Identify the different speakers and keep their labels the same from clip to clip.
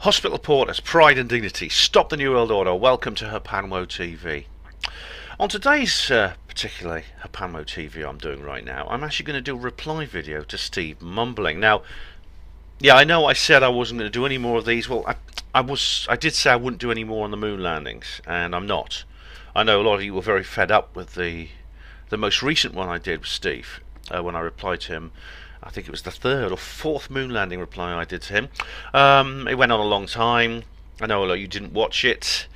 Speaker 1: Hospital Porters, Pride and Dignity, Stop the New World Order, welcome to Hapanwo TV. On today's particularly Hapanwo TV I'm doing right now, I'm actually going to do a reply video to Steve Mumbling. Now, yeah, I know I said I wasn't going to do any more of these. Well, I did say I wouldn't do any more on the moon landings, and I'm not. I know a lot of you were very fed up with the most recent one I did with Steve, when I replied to him. I think it was the third or fourth moon landing reply I did to him. It went on a long time. I know a lot of you didn't watch it.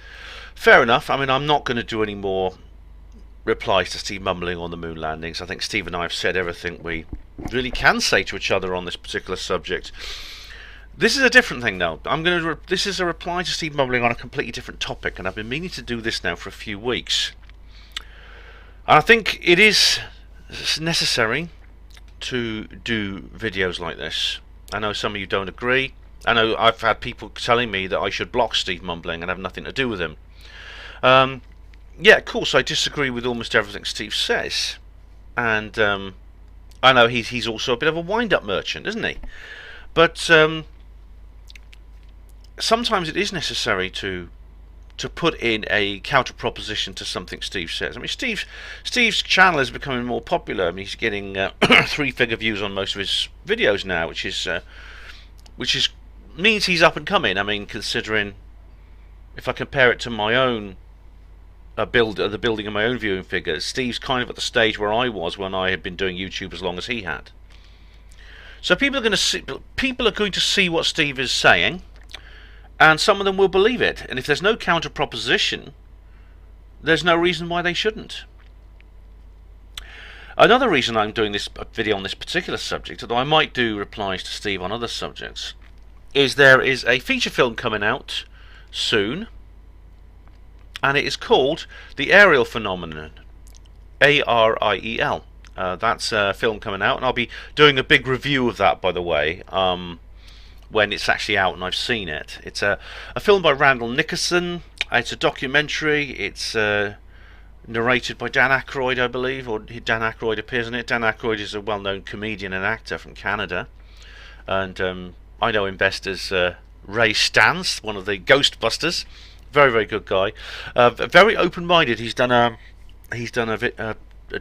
Speaker 1: Fair enough. I mean, I'm not going to do any more replies to Steve Mumbling on the moon landings. I think Steve and I have said everything we really can say to each other on this particular subject. This is a different thing though. This is a reply to Steve Mumbling on a completely different topic, and I've been meaning to do this now for a few weeks. And I think it is necessary to do videos like this. I know some of you don't agree. I know I've had people telling me that I should block Steve Mumbling and have nothing to do with him. Yeah, of course I disagree with almost everything Steve says, and I know he's also a bit of a wind-up merchant, isn't he? But sometimes it is necessary to put in a counter proposition to something Steve says. I mean, Steve's channel is becoming more popular. I mean, he's getting 3-figure views on most of his videos now, which means he's up and coming. I mean, considering if I compare it to my own the building of my own viewing figures, Steve's kind of at the stage where I was when I had been doing YouTube as long as he had. So people are going to see what Steve is saying, and some of them will believe it. And if there's no counter proposition, there's no reason why they shouldn't. Another reason I'm doing this video on this particular subject, although I might do replies to Steve on other subjects, is there is a feature film coming out soon, and it is called The Aerial Phenomenon, A-R-I-E-L. That's a film coming out, and I'll be doing a big review of that, by the way, when it's actually out and I've seen it. It's a film by Randall Nickerson. It's a documentary. It's narrated by Dan Aykroyd, I believe, or Dan Aykroyd appears in it. Dan Aykroyd is a well-known comedian and actor from Canada, and I know him best as Ray Stantz, one of the Ghostbusters. Very, very good guy. Very open-minded. He's done a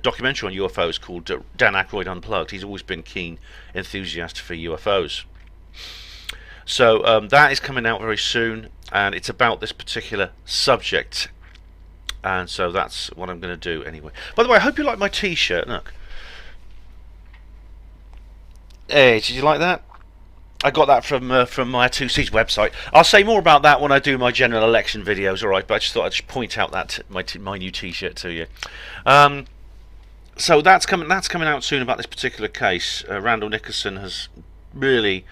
Speaker 1: documentary on UFOs called Dan Aykroyd Unplugged. He's always been keen enthusiast for UFOs. So that is coming out very soon, and it's about this particular subject, and so that's what I'm going to do anyway. By the way, I hope you like my t-shirt. Look, hey, did you like that? I got that from my 2C's website. I'll say more about that when I do my general election videos, alright, but I just thought I'd just point out that my new t-shirt to you. So that's coming out soon about this particular case. Randall Nickerson has really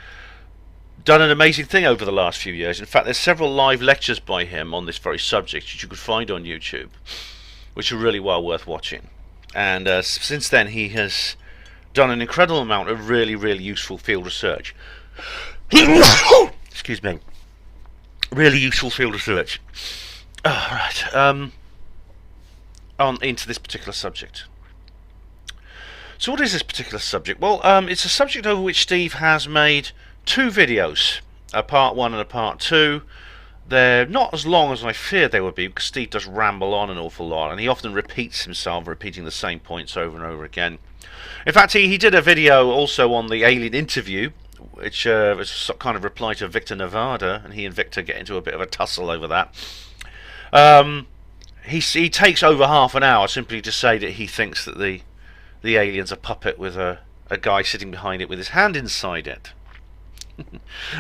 Speaker 1: done an amazing thing over the last few years. In fact, there's several live lectures by him on this very subject which you could find on YouTube, which are really well worth watching. And since then he has done an incredible amount of really, really useful field research. Excuse me. Really useful field research. Right. Into this particular subject. So what is this particular subject? Well, it's a subject over which Steve has made 2 videos, a part 1 and a part 2. They're not as long as I feared they would be, because Steve does ramble on an awful lot, and he often repeats himself, repeating the same points over and over again. In fact, he did a video also on the alien interview, which was a kind of reply to Victor Nevada, and he and Victor get into a bit of a tussle over that. He takes over half an hour simply to say that he thinks that the alien's a puppet with a guy sitting behind it with his hand inside it.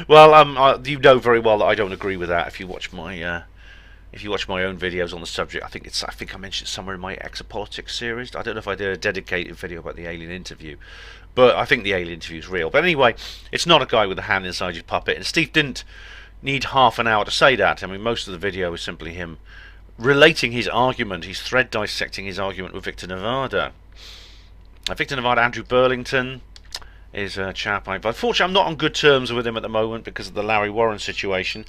Speaker 1: Well, you know very well that I don't agree with that. If you watch my own videos on the subject, I think I mentioned it somewhere in my Exopolitics series. I don't know if I did a dedicated video about the alien interview, but I think the alien interview is real. But anyway, it's not a guy with a hand inside his puppet, and Steve didn't need half an hour to say that. I mean, most of the video is simply him relating his argument. He's thread dissecting his argument with Victor Nevada. Victor Nevada, Andrew Burlington is a chap. Unfortunately, I'm not on good terms with him at the moment because of the Larry Warren situation.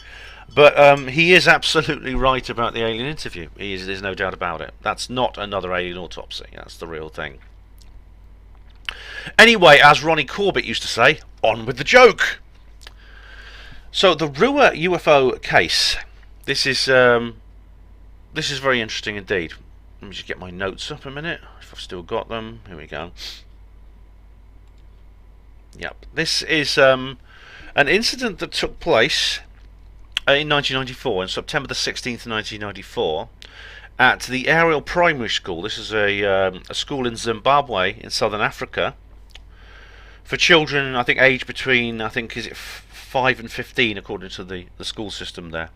Speaker 1: But he is absolutely right about the alien interview. There's no doubt about it. That's not another alien autopsy. That's the real thing. Anyway, as Ronnie Corbett used to say, on with the joke. So the Ruwa UFO case. This is very interesting indeed. Let me just get my notes up a minute, if I've still got them. Here we go. Yep. This is an incident that took place in 1994, on September the 16th, 1994, at the Ariel Primary School. This is a school in Zimbabwe, in southern Africa, for children, I think, aged between, I think, is it 5 and 15, according to the school system there.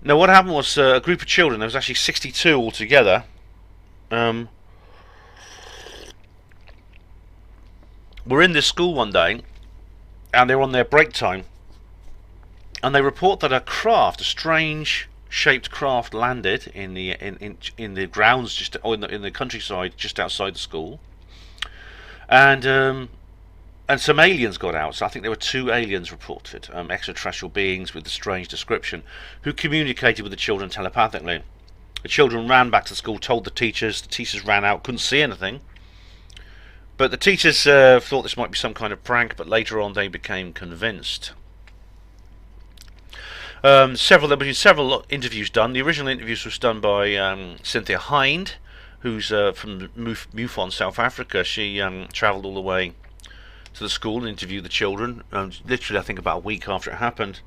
Speaker 1: Now, what happened was a group of children. There was actually 62 altogether. Were in this school one day, and they were on their break time, and they report that a strange shaped craft, landed in the grounds, in the countryside just outside the school, and some aliens got out. So I think there were 2 aliens reported, extraterrestrial beings with a strange description, who communicated with the children telepathically. The children ran back to school, told the teachers. The teachers ran out, couldn't see anything. But the teachers thought this might be some kind of prank, but later on they became convinced. There have been several interviews done. The original interviews was done by Cynthia Hind, who's from Mufon, South Africa. She travelled all the way to the school and interviewed the children, literally I think about a week after it happened.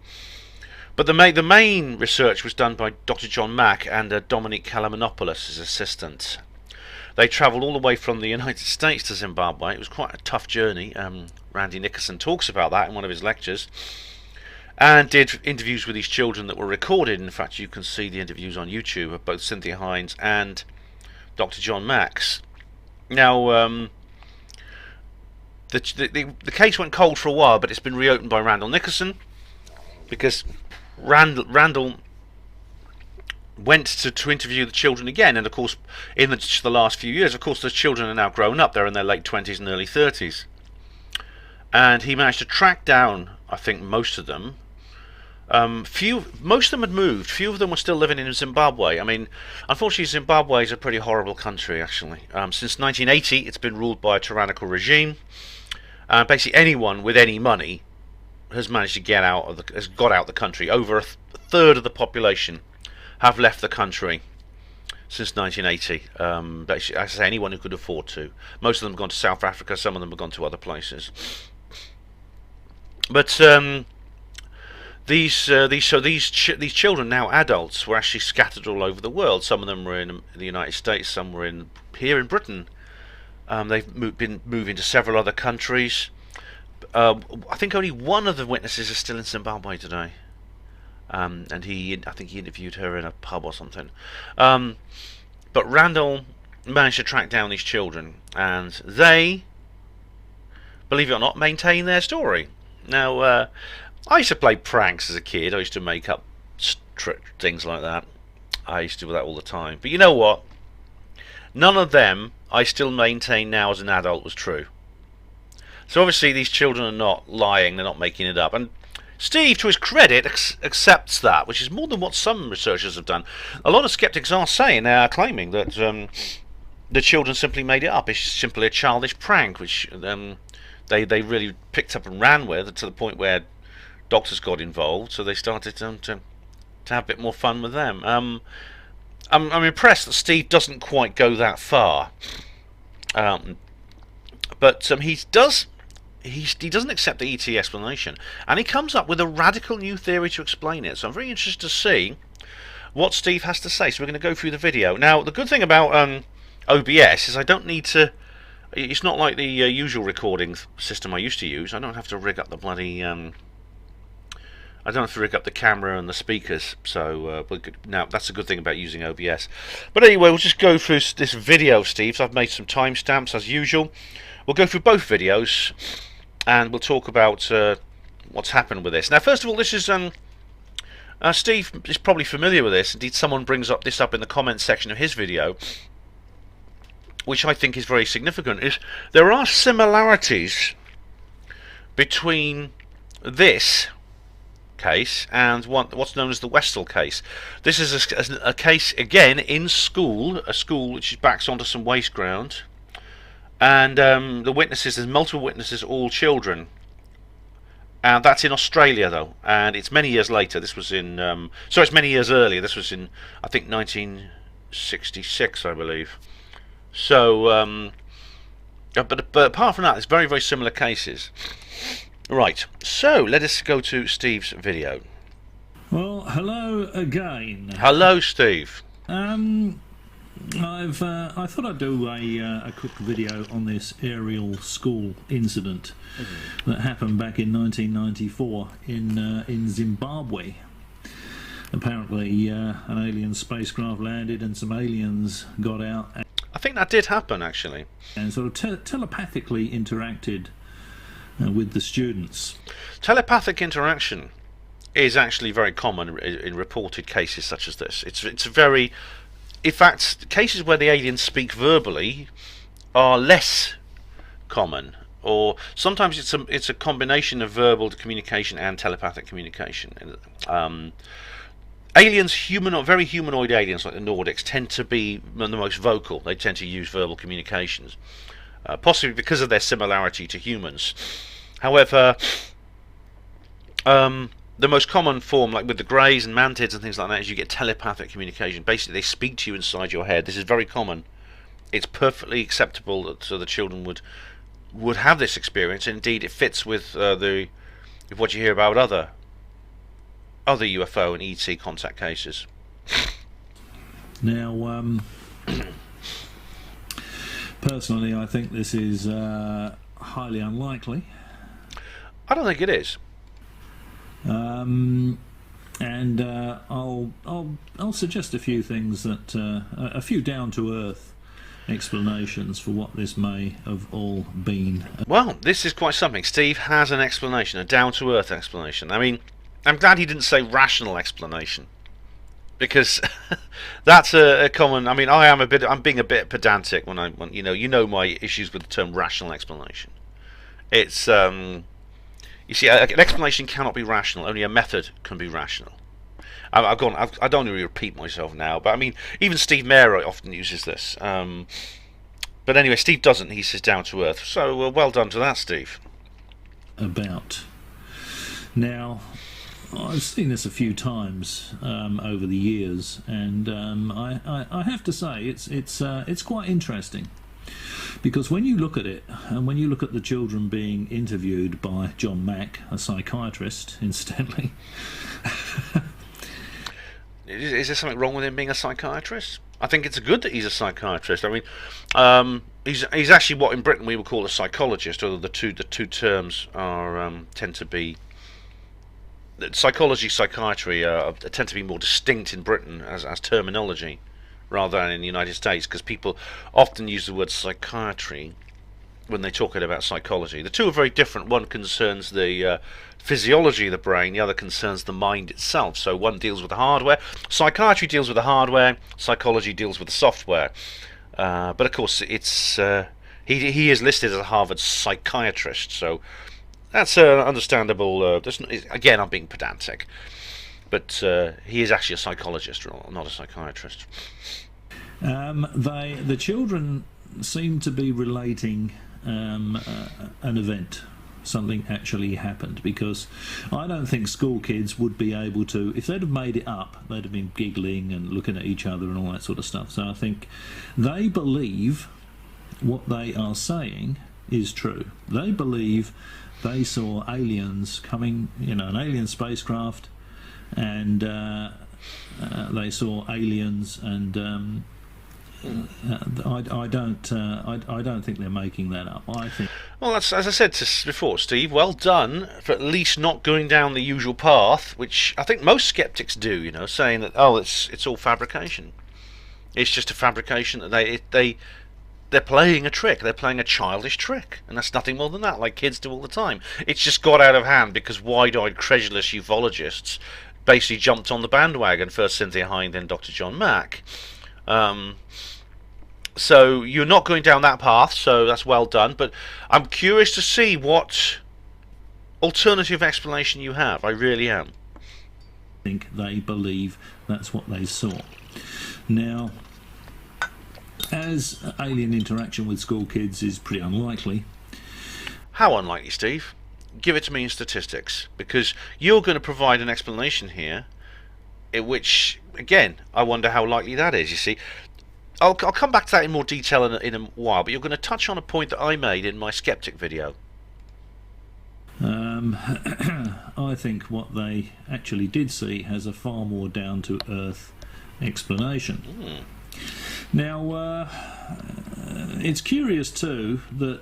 Speaker 1: But the main research was done by Dr. John Mack and Dominique Kalamanopoulos, his assistant. They travelled all the way from the United States to Zimbabwe. It was quite a tough journey. Randy Nickerson talks about that in one of his lectures, and did interviews with these children that were recorded. In fact, you can see the interviews on YouTube of both Cynthia Hines and Dr. John Max. Now, the case went cold for a while, but it's been reopened by Randall Nickerson, because Randall went to interview the children again, and of course in the last few years, of course, the children are now grown up. They're in their late 20s and early 30s, and he managed to track down, I think, most of them. Most of them had moved. Few of them were still living in Zimbabwe. I mean, unfortunately, Zimbabwe is a pretty horrible country, actually. Since 1980, it's been ruled by a tyrannical regime. Basically, anyone with any money has managed to has got out the country. Over a third of the population have left the country since 1980. Basically, I say anyone who could afford to. Most of them have gone to South Africa. Some of them have gone to other places. But these children, now adults, were actually scattered all over the world. Some of them were in the United States. Some were here in Britain. They've been moving to several other countries. I think only one of the witnesses is still in Zimbabwe today. And I think he interviewed her in a pub or something. But Randall managed to track down these children, and they, believe it or not, maintain their story. Now, I used to play pranks as a kid. I used to make up things like that. I used to do that all the time. But you know what? None of them I still maintain now as an adult was true. So obviously these children are not lying. They're not making it up. And Steve, to his credit, accepts that, which is more than what some researchers have done. A lot of skeptics are claiming that the children simply made it up. It's simply a childish prank, which they really picked up and ran with, to the point where doctors got involved. So they started to have a bit more fun with them. I'm impressed that Steve doesn't quite go that far, but he doesn't accept the ET explanation, and he comes up with a radical new theory to explain it. So I'm very interested to see what Steve has to say. So we're going to go through the video. Now, the good thing about OBS is I don't need to. It's not like the usual recording system I used to use. I don't have to rig up the bloody. I don't have to rig up the camera and the speakers. So now that's a good thing about using OBS. But anyway, we'll just go through this video, Steve. So I've made some timestamps as usual. We'll go through both videos, and we'll talk about what's happened with this. Now, first of all, this is Steve is probably familiar with this. Indeed, someone brings this up in the comments section of his video, which I think is very significant. Is there are similarities between this case and what's known as the Westall case. This is a case again in school, a school which backs onto some waste ground. And the witnesses, there's multiple witnesses, all children. And that's in Australia, though, and it's many years later. This was in, sorry, it's many years earlier. This was in, I think, 1966, I believe. So, but apart from that, it's very, very similar cases. Right, so let us go to Steve's video.
Speaker 2: Well, hello again.
Speaker 1: Hello, Steve.
Speaker 2: I thought I'd do a quick video on this aerial school incident that happened back in 1994 in Zimbabwe. Apparently, an alien spacecraft landed and some aliens got out.
Speaker 1: I think that did happen, actually.
Speaker 2: And sort of telepathically interacted with the students.
Speaker 1: Telepathic interaction is actually very common in reported cases such as this. It's very, in fact, cases where the aliens speak verbally are less common, or sometimes it's a combination of verbal communication and telepathic communication. Aliens, very humanoid aliens like the Nordics, tend to be the most vocal. They tend to use verbal communications, possibly because of their similarity to humans. However, the most common form, like with the greys and mantids and things like that, is you get telepathic communication. Basically, they speak to you inside your head. This is very common. It's perfectly acceptable that so the children would have this experience. Indeed, it fits with what you hear about other UFO and ET contact cases.
Speaker 2: Now, personally, I think this is highly unlikely.
Speaker 1: I don't think it is.
Speaker 2: And I'll suggest a few things that a few down-to-earth explanations for what this may have all been.
Speaker 1: Well, this is quite something. Steve has an explanation, a down-to-earth explanation. I mean, I'm glad he didn't say rational explanation, because that's a common. I mean, I'm being a bit pedantic when you know my issues with the term rational explanation. It's you see, an explanation cannot be rational. Only a method can be rational. I don't really repeat myself now, but I mean, even Steve Mayer often uses this. But anyway, Steve doesn't. He says down to earth. So well done to that, Steve.
Speaker 2: About now, I've seen this a few times over the years, and I have to say it's quite interesting, because when you look at it, and when you look at the children being interviewed by John Mack, a psychiatrist, incidentally.
Speaker 1: Is there something wrong with him being a psychiatrist? I think it's good that he's a psychiatrist. I mean, he's actually what in Britain we would call a psychologist, although the two terms are tend to be. Psychology, psychiatry tend to be more distinct in Britain as terminology, rather than in the United States, because people often use the word psychiatry when they're talking about psychology. The two are very different. One concerns the physiology of the brain, the other concerns the mind itself. So one deals with the hardware. Psychiatry deals with the hardware. Psychology deals with the software. But of course, it's he is listed as a Harvard psychiatrist, so that's understandable. Again, I'm being pedantic, but he is actually a psychologist, not a psychiatrist.
Speaker 2: The children seem to be relating an event. Something actually happened, because I don't think school kids would be able to, if they'd have made it up, they'd have been giggling and looking at each other and all that sort of stuff. So I think they believe what they are saying is true. They believe they saw aliens coming, an alien spacecraft, and they saw aliens, and I don't think they're making that up. I think.
Speaker 1: Well, that's, as I said before, Steve. Well done for at least not going down the usual path, which I think most skeptics do. Saying that it's all fabrication. It's just a fabrication that they're playing a trick. They're playing a childish trick, and that's nothing more than that, like kids do all the time. It's just got out of hand because wide-eyed, credulous ufologists basically jumped on the bandwagon. First Cynthia Hind, then Dr. John Mack. So you're not going down that path, so that's well done. But I'm curious to see what alternative explanation you have. I really am.
Speaker 2: I think they believe that's what they saw. Now, as alien interaction with school kids is pretty unlikely.
Speaker 1: How unlikely, Steve? give it to me in statistics, because you're going to provide an explanation here, in which, again, I wonder how likely that is. You see, I'll come back to that in more detail in a while, but you're going to touch on a point that I made in my skeptic video.
Speaker 2: I think what they actually did see has a far more down-to-earth explanation. Now, it's curious too that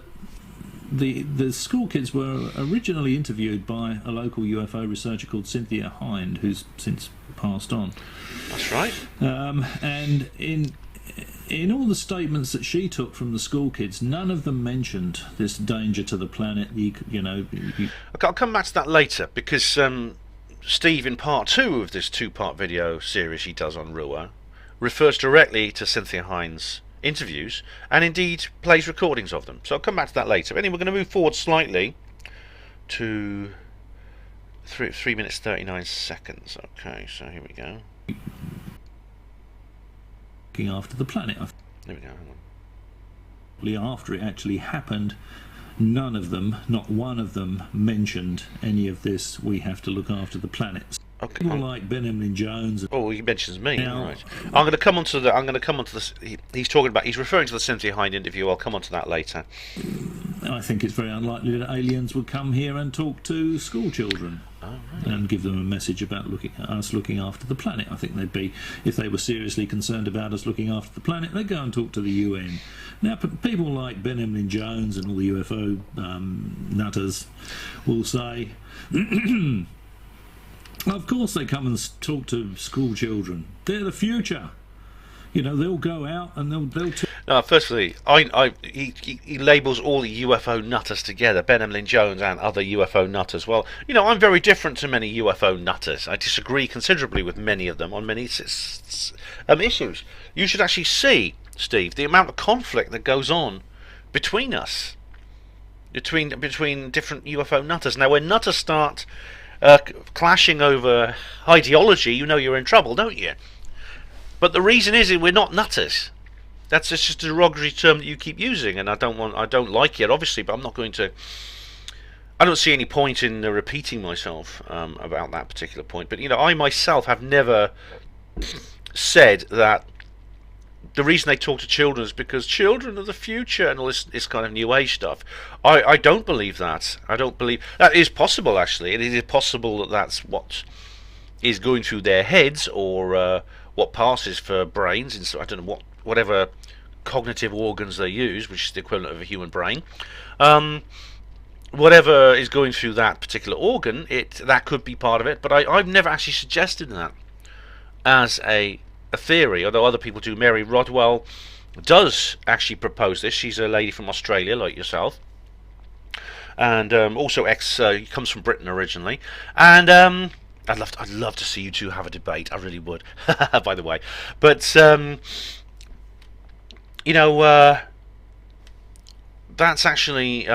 Speaker 2: the school kids were originally interviewed by a local UFO researcher called Cynthia Hind, who's since passed on.
Speaker 1: That's right.
Speaker 2: And in all the statements that she took from the school kids, none of them mentioned this danger to the planet.
Speaker 1: I'll come back to that later, because Steve, in part 2 of this 2-part video series he does on Ruwa, refers directly to Cynthia Hind's interviews, and indeed plays recordings of them. So I'll come back to that later. But anyway, we're going to move forward slightly to 3 minutes 39 seconds. Okay, so here we go.
Speaker 2: Looking after the planet.
Speaker 1: There we go.
Speaker 2: Hang on. After it actually happened, none of them, not one of them, mentioned any of this. We have to look after the planet.
Speaker 1: Okay.
Speaker 2: People like Benjamin Jones.
Speaker 1: Oh, he mentions me.
Speaker 2: Now,
Speaker 1: Right. I'm going to come on to the. I'm going to come on to this. He's talking about. He's referring to the Cynthia Hind interview. I'll come on to that later.
Speaker 2: I think it's very unlikely that aliens would come here and talk to school children and give them a message about us looking after the planet. I think they'd be, if they were seriously concerned about us looking after the planet, they'd go and talk to the UN. Now, people like Benjamin Jones and all the UFO nutters will say, of course they come and talk to school children. They're the future. You know, they'll go out and they'll
Speaker 1: No, firstly, he labels all the UFO nutters together, Ben Emlyn Jones and other UFO nutters. Well, you know, I'm very different to many UFO nutters. I disagree considerably with many of them on many issues. You should actually see, Steve, the amount of conflict that goes on between us, between different UFO nutters. Now, when nutters start clashing over ideology, you know you're in trouble, don't you? But the reason is we're not nutters. That's just a derogatory term that you keep using, and I don't like it, obviously, but I'm not going to. I don't see any point in repeating myself about that particular point. But you know, I myself have never said that the reason they talk to children is because children are the future and all this kind of new age stuff. I don't believe that. I don't believe that is possible. Actually, it is possible that that's what is going through their heads, or what passes for brains. And I don't know whatever cognitive organs they use, which is the equivalent of a human brain. Whatever is going through that particular organ, that could be part of it. But I've never actually suggested that as a theory, although other people do. Mary Rodwell does actually propose this. She's a lady from Australia, like yourself, and also comes from Britain originally. And I'd love to see you two have a debate. I really would. By the way, but you know, that's actually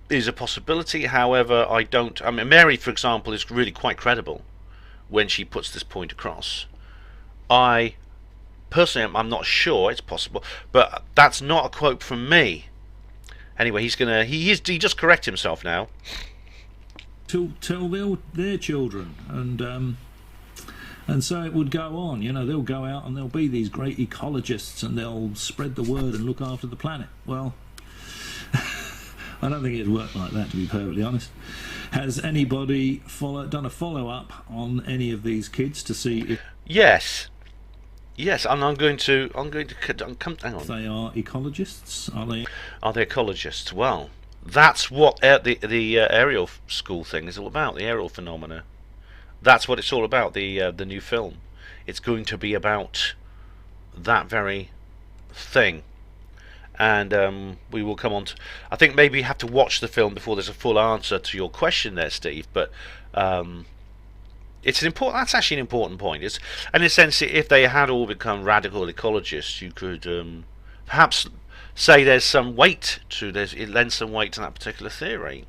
Speaker 1: is a possibility. However, I mean, Mary, for example, is really quite credible when she puts this point across. I personally, I'm not sure it's possible, but that's not a quote from me. Anyway, he just correct himself now.
Speaker 2: To tell their children, and so it would go on. You know, they'll go out and there'll be these great ecologists, and they'll spread the word and look after the planet. Well, I don't think it'd work like that, to be perfectly honest. Has anybody done a follow-up on any of these kids to see if
Speaker 1: Yes, and I'm going to hang on.
Speaker 2: They are ecologists?
Speaker 1: Are they ecologists? Well, that's what the aerial school thing is all about. The aerial phenomena. That's what it's all about. The new film. It's going to be about that very thing, and we will come on to. I think maybe you have to watch the film before there's a full answer to your question there, Steve. But it's an important. That's actually an important point. It's, and in a sense, if they had all become radical ecologists, you could perhaps say there's some weight to this. It lends some weight to that particular theory.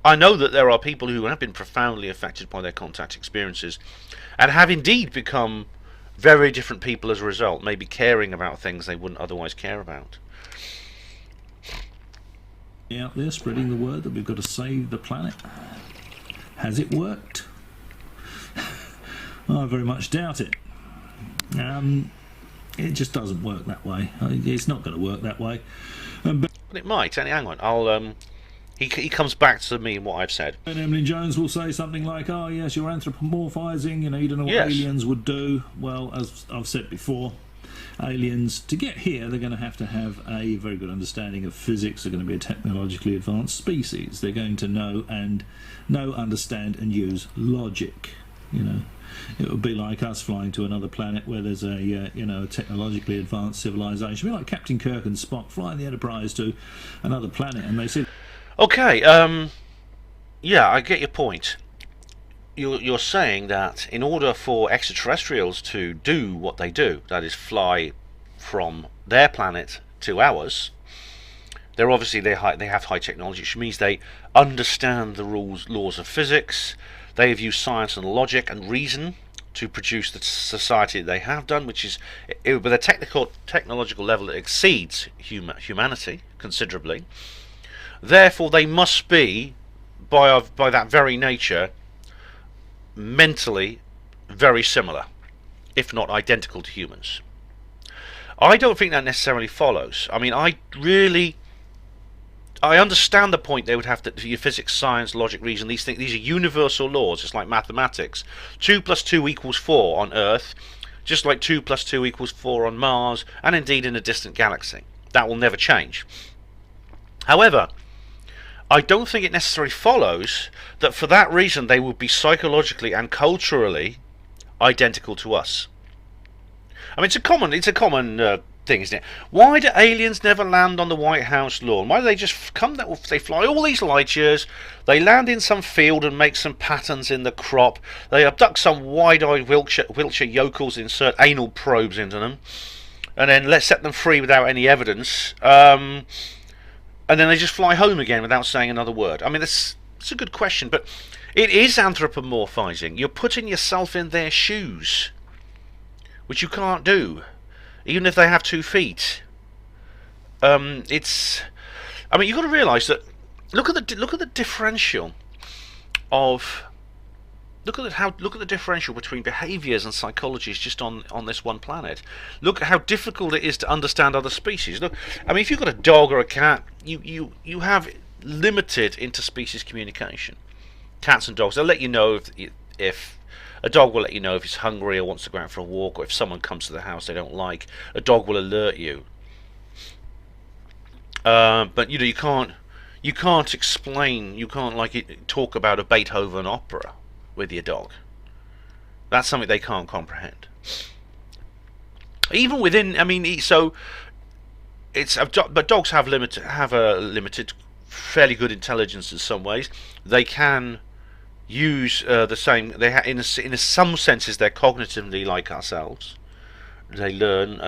Speaker 1: I know that there are people who have been profoundly affected by their contact experiences, and have indeed become very different people as a result. Maybe caring about things they wouldn't otherwise care about.
Speaker 2: out there spreading the word that we've got to save the planet. Has it worked? I very much doubt it. It just doesn't work that way. It's not going to work that way.
Speaker 1: But it might. Hang on. I'll. He comes back to me in what I've said.
Speaker 2: And Emily Jones will say something like, "Oh yes, you're anthropomorphizing. You know, you don't know what
Speaker 1: Yes.
Speaker 2: aliens would do." Well, as I've said before, aliens, to get here, they're going to have a very good understanding of physics. They're going to be a technologically advanced species. They're going to know, understand, and use logic. You know, it would be like us flying to another planet where there's a technologically advanced civilization. It'd be like Captain Kirk and Spock flying the Enterprise to another planet, and they said,
Speaker 1: Okay. Yeah, I get your point. You're saying that in order for extraterrestrials to do what they do, that is, fly from their planet to ours, they have high technology, which means they understand the laws of physics. They have used science and logic and reason to produce the society that they have done, which is with a technological level that exceeds humanity considerably. Therefore, they must be, by that very nature, mentally very similar, if not identical to humans. I don't think that necessarily follows. I mean, I understand the point they would have to, your physics, science, logic, reason, these are universal laws. It's like mathematics. 2 + 2 = 4 on Earth, just like 2 + 2 = 4 on Mars, and indeed in a distant galaxy. That will never change. However, I don't think it necessarily follows that for that reason they would be psychologically and culturally identical to us. I mean, it's a common thing, isn't it? Why do aliens never land on the White House lawn? Why do they just come? They fly all these light years, they land in some field and make some patterns in the crop. They abduct some wide-eyed Wiltshire yokels, insert anal probes into them, and then let's set them free without any evidence. And then they just fly home again without saying another word. I mean, it's a good question, but it is anthropomorphizing. You're putting yourself in their shoes, which you can't do, even if they have 2 feet. I mean, you've got to realise that. Look at the differential of. Look at the differential between behaviours and psychologies just on this one planet. Look at how difficult it is to understand other species. Look, I mean, if you've got a dog or a cat, you have limited interspecies communication. Cats and dogs, they'll let you know if a dog will let you know if it's hungry or wants to go out for a walk, or if someone comes to the house they don't like. A dog will alert you. But you can't explain. You can't talk about a Beethoven opera with your dog. That's something they can't comprehend. Even within, I mean, so it's, but dogs have a limited, fairly good intelligence in some ways. They can use the same. In some senses they're cognitively like ourselves. They learn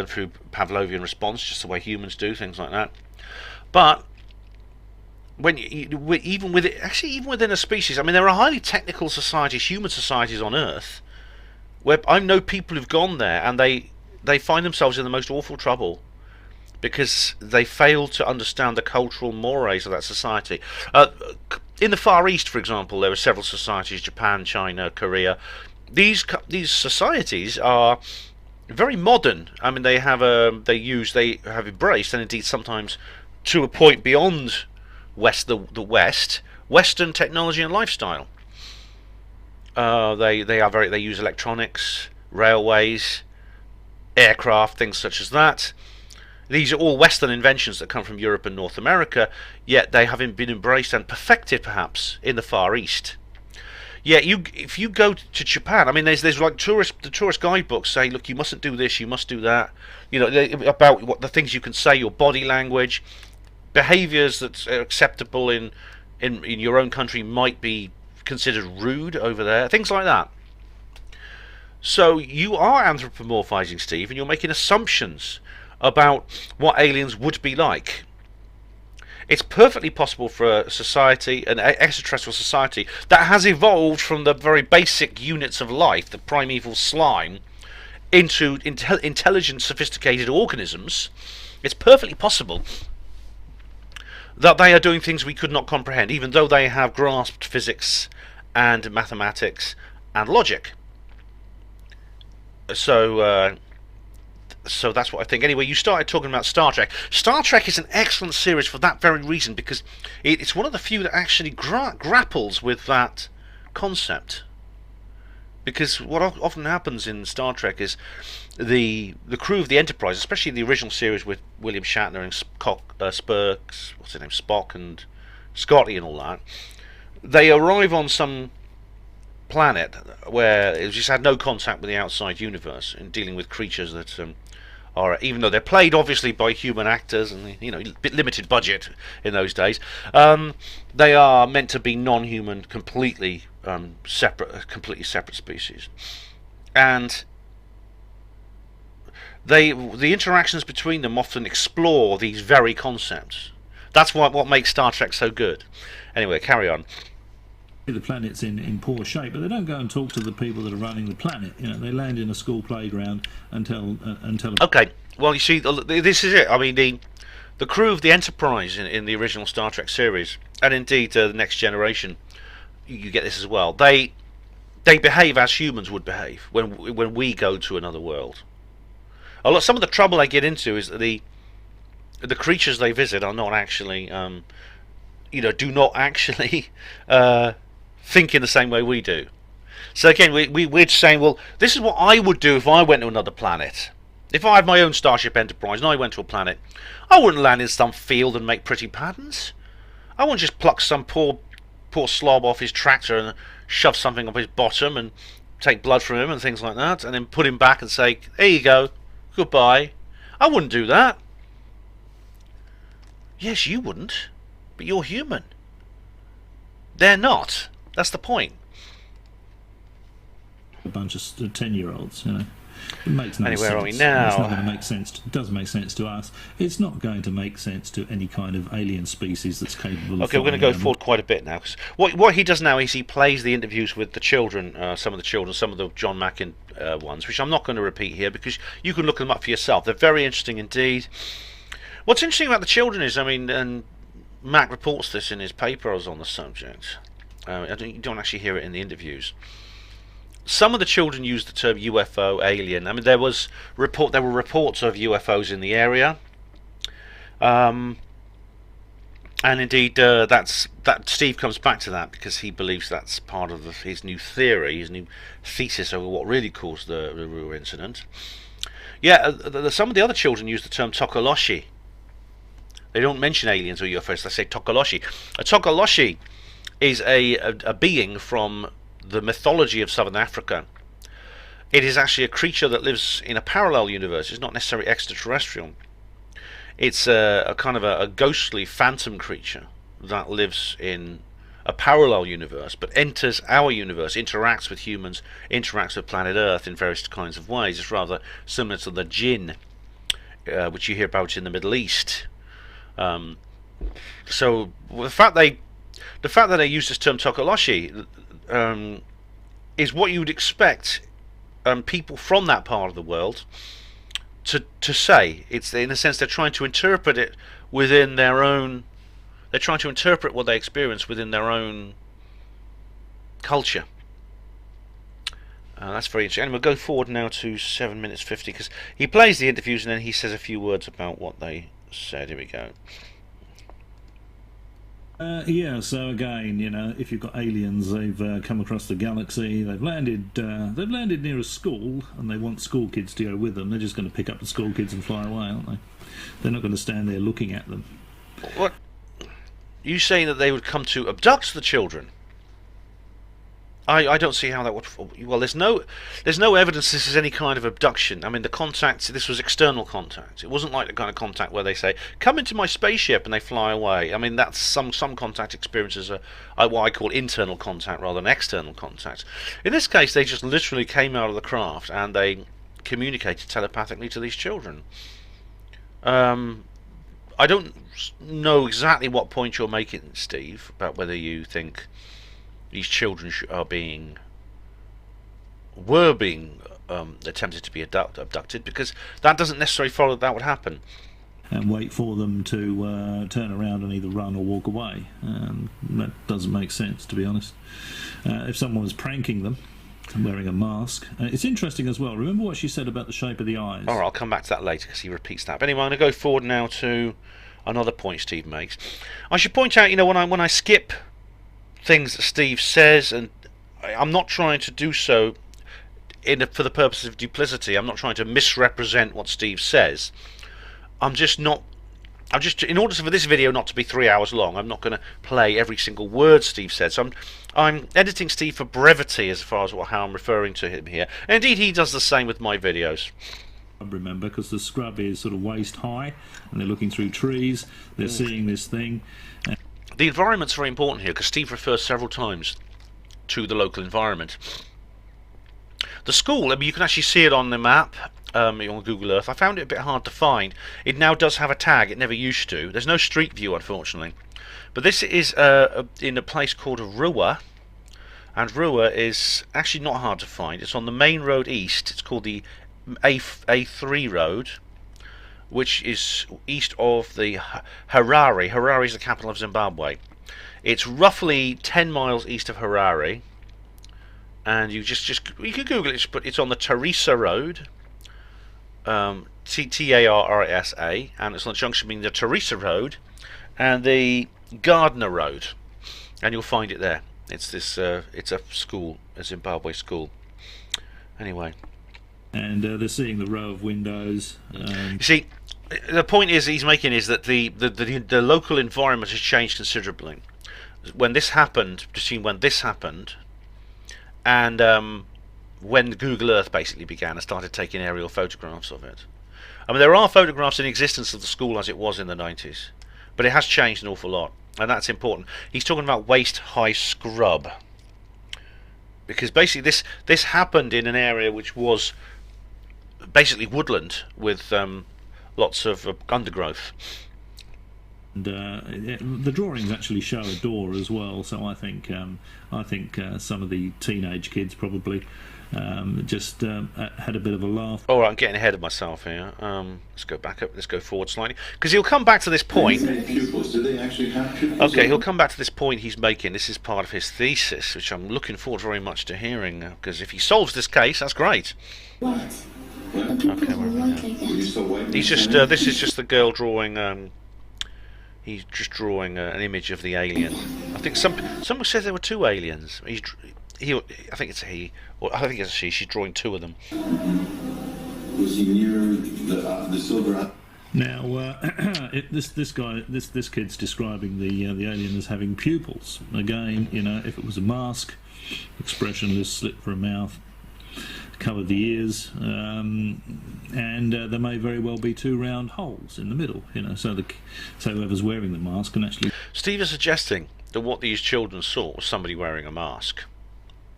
Speaker 1: through Pavlovian response, just the way humans do, things like that. But even within a species, I mean, there are highly technical societies, human societies on Earth, where I know people who've gone there and they find themselves in the most awful trouble because they fail to understand the cultural mores of that society. In the Far East, for example, there are several societies: Japan, China, Korea. These societies are very modern. I mean, they have embraced, and indeed sometimes to a point beyond the West, Western technology and lifestyle. They use electronics, railways, aircraft, things such as that. These are all Western inventions that come from Europe and North America, yet they haven't been embraced and perfected perhaps in the Far East. Yeah, if you go to Japan, I mean, there's like the tourist guidebooks say, look, you mustn't do this, you must do that. You know, about what the things you can say, your body language. Behaviours that are acceptable in your own country might be considered rude over there, things like that. So you are anthropomorphizing, Steve, and you're making assumptions about what aliens would be like. It's perfectly possible for a society, an extraterrestrial society, that has evolved from the very basic units of life, the primeval slime, into intelligent, sophisticated organisms. It's perfectly possible that they are doing things we could not comprehend, even though they have grasped physics and mathematics and logic. So that's what I think. Anyway, you started talking about Star Trek. Star Trek is an excellent series for that very reason, because it's one of the few that actually grapples with that concept. Because what often happens in Star Trek is the crew of the Enterprise, especially the original series with William Shatner and Spock and Scotty and all that, they arrive on some planet where it just had no contact with the outside universe, and dealing with creatures that are, even though they're played obviously by human actors and bit limited budget in those days, they are meant to be non-human, completely separate species, and the interactions between them often explore these very concepts. That's what makes Star Trek so good. Anyway, carry on.
Speaker 2: The planet's in poor shape, but they don't go and talk to the people that are running the planet. They land in a school playground and tell them.
Speaker 1: Okay, well, you see, this is it. I mean, the crew of the Enterprise in the original Star Trek series, and indeed the Next Generation, you get this as well. They behave as humans would behave when we go to another world. Some of the trouble they get into is that the creatures they visit are not actually, do not actually think in the same way we do. So again, we're saying, well, this is what I would do if I went to another planet. If I had my own Starship Enterprise and I went to a planet, I wouldn't land in some field and make pretty patterns. I wouldn't just pluck some poor slob off his tractor and shove something up his bottom and take blood from him and things like that, and then put him back and say, there you go, goodbye. I wouldn't do that. Yes, you wouldn't, but you're human. They're not. That's the point.
Speaker 2: A bunch of 10-year-olds, It makes no sense.
Speaker 1: Where are we now?
Speaker 2: It's not going to make sense. It doesn't make sense to us. It's not going to make sense to any kind of alien species that's capable of.
Speaker 1: Okay, we're going to go forward quite a bit now. Cause what he does now is he plays the interviews with the children, some of the John Mackin ones, which I'm not going to repeat here because you can look them up for yourself. They're very interesting indeed. What's interesting about the children is, and Mac reports this in his paper on the subject. You don't actually hear it in the interviews. Some of the children use the term UFO, alien. I mean, there were reports of UFOs in the area, and indeed, that Steve comes back to that because he believes that's part of his new theory, his new thesis over what really caused the Ruwa incident. Yeah, some of the other children use the term Tokoloshi. They don't mention aliens or UFOs. They say Tokoloshi. A Tokoloshi is a being from the mythology of southern Africa. It is actually a creature that lives in a parallel universe. It's not necessarily extraterrestrial. It's a kind of a ghostly phantom creature that lives in a parallel universe, but enters our universe, interacts with humans, interacts with planet Earth in various kinds of ways. It's rather similar to the jinn, which you hear about in the Middle East. So the fact that they use this term Tokoloshi is what you would expect people from that part of the world to say. It's, in a sense, they're trying to interpret it within their own. They're trying to interpret what they experience within their own culture. That's very interesting. And we'll go forward now to 7 minutes 50 because he plays the interviews and then he says a few words about what they said. Here we go.
Speaker 2: So again, if you've got aliens, they've come across the galaxy, they've landed near a school, and they want school kids to go with them. They're just going to pick up the school kids and fly away, aren't they? They're not going to stand there looking at them.
Speaker 1: What? You saying that they would come to abduct the children? I don't see how that would. Well, there's no evidence this is any kind of abduction. I mean, the contact. This was external contact. It wasn't like the kind of contact where they say, "Come into my spaceship," and they fly away. I mean, that's some contact experiences are what I call internal contact rather than external contact. In this case, they just literally came out of the craft and they communicated telepathically to these children. I don't know exactly what point you're making, Steve, about whether you think these children were being attempted to be abducted, because that doesn't necessarily follow that would happen.
Speaker 2: and wait for them to turn around and either run or walk away. That doesn't make sense, to be honest. If someone was pranking them, wearing a mask. It's interesting as well. Remember what she said about the shape of the eyes?
Speaker 1: Alright, I'll come back to that later because he repeats that. But anyway, I'm going to go forward now to another point Steve makes. I should point out, you know, when I skip things that Steve says, and I'm not trying to do so for the purpose of duplicity. I'm not trying to misrepresent what Steve says. I'm just, in order for this video not to be 3 hours long, I'm not going to play every single word Steve said. So I'm editing Steve for brevity as far as how I'm referring to him here. And indeed, he does the same with my videos.
Speaker 2: I remember, because the scrub is sort of waist high, and they're looking through trees. They're seeing this thing.
Speaker 1: The environment's very important here because Steve refers several times to the local environment. The school, I mean, you can actually see it on the map. On Google Earth. I found it a bit hard to find. It now does have a tag. It never used to. There's no street view, unfortunately. But this is in a place called Ruwa, and Ruwa is actually not hard to find. It's on the main road east. It's called the A3 road, which is east of the Harare. Harare is the capital of Zimbabwe. It's roughly 10 miles east of Harare, and you you can Google it, but it's on the Teresa Road. Tarisa, and it's on the junction between the Teresa Road and the Gardner Road, and you'll find it there. It's it's a school, a Zimbabwe school. Anyway,
Speaker 2: and they're seeing the row of windows.
Speaker 1: You see, the point he's making is that the local environment has changed considerably. When this happened, between when this happened and when Google Earth basically began and started taking aerial photographs of it. I mean, there are photographs in existence of the school as it was in the 90s, but it has changed an awful lot, and that's important. He's talking about waist-high scrub, because basically this happened in an area which was basically woodland with lots of undergrowth.
Speaker 2: And the drawings actually show a door as well, so I think some of the teenage kids probably just had a bit of a laugh.
Speaker 1: All right, I'm getting ahead of myself here. Let's go back up. Let's go forward slightly, because he'll come back to this point.
Speaker 3: Pupils? Do they actually have pupils?
Speaker 1: Okay, he'll come back to this point he's making. This is part of his thesis, which I'm looking forward very much to hearing, because if he solves this case, that's great.
Speaker 3: What?
Speaker 1: Okay, where are we now? He's just. This is just the girl drawing. He's just drawing an image of the alien. I think someone said there were two aliens. I think it's a he, or I think it's a she. She's drawing two of them.
Speaker 3: Was he near the silver?
Speaker 2: Now, this kid's describing the alien as having pupils. Again, you know, if it was a mask, expressionless, slit for a mouth, cover the ears, and there may very well be two round holes in the middle, you know, so whoever's wearing the mask can actually...
Speaker 1: Steve is suggesting that what these children saw was somebody wearing a mask,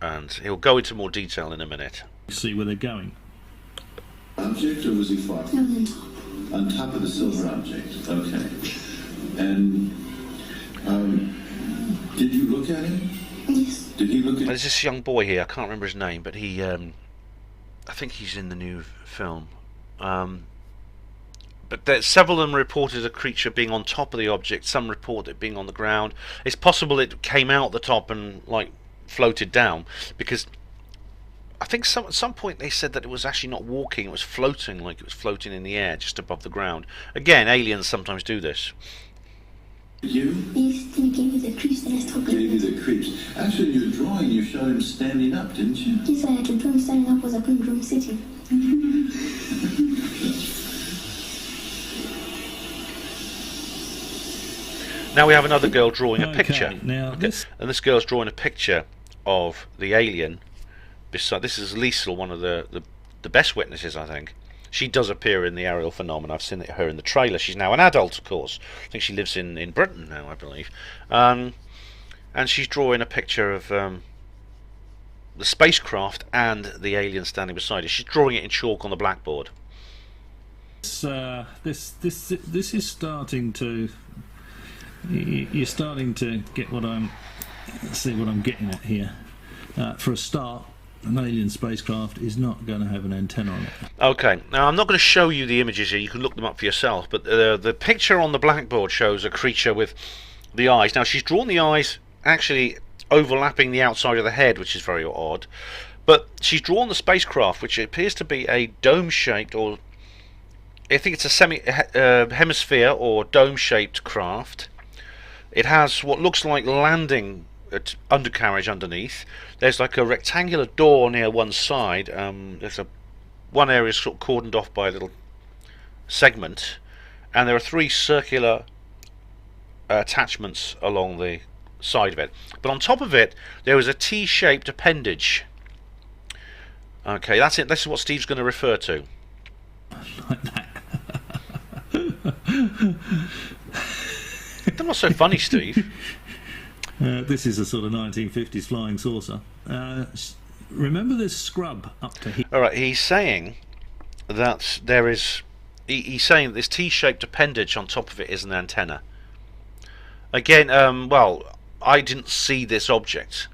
Speaker 1: and he'll go into more detail in a minute.
Speaker 2: See where they're going.
Speaker 3: Object, or was he far?
Speaker 4: No, on top.
Speaker 3: On top of the silver object, okay. And did you look at him?
Speaker 4: Yes.
Speaker 3: Did he look at...
Speaker 1: There's this young boy here, I can't remember his name, but he... I think he's in the new film. But several of them reported a creature being on top of the object. Some report it being on the ground. It's possible it came out the top and like floated down, because I think at some point they said that it was actually not walking, it was floating, like it was floating in the air just above the ground. Again, aliens sometimes do this.
Speaker 3: You?
Speaker 4: Yes, then he gave me the creeps that I was talking
Speaker 3: Gave you
Speaker 4: about.
Speaker 3: the creeps. Actually, in your drawing, you showed him standing up, didn't you?
Speaker 4: Yes, I had to draw him standing up because I couldn't draw him sitting.
Speaker 1: Now we have another girl drawing a picture.
Speaker 2: Now
Speaker 1: And this girl's drawing a picture of the alien. Beside, this is Liesl, one of the best witnesses, I think. She does appear in the aerial phenomenon. I've seen her in the trailer. She's now an adult, of course. I think she lives in Britain now, I believe. And she's drawing a picture of the spacecraft and the alien standing beside her. She's drawing it in chalk on the blackboard.
Speaker 2: This is starting to... You're starting to get what I'm getting at here. For a start, an alien spacecraft is not going to have an antenna on it.
Speaker 1: Okay, now I'm not going to show you the images here, you can look them up for yourself, but the picture on the blackboard shows a creature with the eyes. Now she's drawn the eyes actually overlapping the outside of the head, which is very odd, but she's drawn the spacecraft, which appears to be a dome-shaped, or I think it's a hemisphere or dome-shaped craft. It has what looks like landing undercarriage underneath. There's like a rectangular door near one side. There's one area is sort of cordoned off by a little segment, and there are 3 circular attachments along the side of it. But on top of it, there is a T-shaped appendage. Okay, that's it. This is what Steve's going to refer to.
Speaker 2: Like that.
Speaker 1: That's not so funny, Steve.
Speaker 2: This is a sort of 1950s flying saucer. Remember this scrub up to here?
Speaker 1: Alright, he's saying that there is... He's saying that this T-shaped appendage on top of it is an antenna. Again, well, I didn't see this object,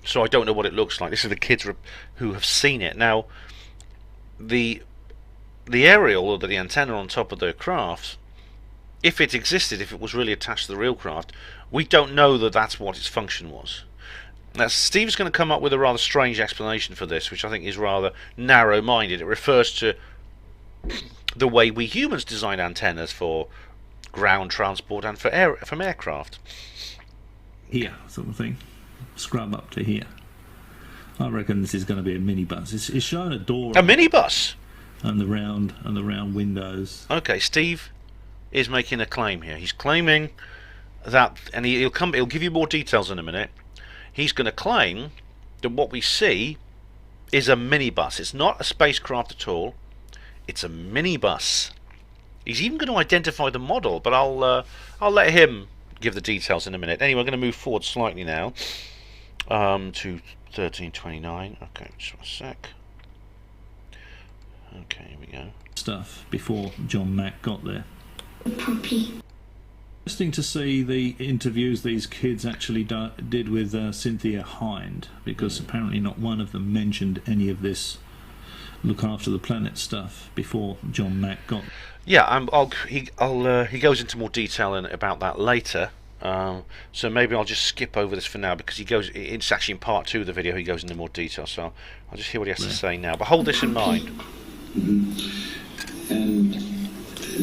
Speaker 1: so I don't know what it looks like. This is the kids who have seen it. Now, the aerial, or the antenna on top of the craft, if it existed, if it was really attached to the real craft, we don't know that that's what its function was. Now, Steve's going to come up with a rather strange explanation for this, which I think is rather narrow-minded. It refers to the way we humans design antennas for ground transport and from aircraft.
Speaker 2: Here, sort of thing. Scrub up to here. I reckon this is going to be a minibus. It's showing a door.
Speaker 1: A minibus?
Speaker 2: And the round windows.
Speaker 1: Okay, Steve is making a claim here. He's claiming that, and he'll give you more details in a minute. He's going to claim that what we see is a minibus. It's not a spacecraft at all. It's a minibus. He's even going to identify the model, but I'll let him give the details in a minute. Anyway, I'm going to move forward slightly now to 1329. Okay, just a sec. Okay, here we go.
Speaker 2: Stuff before John Mack got there.
Speaker 4: Puppy.
Speaker 2: Interesting to see the interviews these kids actually did with Cynthia Hind, because apparently not one of them mentioned any of this look after the planet stuff before John Mack got.
Speaker 1: Yeah, he goes into more detail about that later. So maybe I'll just skip over this for now, because it's actually in part 2 of the video he goes into more detail, so I'll just hear what he has to say now. But hold this in mind.
Speaker 3: Mm-hmm. And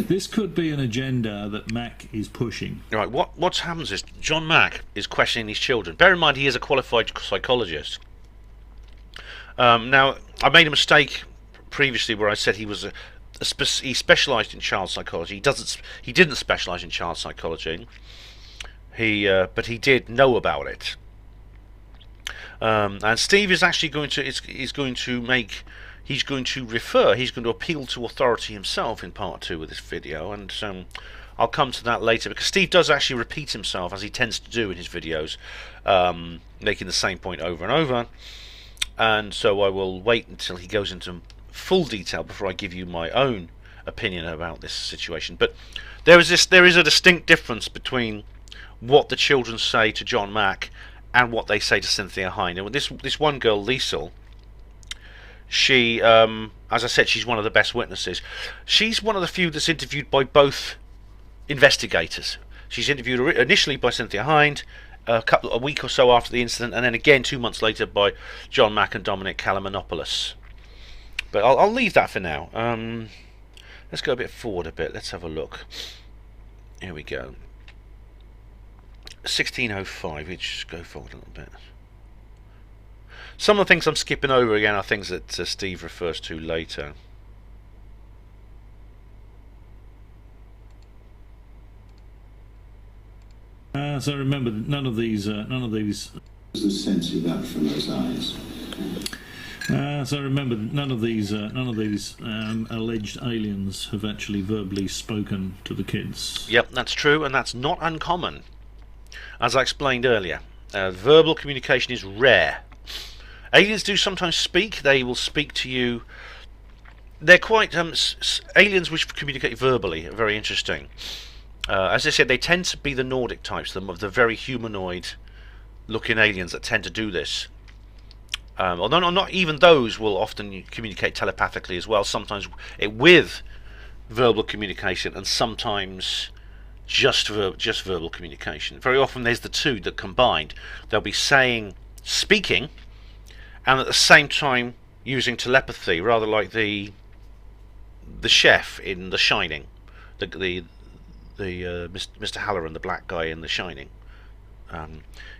Speaker 2: this could be an agenda that Mack is pushing.
Speaker 1: Right, what happens is John Mack is questioning these children. Bear in mind, he is a qualified psychologist. Now, I made a mistake previously where I said he was he specialised in child psychology. He didn't specialise in child psychology. But he did know about it. And Steve is actually going to appeal to authority himself in part 2 of this video, and I'll come to that later, because Steve does actually repeat himself, as he tends to do in his videos, making the same point over and over, and so I will wait until he goes into full detail before I give you my own opinion about this situation. But there is a distinct difference between what the children say to John Mack and what they say to Cynthia Hind. And this one girl, Liesl, she, as I said, she's one of the best witnesses. She's one of the few that's interviewed by both investigators. She's interviewed initially by Cynthia Hind, a week or so after the incident, and then again 2 months later by John Mack and Dominic Kalamanopoulos. But I'll leave that for now. Let's go a bit forward a bit. Let's have a look. Here we go. 1605. We just go forward a little bit. Some of the things I'm skipping over again are things that Steve refers to later.
Speaker 2: So remember, none of these.
Speaker 3: What's the sense you got from those eyes?
Speaker 2: So remember, none of these alleged aliens have actually verbally spoken to the kids.
Speaker 1: Yep, that's true, and that's not uncommon. As I explained earlier, verbal communication is rare. Aliens do sometimes speak. They will speak to you. They're quite aliens which communicate verbally are very interesting. As I said, they tend to be the Nordic types, of the very humanoid looking aliens that tend to do this. Although not even those will often communicate telepathically as well. Sometimes with verbal communication, and sometimes just verbal communication. Very often there's the two that combined. They'll be speaking, and at the same time using telepathy, rather like the chef in The Shining, the Mr. Halloran, the black guy in The Shining.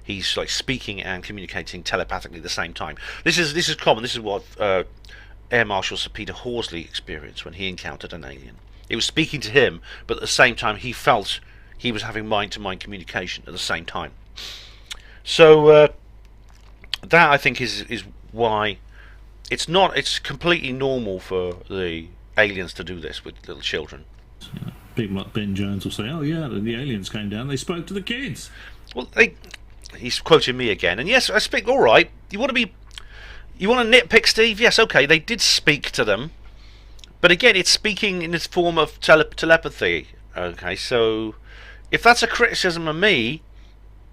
Speaker 1: He's like speaking and communicating telepathically at the same time. This is common. This is what Air Marshal Sir Peter Horsley experienced when he encountered an alien. It was speaking to him, but at the same time he felt he was having mind-to-mind communication at the same time. So that, I think, is why it's completely normal for the aliens to do this with little children.
Speaker 2: People like Ben Jones will say, "Oh yeah, the aliens came down. They spoke to the kids."
Speaker 1: Well, he's quoting me again, and yes, I speak. All right, you want to nitpick, Steve? Yes, okay, they did speak to them, but again, it's speaking in this form of telepathy. Okay, so if that's a criticism of me,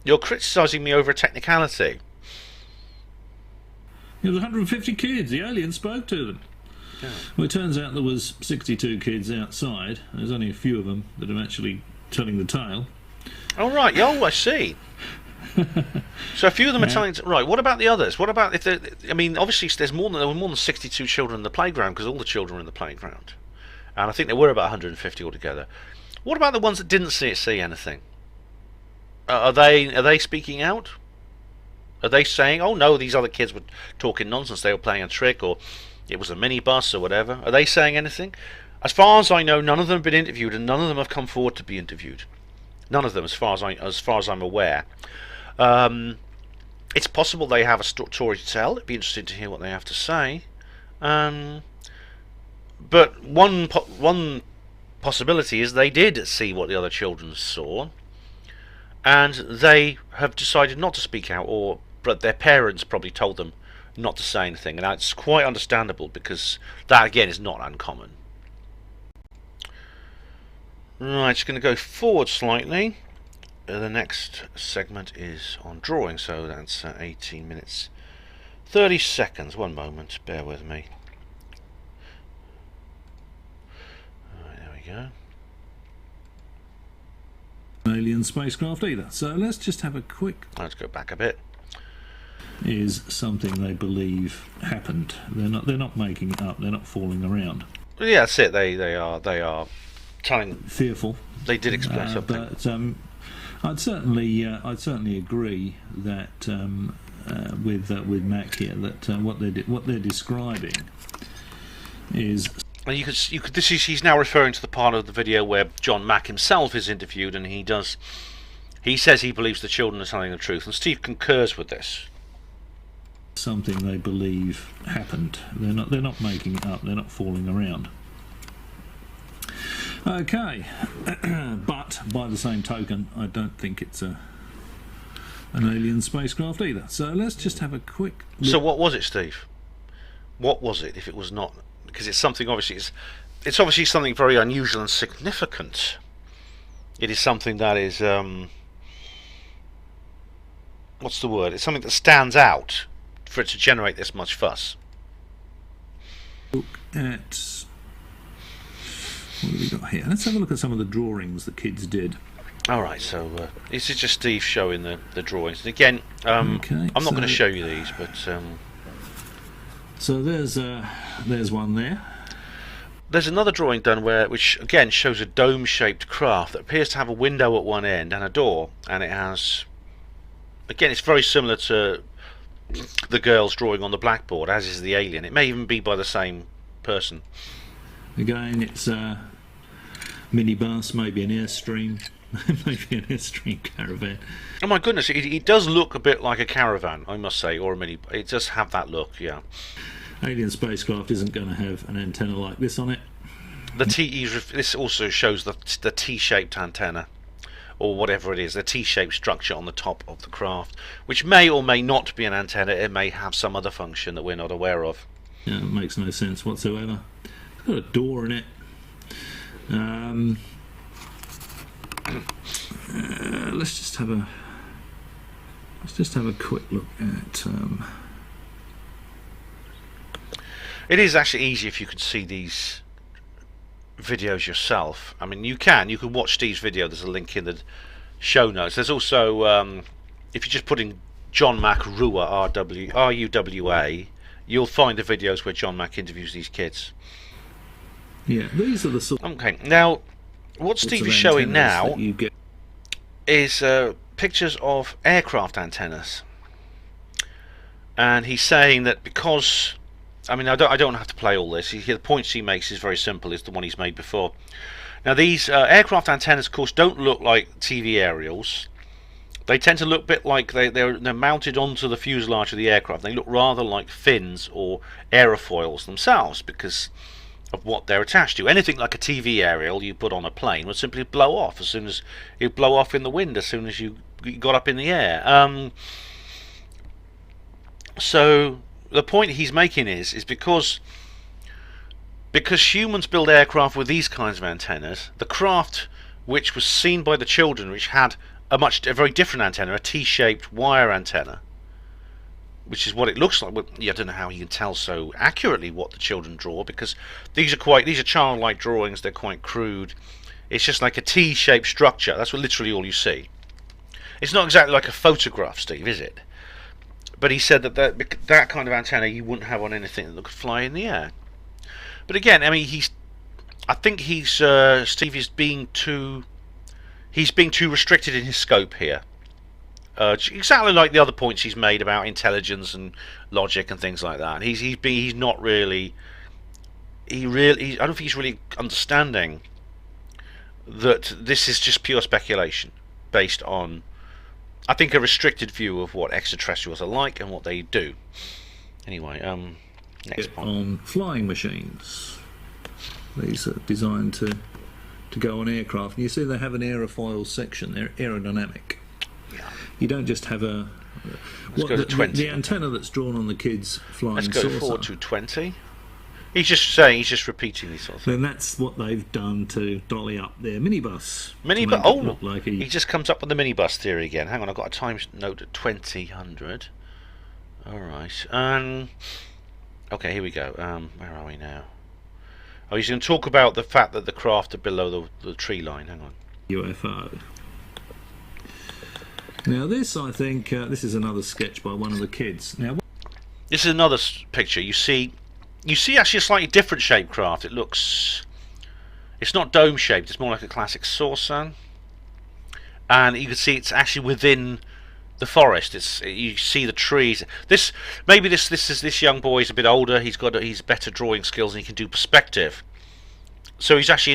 Speaker 1: you're criticising me over a technicality.
Speaker 2: There was 150 kids. The aliens spoke to them. Yeah. Well, it turns out there was 62 kids outside. There's only a few of them that are actually telling the tale.
Speaker 1: Oh right, I see. So a few of them are telling. Right, what about the others? What about if I mean, obviously there were more than 62 children in the playground, because all the children were in the playground, and I think there were about 150 altogether. What about the ones that didn't see anything? Are they speaking out? Are they saying, "Oh no, these other kids were talking nonsense. They were playing a trick, or it was a minibus, or whatever"? Are they saying anything? As far as I know, none of them have been interviewed, and none of them have come forward to be interviewed. None of them, as far as I'm aware. It's possible they have a story to tell. It'd be interesting to hear what they have to say. But one possibility is they did see what the other children saw, and they have decided not to speak out, but their parents probably told them not to say anything, and that's quite understandable, because that again is not uncommon. Right, just going to go forward slightly. The next segment is on drawing, so that's 18 minutes 30 seconds. One moment, bear with me. Right, there we go.
Speaker 2: Alien spacecraft either. So let's just have a quick.
Speaker 1: Let's go back a bit.
Speaker 2: Is something they believe happened. They're not making it up. They're not fooling around.
Speaker 1: Well, yeah, that's it. They are telling.
Speaker 2: Fearful.
Speaker 1: They did explain something.
Speaker 2: But I'd certainly agree that with Mac here, that what they're describing is.
Speaker 1: And you could. He's now referring to the part of the video where John Mack himself is interviewed, and he says he believes the children are telling the truth, and Steve concurs with this.
Speaker 2: Something they believe happened. They're not making it up. They're not fooling around. Okay, but by the same token, I don't think it's an alien spacecraft either. So let's just have a quick look.
Speaker 1: So what was it, Steve? What was it, if it was not? Because it's something, obviously, it's obviously something very unusual and significant. It is something that is, what's the word? It's something that stands out for it to generate this much fuss.
Speaker 2: Look at. What have we got here? Let's have a look at some of the drawings the kids did.
Speaker 1: Alright, so this is just Steve showing the drawings. And again, I'm not going to show you these, but...
Speaker 2: So there's one there.
Speaker 1: There's another drawing done which again shows a dome-shaped craft that appears to have a window at one end and a door, and it has... Again, it's very similar to the girl's drawing on the blackboard, as is the alien. It may even be by the same person.
Speaker 2: Again, it's a minibus, maybe an Airstream, maybe an Airstream caravan.
Speaker 1: Oh my goodness, it does look a bit like a caravan, I must say, or a mini. It does have that look, yeah.
Speaker 2: Alien spacecraft isn't going to have an antenna like this on it.
Speaker 1: This also shows the T-shaped antenna, or whatever it is, the T-shaped structure on the top of the craft, which may or may not be an antenna. It may have some other function that we're not aware of.
Speaker 2: Yeah, it makes no sense whatsoever. It's got a door in it. Let's just have a quick look at
Speaker 1: It is actually easy if you could see these videos yourself. I mean, you can watch Steve's video. There's a link in the show notes. There's also, if you just put in John Mack Ruwa, R-U-W-A, you'll find the videos where John Mack interviews these kids.
Speaker 2: Yeah, these are the sort.
Speaker 1: Okay, now what Steve is showing now is pictures of aircraft antennas, and he's saying that because, I mean, I don't have to play all this. The points he makes is very simple. Is the one he's made before. Now these aircraft antennas, of course, don't look like TV aerials. They tend to look a bit like they're mounted onto the fuselage of the aircraft. They look rather like fins or aerofoils themselves because of what they're attached to. Anything like a TV aerial you put on a plane would simply blow off as soon as it'd blow off in the wind as soon as you got up in the air. So the point he's making is because humans build aircraft with these kinds of antennas, the craft which was seen by the children, which had a very different antenna, a T-shaped wire antenna, which is what it looks like. Well, I don't know how you can tell so accurately what the children draw, because these are childlike drawings. They're quite crude. It's just like a T-shaped structure. That's literally all you see. It's not exactly like a photograph, Steve, is it? But he said that kind of antenna you wouldn't have on anything that could fly in the air. But again, I mean, I think Steve is being too restricted in his scope here. Exactly like the other points he's made about intelligence and logic and things like that. He's not really. I don't think he's really understanding that this is just pure speculation based on, I think, a restricted view of what extraterrestrials are like and what they do. Anyway, next point.
Speaker 2: On flying machines, these are designed to go on aircraft. And you see they have an aerofoil section. They're aerodynamic.
Speaker 1: Yeah.
Speaker 2: You don't just have a.
Speaker 1: Let's go to 20.
Speaker 2: The antenna that's drawn on the kids flying saucer.
Speaker 1: Let's go forward to 20. He's just repeating these sorts of things.
Speaker 2: Then that's what they've done to dolly up their minibus.
Speaker 1: Minibus. Oh,
Speaker 2: look like
Speaker 1: he just comes up with the minibus theory again. Hang on, I've got a time note at 2000. All right. Okay, here we go. Where are we now? Oh, he's going to talk about the fact that the craft are below the tree line. Hang on.
Speaker 2: UFO. Now this, I think, this is another sketch by one of the kids. Now,
Speaker 1: this is another picture. You see actually a slightly different shaped craft. It's not dome shaped. It's more like a classic saucer. And you can see it's actually within the forest. You see the trees. This young boy is a bit older. He's better drawing skills and he can do perspective. So he's actually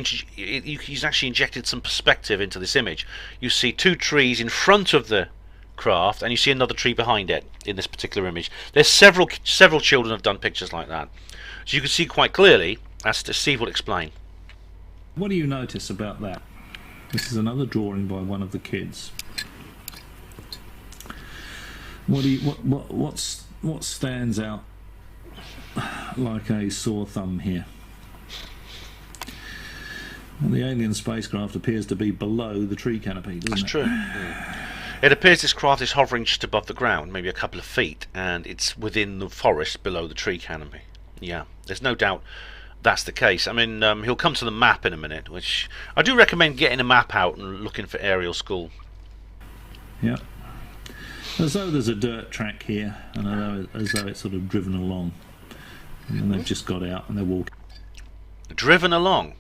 Speaker 1: injected some perspective into this image. You see two trees in front of the craft, and you see another tree behind it in this particular image. There's several children have done pictures like that, so you can see quite clearly. As Steve will explain.
Speaker 2: What do you notice about that? This is another drawing by one of the kids. What stands out like a sore thumb here? And the alien spacecraft appears to be below the tree canopy, doesn't it?
Speaker 1: That's true. Yeah. It appears this craft is hovering just above the ground, maybe a couple of feet, and it's within the forest below the tree canopy. Yeah, there's no doubt that's the case. I mean, he'll come to the map in a minute, which I do recommend getting a map out and looking for aerial school.
Speaker 2: Yeah. As though there's a dirt track here, and as though it's sort of driven along. And they've just got out and they're walking.
Speaker 1: Driven along?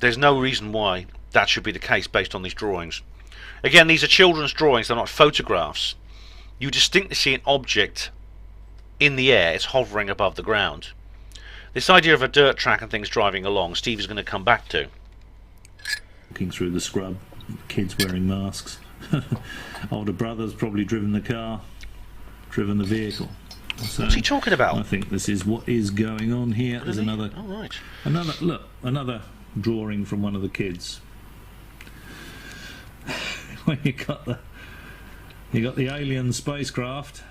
Speaker 1: There's no reason why that should be the case based on these drawings. Again, these are children's drawings, they're not photographs. You distinctly see an object in the air, it's hovering above the ground. This idea of a dirt track and things driving along, Steve is going to come back to.
Speaker 2: Walking through the scrub, kids wearing masks. Older brother's probably driven the car, driven the vehicle. So
Speaker 1: what's he talking about?
Speaker 2: I think this is what is going on here. There's another drawing from one of the kids. When you got the alien spacecraft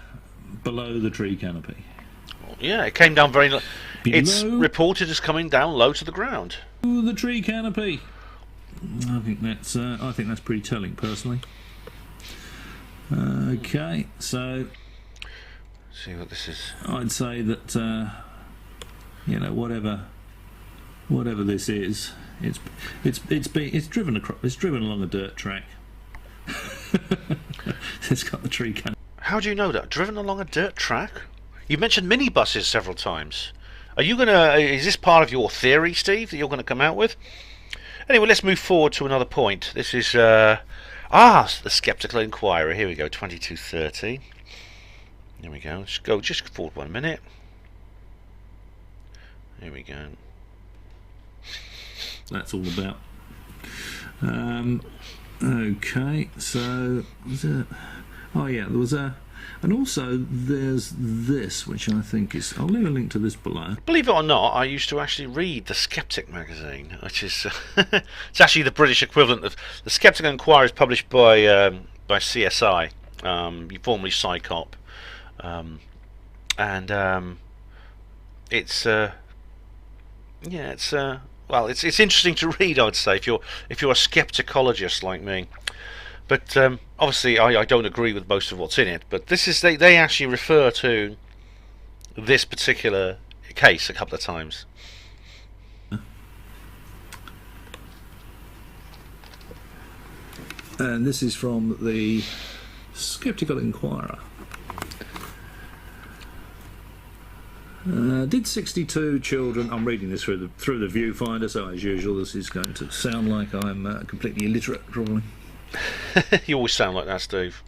Speaker 2: below the tree canopy.
Speaker 1: Yeah, it came down very low. It's reported as coming down low to the ground.
Speaker 2: The tree canopy. I think that's pretty telling, personally. Okay, so
Speaker 1: see what this is.
Speaker 2: I'd say that you know, whatever this is, it's driven along a dirt track. It's got the tree canopy.
Speaker 1: How do you know that? Driven along a dirt track? You mentioned minibuses several times. Are you gonna? Is this part of your theory, Steve, that you're going to come out with? Anyway, let's move forward to another point. This is the Skeptical Inquirer. Here we go, 2230. Here we go. Let's go just forward 1 minute. Here we go.
Speaker 2: That's all about. Okay, so was it? Oh yeah, there was a, and also there's this, which I think is. I'll leave a link to this below.
Speaker 1: Believe it or not, I used to actually read the Skeptic magazine, which is it's actually the British equivalent of the Skeptical Inquirer, is published by CSI, formerly Psycop, and it's well, it's interesting to read, I would say, if you're a skepticologist like me. But obviously, I don't agree with most of what's in it. But this is they actually refer to this particular case a couple of times.
Speaker 2: And this is from the Skeptical Inquirer. Did 62 children? I'm reading this through the viewfinder, so as usual, this is going to sound like I'm completely illiterate, probably.
Speaker 1: You always sound like that, Steve.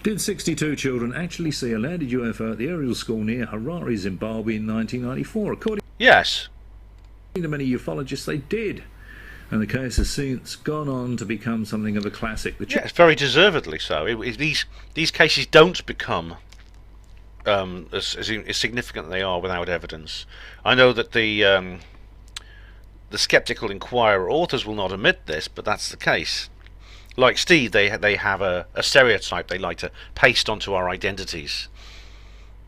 Speaker 2: Did 62 children actually see a landed UFO at the aerial school near Harare, Zimbabwe in 1994? According to many ufologists, they did. And the case has since gone on to become something of a classic.
Speaker 1: Yes, very deservedly so. These cases don't become as significant as they are without evidence. I know that the Skeptical Inquirer authors will not admit this, but that's the case. Like Steve, they have a stereotype they like to paste onto our identities.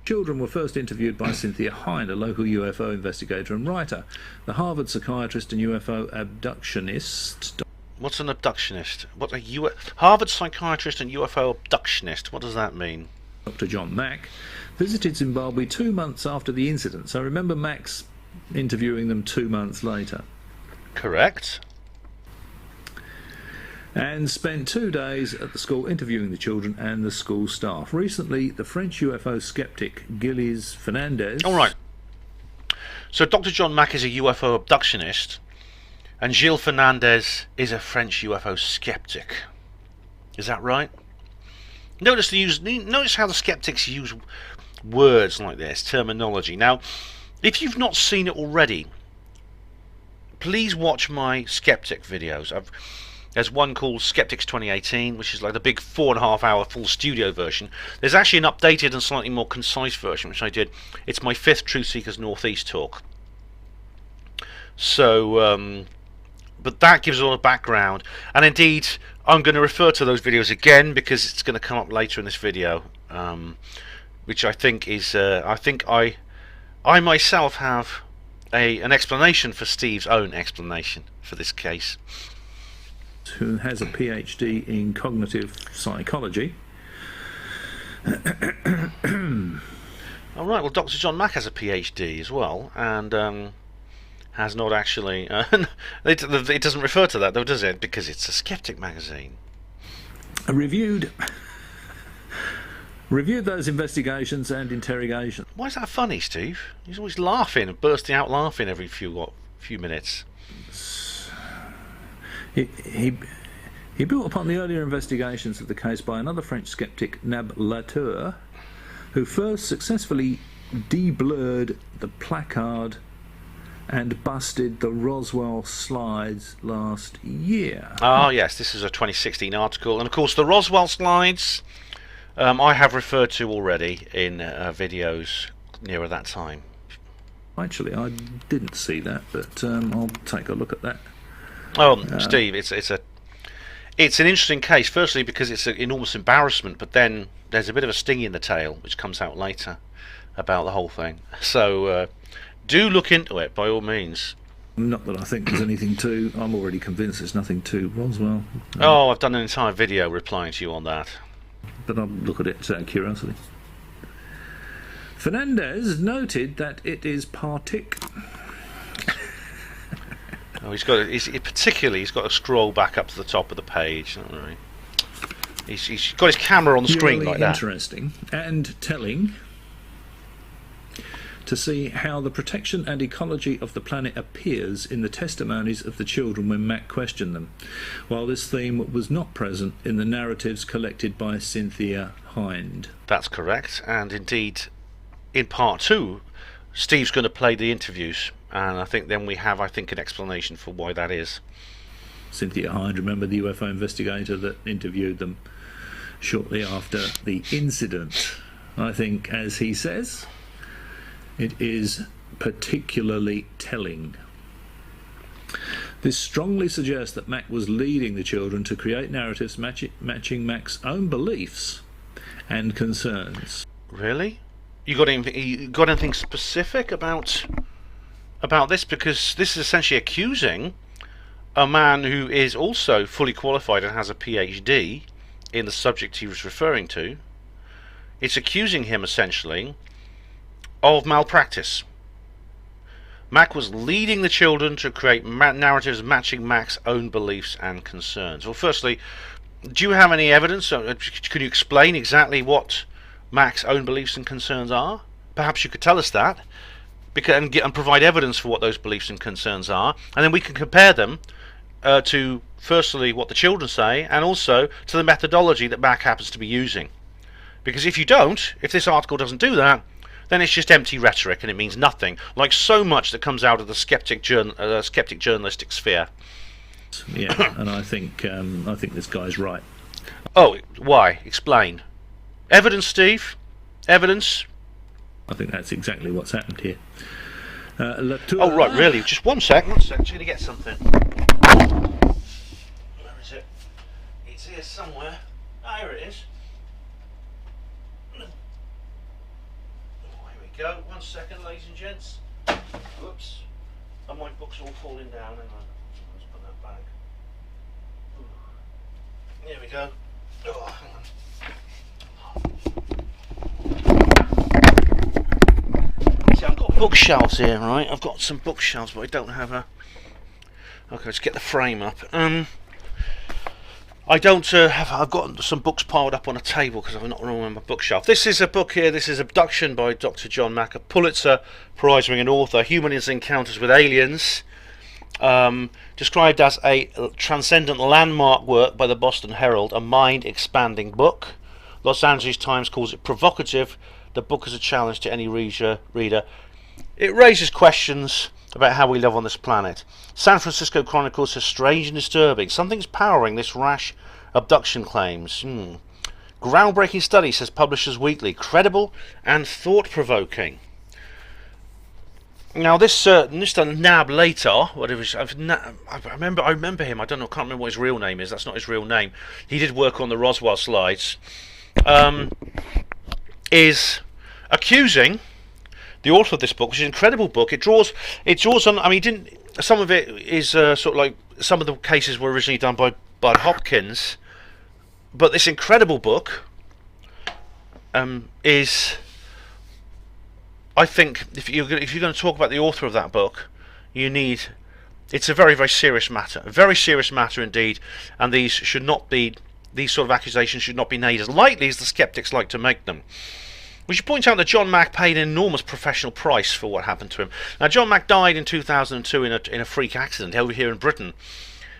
Speaker 2: Children were first interviewed by Cynthia Hind, a local UFO investigator and writer. The Harvard psychiatrist and UFO abductionist.
Speaker 1: What's an abductionist? Harvard psychiatrist and UFO abductionist? What does that mean?
Speaker 2: Dr. John Mack visited Zimbabwe 2 months after the incident. So remember Mack's interviewing them 2 months later.
Speaker 1: Correct.
Speaker 2: And spent 2 days at the school interviewing the children and the school staff. Recently, the French UFO skeptic Gilles Fernandez...
Speaker 1: All right. So Dr. John Mack is a UFO abductionist, and Gilles Fernandez is a French UFO skeptic. Is that right? Notice how the skeptics use words like this, terminology. Now, if you've not seen it already, please watch my skeptic videos. There's one called Skeptics 2018, which is like the big 4.5-hour full studio version. There's actually an updated and slightly more concise version, which I did. It's my 5th Truth Seekers Northeast talk. So, but that gives a lot of background. And indeed, I'm going to refer to those videos again because it's going to come up later in this video, which I think is, I myself have an explanation for Steve's own explanation for this case.
Speaker 2: Who has a PhD in cognitive psychology.
Speaker 1: All right, well, Dr. John Mack has a PhD as well, and has not actually... it doesn't refer to that, though, does it? Because it's a skeptic magazine.
Speaker 2: Reviewed those investigations and interrogations.
Speaker 1: Why is that funny, Steve? He's always laughing and bursting out laughing every few minutes.
Speaker 2: He built upon the earlier investigations of the case by another French skeptic, Nab Latour, who first successfully de-blurred the placard and busted the Roswell slides last year.
Speaker 1: Oh yes, this is a 2016 article, and of course the Roswell slides I have referred to already in videos nearer that time.
Speaker 2: Actually, I didn't see that, but I'll take a look at that.
Speaker 1: Oh, Steve, it's an interesting case. Firstly, because it's an enormous embarrassment, but then there's a bit of a sting in the tail, which comes out later about the whole thing. So do look into it by all means.
Speaker 2: Not that I think there's anything to. I'm already convinced there's nothing to Roswell.
Speaker 1: Oh, I've done an entire video replying to you on that.
Speaker 2: But I'll look at it out of curiosity. Fernandez noted that it is
Speaker 1: Oh, he's got to scroll back up to the top of the page. Don't worry. He's got his camera on the screen like that.
Speaker 2: Interesting and telling to see how the protection and ecology of the planet appears in the testimonies of the children when Mac questioned them, while this theme was not present in the narratives collected by Cynthia Hind.
Speaker 1: That's correct, and indeed, in part 2, Steve's going to play the interviews, and I think then we have, an explanation for why that is.
Speaker 2: Cynthia Hind, remember the UFO investigator that interviewed them shortly after the incident? I think, as he says, it is particularly telling. This strongly suggests that Mac was leading the children to create narratives matching Mac's own beliefs and concerns.
Speaker 1: Really? You got anything specific about this? Because this is essentially accusing a man who is also fully qualified and has a PhD in the subject he was referring to. It's accusing him essentially of malpractice. Mac was leading the children to create narratives matching Mac's own beliefs and concerns. Well, firstly, do you have any evidence? Can you explain exactly what Mac's own beliefs and concerns are? Perhaps you could tell us that, and provide evidence for what those beliefs and concerns are, and then we can compare them to, firstly, what the children say, and also to the methodology that Mac happens to be using. Because if this article doesn't do that, then it's just empty rhetoric and it means nothing, like so much that comes out of the skeptic journalistic sphere.
Speaker 2: Yeah, and I think this guy's right.
Speaker 1: Oh, why? Explain. Evidence, Steve? Evidence?
Speaker 2: I think that's exactly what's happened here.
Speaker 1: Oh, right, really? Just one sec. I'm just going to get something. Where is it? It's here somewhere. Ah, here it is. Go. 1 second, ladies and gents. Whoops. And my book's all falling down. Hang on. Let's put that back. Here we go. Oh, hang on. See, I've got bookshelves here, right? I've got some bookshelves, but I don't have a... Okay, let's get the frame up. I've got some books piled up on a table because I've not on my bookshelf. This is a book here. This is Abduction by Dr. John Mack, a Pulitzer Prize-winning author. Human Encounters with Aliens, described as a transcendent landmark work by the Boston Herald, a mind-expanding book. Los Angeles Times calls it provocative. The book is a challenge to any reader. It raises questions about how we live on this planet. San Francisco Chronicle says strange and disturbing. Something's powering this rash abduction claims. Groundbreaking study, says Publishers Weekly. Credible and thought-provoking. Now this Mr. Nab later, whatever, I remember him. I can't remember what his real name is. That's not his real name. He did work on the Roswell slides. Is accusing the author of this book, which is an incredible book. It draws on. I mean, some of it is sort of like some of the cases were originally done by Bud Hopkins, but this incredible book is. I think if you're going to talk about the author of that book, it's a very, very serious matter, a very serious matter indeed, and these sort of accusations should not be made as lightly as the skeptics like to make them. We should point out that John Mack paid an enormous professional price for what happened to him. Now, John Mack died in 2002 in a freak accident over here in Britain.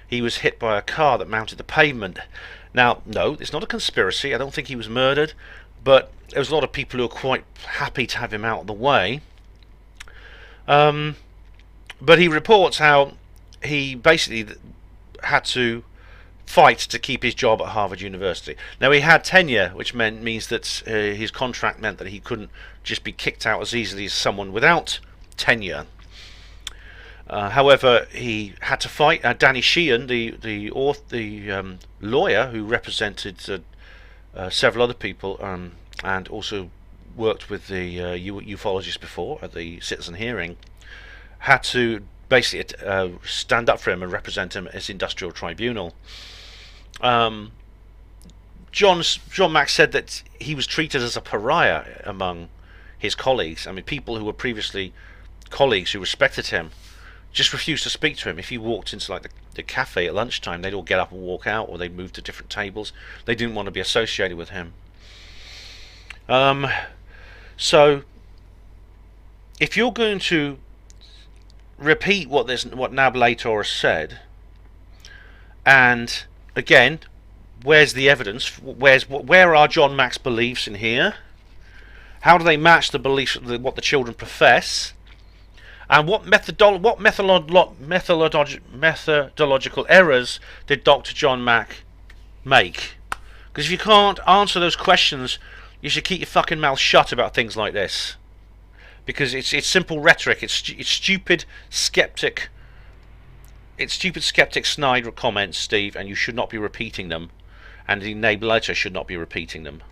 Speaker 1: He was hit by a car that mounted the pavement. Now, no, it's not a conspiracy. I don't think he was murdered, but there was a lot of people who were quite happy to have him out of the way. But he reports how he basically had to fight to keep his job at Harvard University. Now, he had tenure, which means that his contract meant that he couldn't just be kicked out as easily as someone without tenure. However, he had to fight. Danny Sheehan, the lawyer who represented several other people and also worked with the ufologists before at the Citizen hearing, had to basically stand up for him and represent him as industrial tribunal. John Mack said that he was treated as a pariah among his colleagues, I mean people who were previously colleagues who respected him, just refused to speak to him. If he walked into like the cafe at lunchtime, they'd all get up and walk out, or they'd move to different tables. They didn't want to be associated with him. So if you're going to repeat what Nablator has said, and again, where's the evidence? Where are John Mack's beliefs in here? How do they match the beliefs of what the children profess? And what methodological errors did Dr. John Mack make? Because if you can't answer those questions, you should keep your fucking mouth shut about things like this. Because it's simple rhetoric. It's stupid skeptic. It's stupid skeptic snide comments, Steve, and you should not be repeating them. And the Nablator should not be repeating them.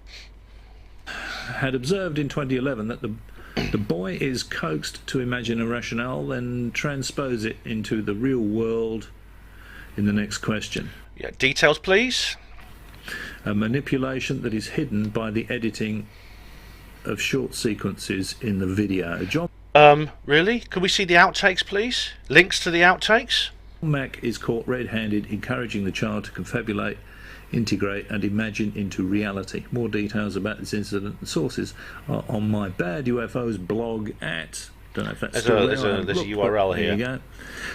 Speaker 2: Had observed in 2011 that the boy is coaxed to imagine a rationale, then transpose it into the real world in the next question.
Speaker 1: Yeah, details, please.
Speaker 2: A manipulation that is hidden by the editing of short sequences in the video. John
Speaker 1: Really? Could we see the outtakes, please? Links to the outtakes?
Speaker 2: Mack is caught red-handed, encouraging the child to confabulate, integrate and imagine into reality. More details about this incident and sources are on my Bad UFOs blog at... Don't know if that's
Speaker 1: there's a URL here.
Speaker 2: There you go.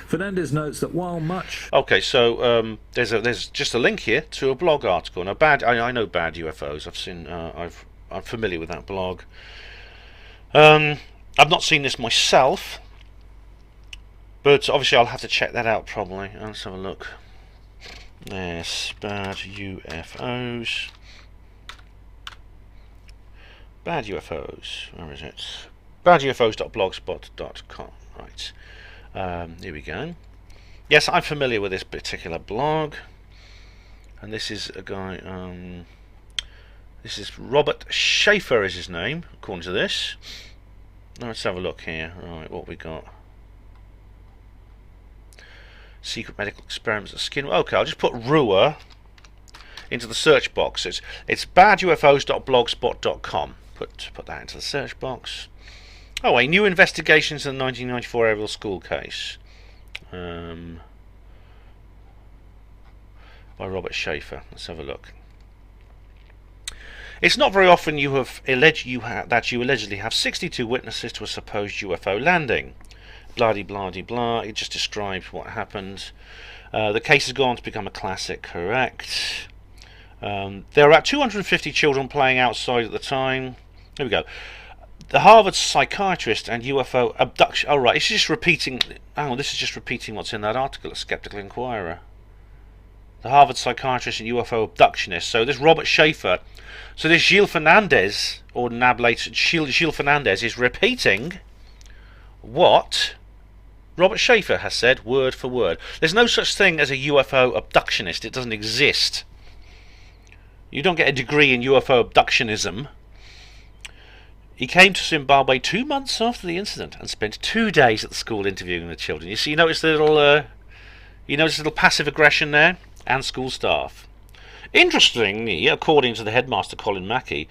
Speaker 2: Fernandez notes that while much...
Speaker 1: Okay, so there's just a link here to a blog article. Now, I know Bad UFOs. I've seen. I'm familiar with that blog. I've not seen this myself, but obviously I'll have to check that out probably. Let's have a look. Yes, Bad UFOs. Bad UFOs. Where is it? badufos.blogspot.com. Right. Here we go. Yes, I'm familiar with this particular blog. And this is a guy, this is Robert Schaefer is his name, according to this. Now let's have a look here. Right, what we got? Secret medical experiments of skin. Okay, I'll just put Ruwa into the search box. It's badufos.blogspot.com. Put that into the search box. Oh, a new investigation into the 1994 Aerial School case. By Robert Schaefer. Let's have a look. It's not very often that you allegedly have 62 witnesses to a supposed UFO landing. Blah blah blah. It just describes what happened. The case has gone on to become a classic. Correct. There were about 250 children playing outside at the time. Here we go. The Harvard psychiatrist and UFO abduction. Oh right, it's just repeating. Oh, this is just repeating what's in that article at Skeptical Inquirer. The Harvard psychiatrist and UFO abductionist. So this Robert Schaefer. So this Gilles Fernandez, or Nablator, Gilles Fernandez is repeating what Robert Schaefer has said word for word. There's no such thing as a UFO abductionist. It doesn't exist. You don't get a degree in UFO abductionism. He came to Zimbabwe 2 months after the incident and spent 2 days at the school interviewing the children. You see, you notice the little passive aggression there, and school staff. Interestingly, according to the headmaster Colin Mackey,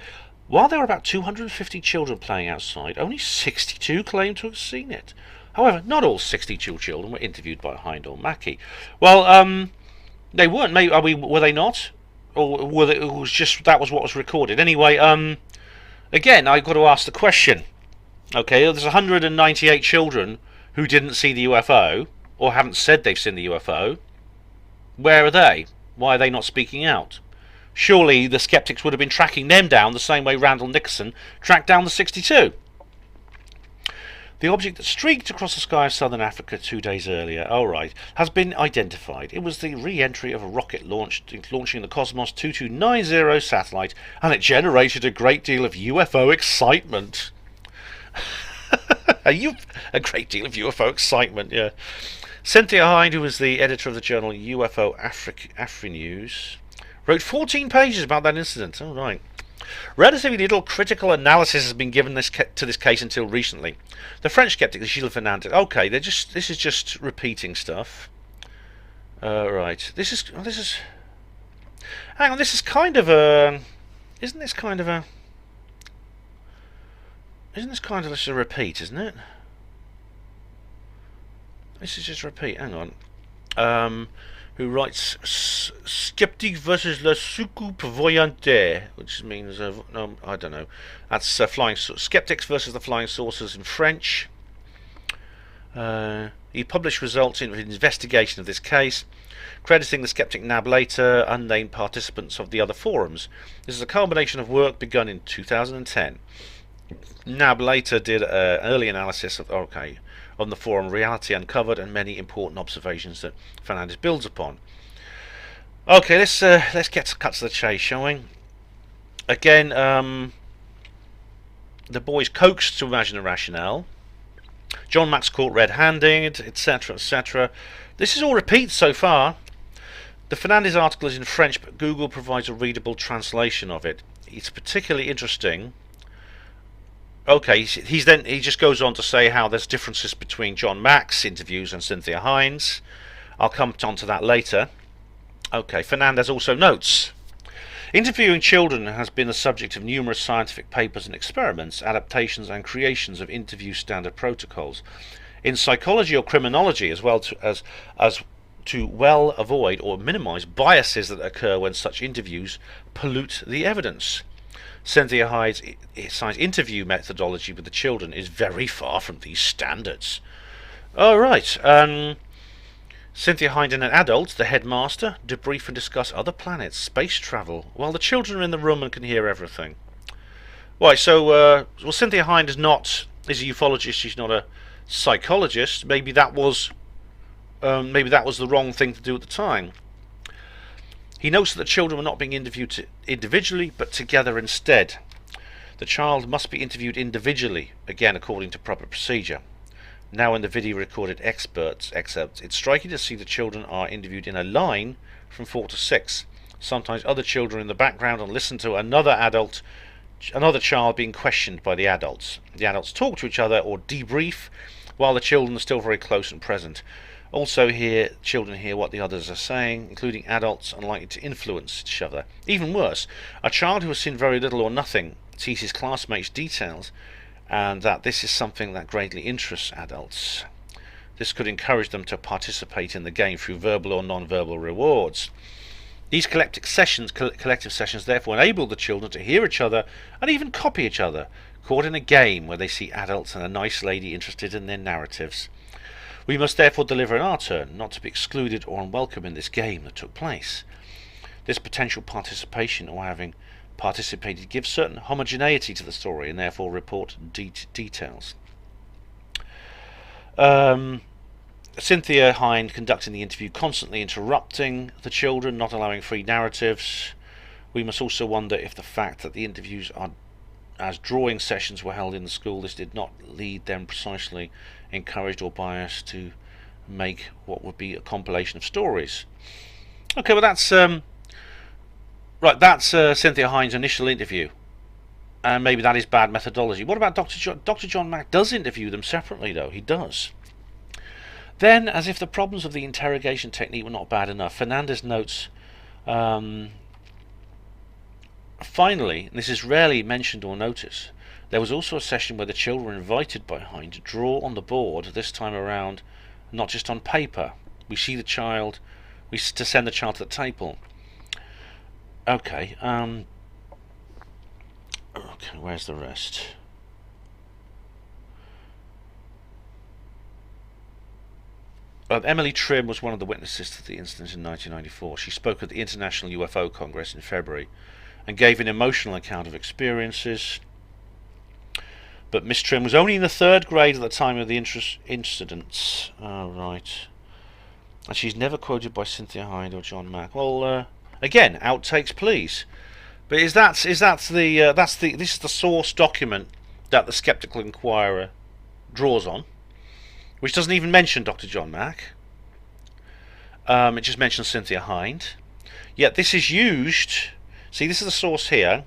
Speaker 1: while there were about 250 children playing outside, only 62 claimed to have seen it. However, not all 62 children were interviewed by Hind or Mackey. Well, they weren't. Maybe were they not? Or were they, it was just that was what was recorded? Anyway, again, I've got to ask the question. Okay, there's 198 children who didn't see the UFO or haven't said they've seen the UFO. Where are they? Why are they not speaking out? Surely the skeptics would have been tracking them down the same way Randall Nixon tracked down the 62. The object that streaked across the sky of southern Africa 2 days earlier, has been identified. It was the re-entry of a rocket launching the Cosmos 2290 satellite, and it generated a great deal of UFO excitement. A great deal of UFO excitement, yeah. Cynthia Hind, who was the editor of the journal UFO Afri-News, wrote 14 pages about that incident. Oh, right. Relatively little critical analysis has been given to this case until recently. The French skeptic, Gilles Fernandez. Okay, this is just repeating stuff. Right. This is. Hang on. This is kind of a. Isn't this kind of a? Isn't this kind of just a repeat, isn't it? This is just a repeat. Hang on. Who writes skeptic versus le prévoyante, which means no, I don't know. That's flying skeptics versus the flying saucers in French. He published results in an investigation of this case, crediting the skeptic NAB later unnamed participants of the other forums. This is a culmination of work begun in 2010. NAB later did an early analysis of on the forum reality uncovered and many important observations that Fernandez builds upon. Okay, let's get cut to the chase, shall we? Again, the boys coaxed to imagine a rationale. John Mack's caught red-handed, etc., etc. This is all repeats so far. The Fernandez article is in French, but Google provides a readable translation of it. It's particularly interesting. Okay, he just goes on to say how there's differences between John Mack's interviews and Cynthia Hinds. I'll come on to that later. Okay, Fernandez also notes, interviewing children has been the subject of numerous scientific papers and experiments, adaptations and creations of interview standard protocols. In psychology or criminology, as well as to well avoid or minimize biases that occur when such interviews pollute the evidence. Cynthia Hyde's interview methodology with the children is very far from these standards. Alright, Cynthia Hyde and an adult, the headmaster, debrief and discuss other planets, space travel, while the children are in the room and can hear everything. Right, so, well, Cynthia Hyde is a ufologist, she's not a psychologist. Maybe that was the wrong thing to do at the time. He notes that the children were not being interviewed individually, but together instead. The child must be interviewed individually, again according to proper procedure. Now in the video recorded excerpts, it's striking to see the children are interviewed in a line from 4 to 6. Sometimes other children in the background and listen to another child being questioned by the adults. The adults talk to each other or debrief, while the children are still very close and present. Also children hear what the others are saying, including adults unlikely to influence each other. Even worse, a child who has seen very little or nothing sees his classmates' details, and that this is something that greatly interests adults. This could encourage them to participate in the game through verbal or non-verbal rewards. These collective sessions therefore enable the children to hear each other and even copy each other, caught in a game where they see adults and a nice lady interested in their narratives. We must therefore deliver in our turn, not to be excluded or unwelcome in this game that took place. This potential participation or having participated gives certain homogeneity to the story and therefore report details. Cynthia Hind conducting the interview, constantly interrupting the children, not allowing free narratives. We must also wonder if the fact that the interviews are as drawing sessions were held in the school, this did not lead them precisely encouraged or biased to make what would be a compilation of stories. Okay, well that's Cynthia Hind's initial interview, and maybe that is bad methodology. What about Dr. John? Dr. John Mack does interview them separately, though. He does. Then, as if the problems of the interrogation technique were not bad enough, Fernandez notes, finally, and this is rarely mentioned or noticed, there was also a session where the children were invited by Hind to draw on the board, this time around not just on paper. We send the child to the table. Okay, where's the rest? Emily Trim was one of the witnesses to the incident in 1994. She spoke at the International UFO Congress in February and gave an emotional account of experiences. But Miss Trim was only in the 3rd grade at the time of the incidents. Right. And she's never quoted by Cynthia Hind or John Mack. Well, again, outtakes, please. But this is the source document that the Skeptical Inquirer draws on, which doesn't even mention Dr. John Mack. It just mentions Cynthia Hind. Yet this is used. See, this is the source here.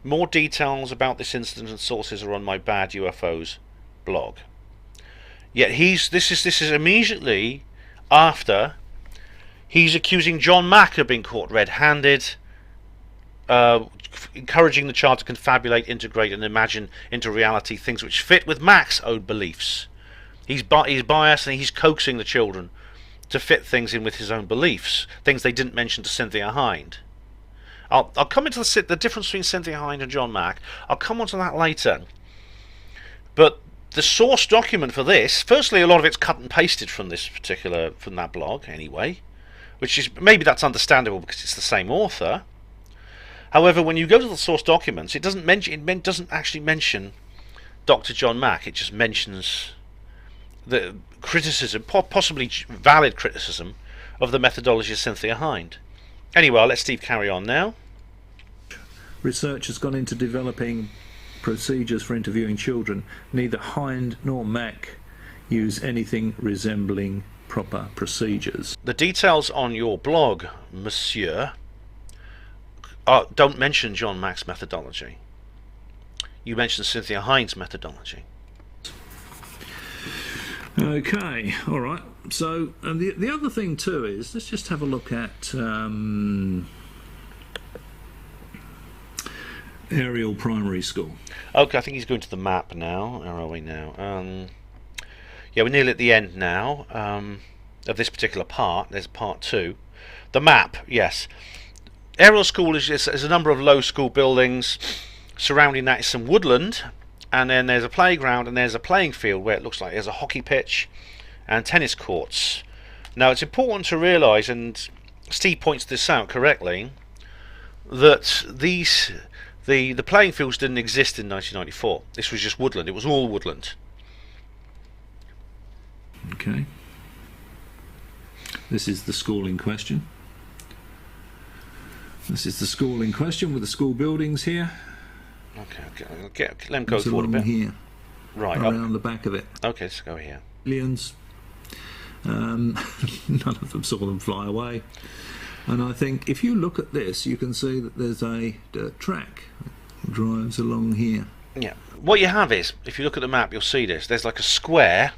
Speaker 1: More details about this incident and sources are on my Bad UFOs blog. Yet this is immediately after he's accusing John Mack of being caught red-handed, encouraging the child to confabulate, integrate, and imagine into reality things which fit with Mac's own beliefs. He's biased, and he's coaxing the children to fit things in with his own beliefs, things they didn't mention to Cynthia Hind. I'll come into the difference between Cynthia Hind and John Mack. I'll come on to that later. But the source document for this, firstly, a lot of it's cut and pasted from that blog anyway, which is, maybe that's understandable because it's the same author. However, when you go to the source documents, it doesn't actually mention Dr. John Mack. It just mentions the criticism, possibly valid criticism, of the methodology of Cynthia Hind. Anyway, I'll let Steve carry on now.
Speaker 2: Research has gone into developing procedures for interviewing children. Neither Hind nor Mack use anything resembling proper procedures.
Speaker 1: The details on your blog, Monsieur, don't mention John Mack's methodology. You mention Cynthia Hind's methodology.
Speaker 2: Okay, all right. So, and the other thing too is, let's just have a look at Ariel Primary School.
Speaker 1: Okay, I think he's going to the map now. Where are we now? Yeah, we're nearly at the end now of this particular part. There's part 2. The map, yes. Ariel School is a number of low school buildings. Surrounding that is some woodland, and then there's a playground, and there's a playing field where it looks like there's a hockey pitch and tennis courts. Now, it's important to realise, and Steve points this out correctly, that the playing fields didn't exist in 1994. This was just woodland. It was all woodland.
Speaker 2: Okay. This is the school in question. This is the school in question with the school buildings here.
Speaker 1: Okay. Let him go forward a bit.
Speaker 2: Here,
Speaker 1: right,
Speaker 2: around the back of it.
Speaker 1: Okay, let's go here.
Speaker 2: Aliens. None of them saw them fly away. And I think if you look at this, you can see that there's a dirt track that drives along here.
Speaker 1: Yeah. What you have is, if you look at the map, you'll see this. There's like a square,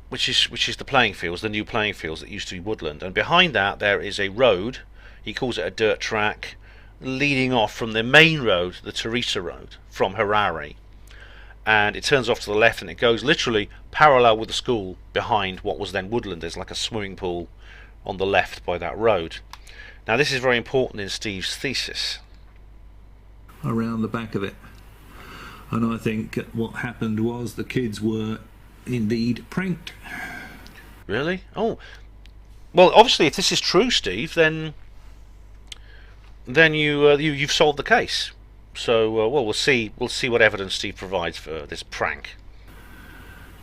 Speaker 1: which is the playing fields, the new playing fields that used to be woodland, and behind that there is a road. He calls it a dirt track, leading off from the main road, the Teresa Road, from Harare, and it turns off to the left, and it goes literally parallel with the school behind what was then woodland. There's like a swimming pool on the left by that road. Now, this is very important in Steve's thesis.
Speaker 2: Around the back of it. And I think what happened was the kids were indeed pranked.
Speaker 1: Really? Oh, well, obviously, if this is true, Steve, then you've solved the case. So, well, we'll see what evidence Steve provides for this prank.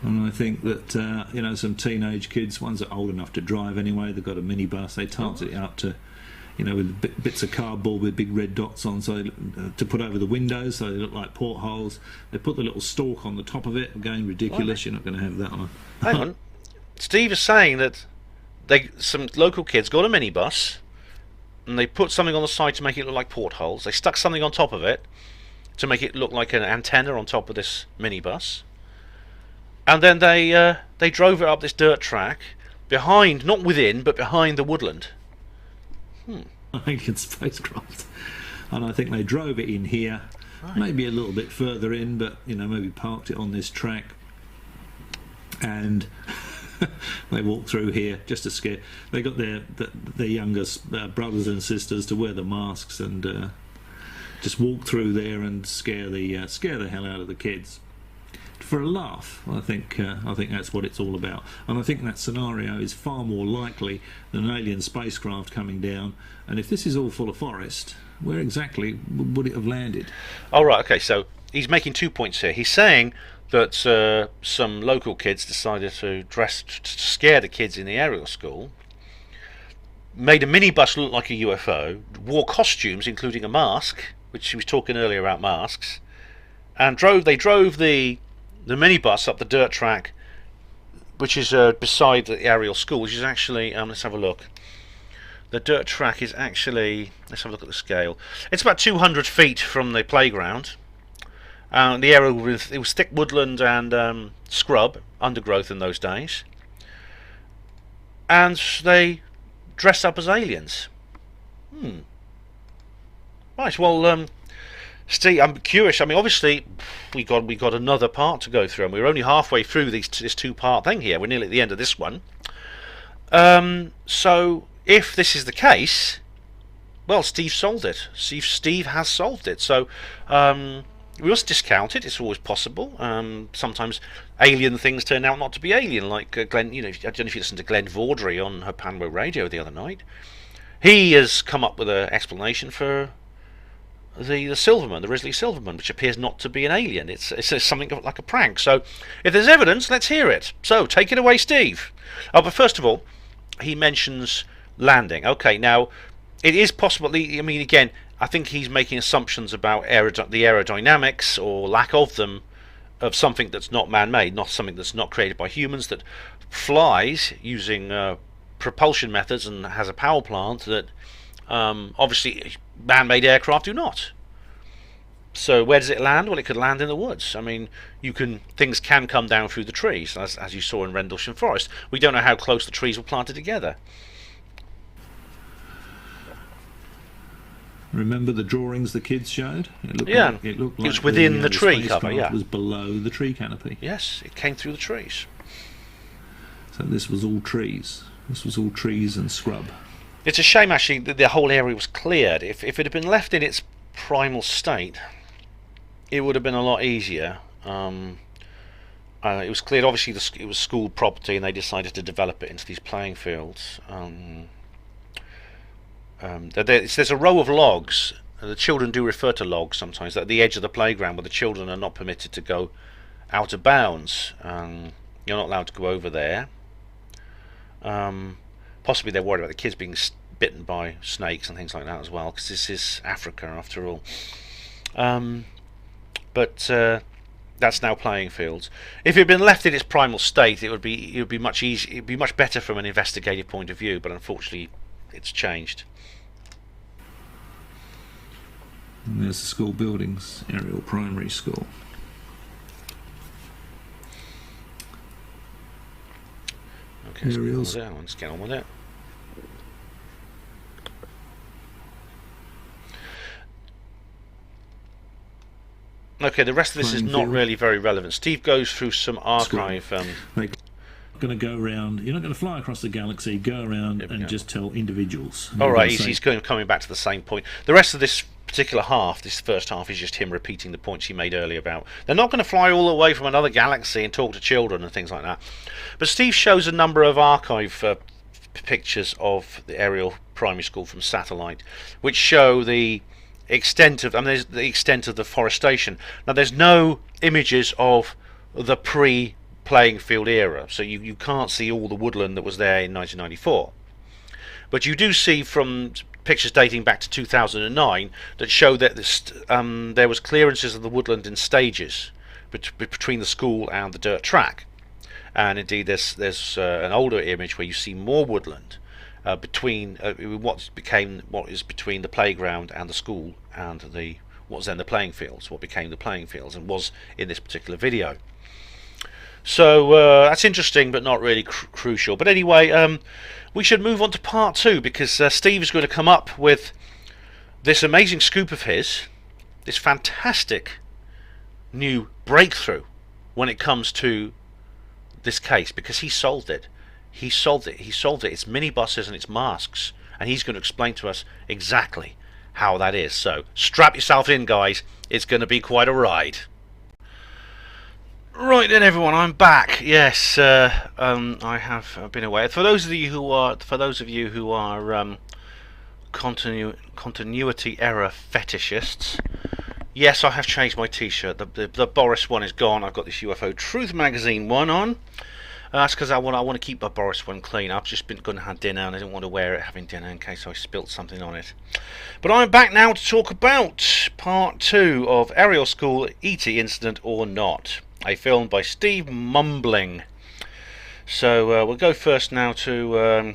Speaker 2: And I think that some teenage kids, ones that are old enough to drive anyway, they've got a minibus. They tarted it up to, with bits of cardboard with big red dots on, so to put over the windows, so they look like portholes. They put the little stalk on the top of it. Again, ridiculous. You're not going to have that on.
Speaker 1: Hang on, Steve is saying that some local kids got a minibus, and they put something on the side to make it look like portholes. They stuck something on top of it to make it look like an antenna on top of this minibus, and then they drove it up this dirt track behind, not within, but behind the woodland.
Speaker 2: Alien spacecraft. And I think they drove it in here, right. Maybe a little bit further in, but maybe parked it on this track, and they walked through here just to scare. They got their youngest brothers and sisters to wear the masks and just walk through there and scare the hell out of the kids for a laugh. I think that's what it's all about, and I think that scenario is far more likely than an alien spacecraft coming down. And if this is all full of forest, where exactly would it have landed?
Speaker 1: All right. Okay. So he's making 2 points here. He's saying that some local kids decided to scare the kids in the Ariel School, made a minibus look like a UFO, wore costumes including a mask, which he was talking earlier about masks, and they drove the minibus up the dirt track, which is beside the Ariel School, which is actually, let's have a look. The dirt track is actually, let's have a look at the scale. It's about 200 feet from the playground. The area it was thick woodland and scrub, undergrowth in those days. And they dressed up as aliens. Right. Well, Steve, I'm curious. I mean, obviously, we got another part to go through, and we're only halfway through this two-part thing here. We're nearly at the end of this one. So if this is the case, well, Steve solved it. Steve has solved it. So we must discount it. It's always possible. Sometimes alien things turn out not to be alien, like Glenn. I don't know if you listened to Glenn Vaudrey on her Panwo Radio the other night. He has come up with an explanation for the Silverman, the Risley Silverman, which appears not to be an alien. It's something like a prank. So if there's evidence, let's hear it. So take it away, Steve. Oh, but first of all, he mentions landing. Okay, now it is possible. I mean, again, I think he's making assumptions about the aerodynamics or lack of them of something that's not man-made, not something that's not created by humans, that flies using propulsion methods and has a power plant that obviously man-made aircraft do not. So where does it land? Well, it could land in the woods. I mean, things can come down through the trees, as you saw in Rendlesham Forest. We don't know how close the trees were planted together.
Speaker 2: Remember the drawings the kids showed? It looked
Speaker 1: it
Speaker 2: like
Speaker 1: was within the tree cover.
Speaker 2: It
Speaker 1: Yeah,
Speaker 2: was below the tree canopy.
Speaker 1: yes, it came through the trees.
Speaker 2: So this was all trees. This was all trees and scrub.
Speaker 1: It's a shame, actually, that the whole area was cleared. If it had been left in its primal state, it would have been a lot easier. It was cleared. Obviously, it was school property, and they decided to develop it into these playing fields. There's a row of logs. The children do refer to logs sometimes, at the edge of the playground, where the children are not permitted to go out of bounds. You're not allowed to go over there. Possibly they're worried about the kids being bitten by snakes and things like that as well, because this is Africa after all. But that's now playing fields. If it had been left in its primal state, it would be much easier. It'd be much better from an investigative point of view. But unfortunately, it's changed.
Speaker 2: And there's the school buildings, Ariel Primary School.
Speaker 1: Okay, let's get on with it. Okay, the rest of this is not really very relevant. Steve goes through some archive.
Speaker 2: They're going to go around. You're not going to fly across the galaxy. Go around and just tell individuals.
Speaker 1: All right, he's coming back to the same point. The rest of this particular half, this first half, is just him repeating the points he made earlier about they're not going to fly all the way from another galaxy and talk to children and things like that. But Steve shows a number of archive pictures of the Ariel Primary School from satellite, which show the extent of the forestation. Now, there's no images of the pre-playing field era, so you can't see all the woodland that was there in 1994. But you do see from pictures dating back to 2009 that show that there was clearances of the woodland in stages between the school and the dirt track. And indeed, there's an older image where you see more woodland between what is between the playground and the school and what was then the playing fields, what became the playing fields, and was in this particular video. So that's interesting, but not really crucial. But anyway, we should move on to part 2, because Steve is going to come up with this amazing scoop of his, this fantastic new breakthrough when it comes to this case, because he solved it. He solved it. It's minibuses and it's masks, and he's going to explain to us exactly how that is. So strap yourself in, guys. It's going to be quite a ride. Right then, everyone, I'm back. Yes, I have been away. For those of you who are continuity error fetishists, yes, I have changed my T-shirt. The Boris one is gone. I've got this UFO Truth magazine one on. That's because I want to keep my Boris one clean. I've just been going to have dinner, and I didn't want to wear it having dinner in case I spilt something on it. But I'm back now to talk about part 2 of Ariel School ET Incident or Not, a film by Steve Mumbling. So we'll go first now to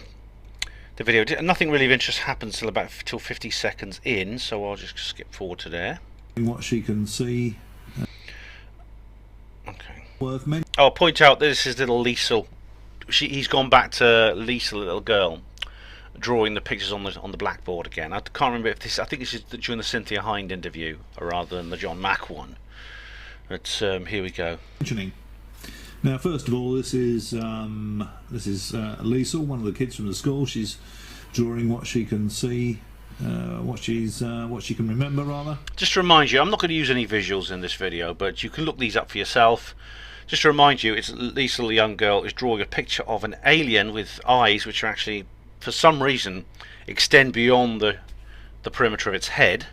Speaker 1: the video. Nothing really of interest happens till 50 seconds in, so I'll just skip forward to there.
Speaker 2: What she can see.
Speaker 1: Okay.
Speaker 2: I'll
Speaker 1: point out this is little Liesel. He's gone back to Liesel, the little girl, drawing the pictures on the blackboard again. I can't remember if this. I think this is during the Cynthia Hind interview rather than the John Mack one. But here we go.
Speaker 2: Now, first of all, this is Liesl, one of the kids from the school. She's drawing what she can see, what she can remember, rather.
Speaker 1: Just to remind you, I'm not going to use any visuals in this video, but you can look these up for yourself. Just to remind you, it's Liesl, a young girl, is drawing a picture of an alien with eyes which are actually, for some reason, extend beyond the perimeter of its head.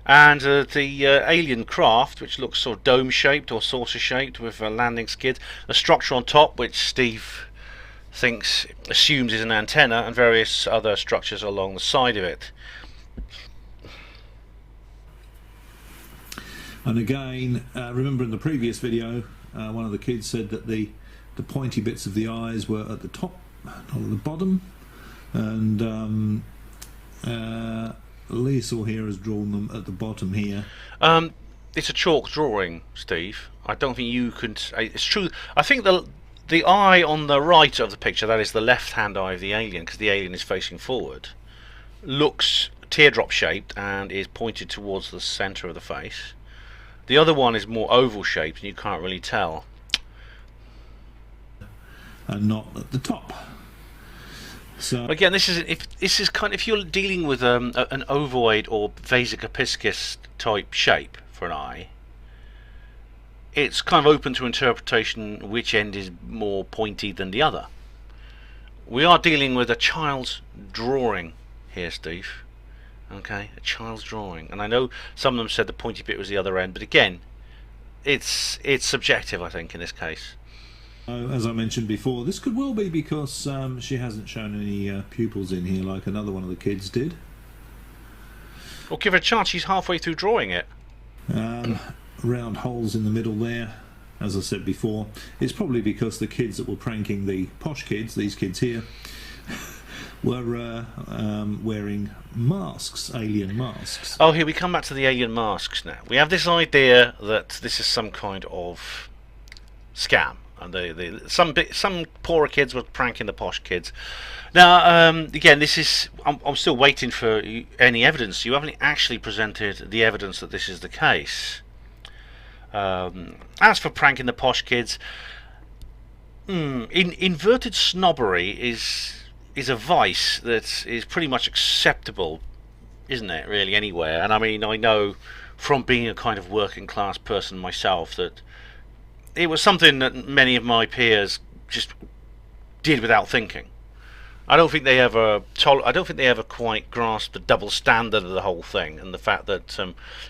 Speaker 1: And the alien craft, which looks sort of dome-shaped or saucer-shaped with a landing skid, a structure on top which Steve assumes is an antenna, and various other structures along the side of it.
Speaker 2: And again, remember in the previous video, one of the kids said that the pointy bits of the eyes were at the top, not at the bottom, and Liesl here has drawn them at the bottom here.
Speaker 1: It's a chalk drawing, Steve. I don't think you can. It's true. I think the eye on the right of the picture, that is the left-hand eye of the alien, because the alien is facing forward, looks teardrop shaped and is pointed towards the centre of the face. The other one is more oval shaped, and you can't really tell.
Speaker 2: And not at the top. So
Speaker 1: again, this is kind of, if you're dealing with an ovoid or vesica-piscis type shape for an eye, it's kind of open to interpretation which end is more pointy than the other. We are dealing with a child's drawing here, Steve. Okay, a child's drawing, and I know some of them said the pointy bit was the other end, but again, it's subjective, I think, in this case.
Speaker 2: As I mentioned before, this could well be because she hasn't shown any pupils in here like another one of the kids did.
Speaker 1: Well, give her a chance, she's halfway through drawing it.
Speaker 2: Round holes in the middle there, as I said before. It's probably because the kids that were pranking the posh kids, these kids here, were wearing masks, alien masks.
Speaker 1: Oh, here we come back to the alien masks now. We have this idea that this is some kind of scam. And some poorer kids were pranking the posh kids. Now, again, this is. I'm still waiting for any evidence. You haven't actually presented the evidence that this is the case. As for pranking the posh kids, inverted snobbery is a vice that is pretty much acceptable, isn't it? Really, anywhere. And I mean, I know from being a kind of working class person myself that it was something that many of my peers just did without thinking. I don't think they ever quite grasped the double standard of the whole thing, and the fact that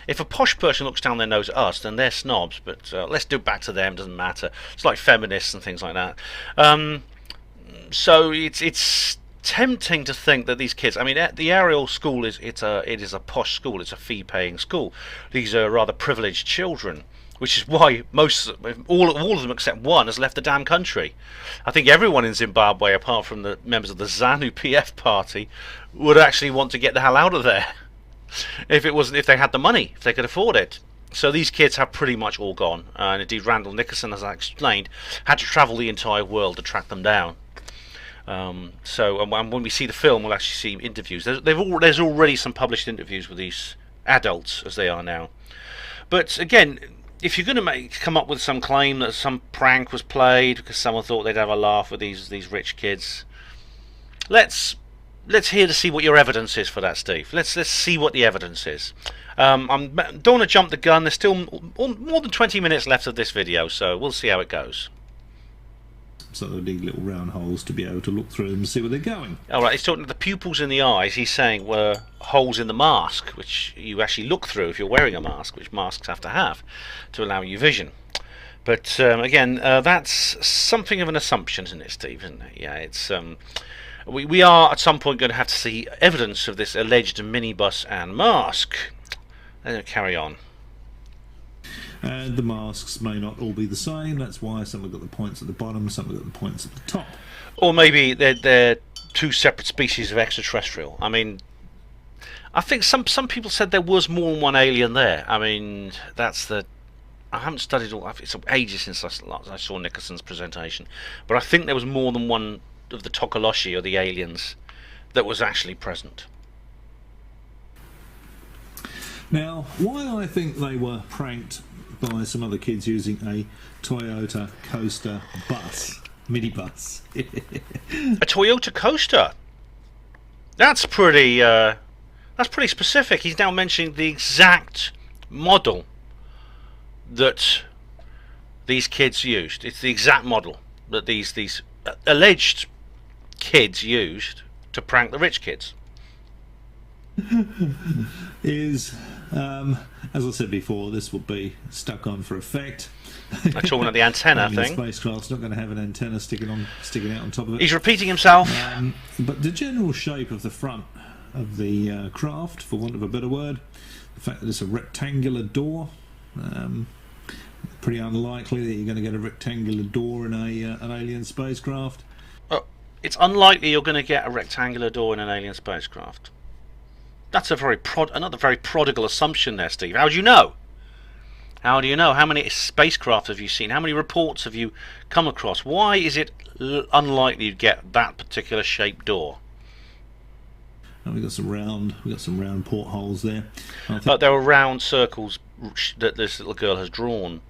Speaker 1: if a posh person looks down their nose at us, then they're snobs. But let's do it back to them. Doesn't matter. It's like feminists and things like that. So it's tempting to think that these kids. I mean, the Ariel school it is a posh school. It's a fee-paying school. These are rather privileged children, which is why all of them except one has left the damn country. I think everyone in Zimbabwe, apart from the members of the ZANU PF party, would actually want to get the hell out of there if they had the money, if they could afford it. So these kids have pretty much all gone, and indeed Randall Nickerson, as I explained, had to travel the entire world to track them down. So when we see the film, we'll actually see interviews. There's already some published interviews with these adults, as they are now. But again, if you're going to come up with some claim that some prank was played because someone thought they'd have a laugh with these rich kids, let's hear to see what your evidence is for that, Steve. Let's see what the evidence is. I don't want to jump the gun. There's still more than 20 minutes left of this video, so we'll see how it goes.
Speaker 2: So they need little round holes to be able to look through them and see where they're going.
Speaker 1: Alright, he's talking the pupils in the eyes, he's saying, were holes in the mask, which you actually look through if you're wearing a mask, which masks have to allow you vision. But again, that's something of an assumption, isn't it, Steve? Isn't it? Yeah, it's we are at some point going to have to see evidence of this alleged minibus and mask. Let's carry on.
Speaker 2: And the masks may not all be the same. That's why some have got the points at the bottom, some have got the points at the top.
Speaker 1: Or maybe they're two separate species of extraterrestrial. I mean, I think some people said there was more than one alien there. I mean, I haven't studied all. It's ages since I saw Nickerson's presentation, but I think there was more than one of the Tokoloshi, or the aliens, that was actually present.
Speaker 2: Now, why I think they were pranked by some other kids using a Toyota Coaster bus, minibus.
Speaker 1: A Toyota Coaster. That's pretty specific. He's now mentioning the exact model that these kids used. It's the exact model that these alleged kids used to prank the rich kids.
Speaker 2: Is, as I said before, this will be stuck on for effect.
Speaker 1: I'm talking about the antenna
Speaker 2: The
Speaker 1: thing.
Speaker 2: spacecraft's not going to have an antenna sticking out on top of it.
Speaker 1: He's repeating himself.
Speaker 2: But the general shape of the front of the craft, for want of a better word, the fact that it's a rectangular door, pretty unlikely that you're going to get a rectangular door in an alien spacecraft.
Speaker 1: It's unlikely you're going to get a rectangular door in an alien spacecraft. That's another very prodigal assumption there, Steve. How do you know? How do you know? How many spacecraft have you seen? How many reports have you come across? Why is it unlikely you'd get that particular shaped door?
Speaker 2: And we've got some round portholes there.
Speaker 1: But there are round circles that this little girl has drawn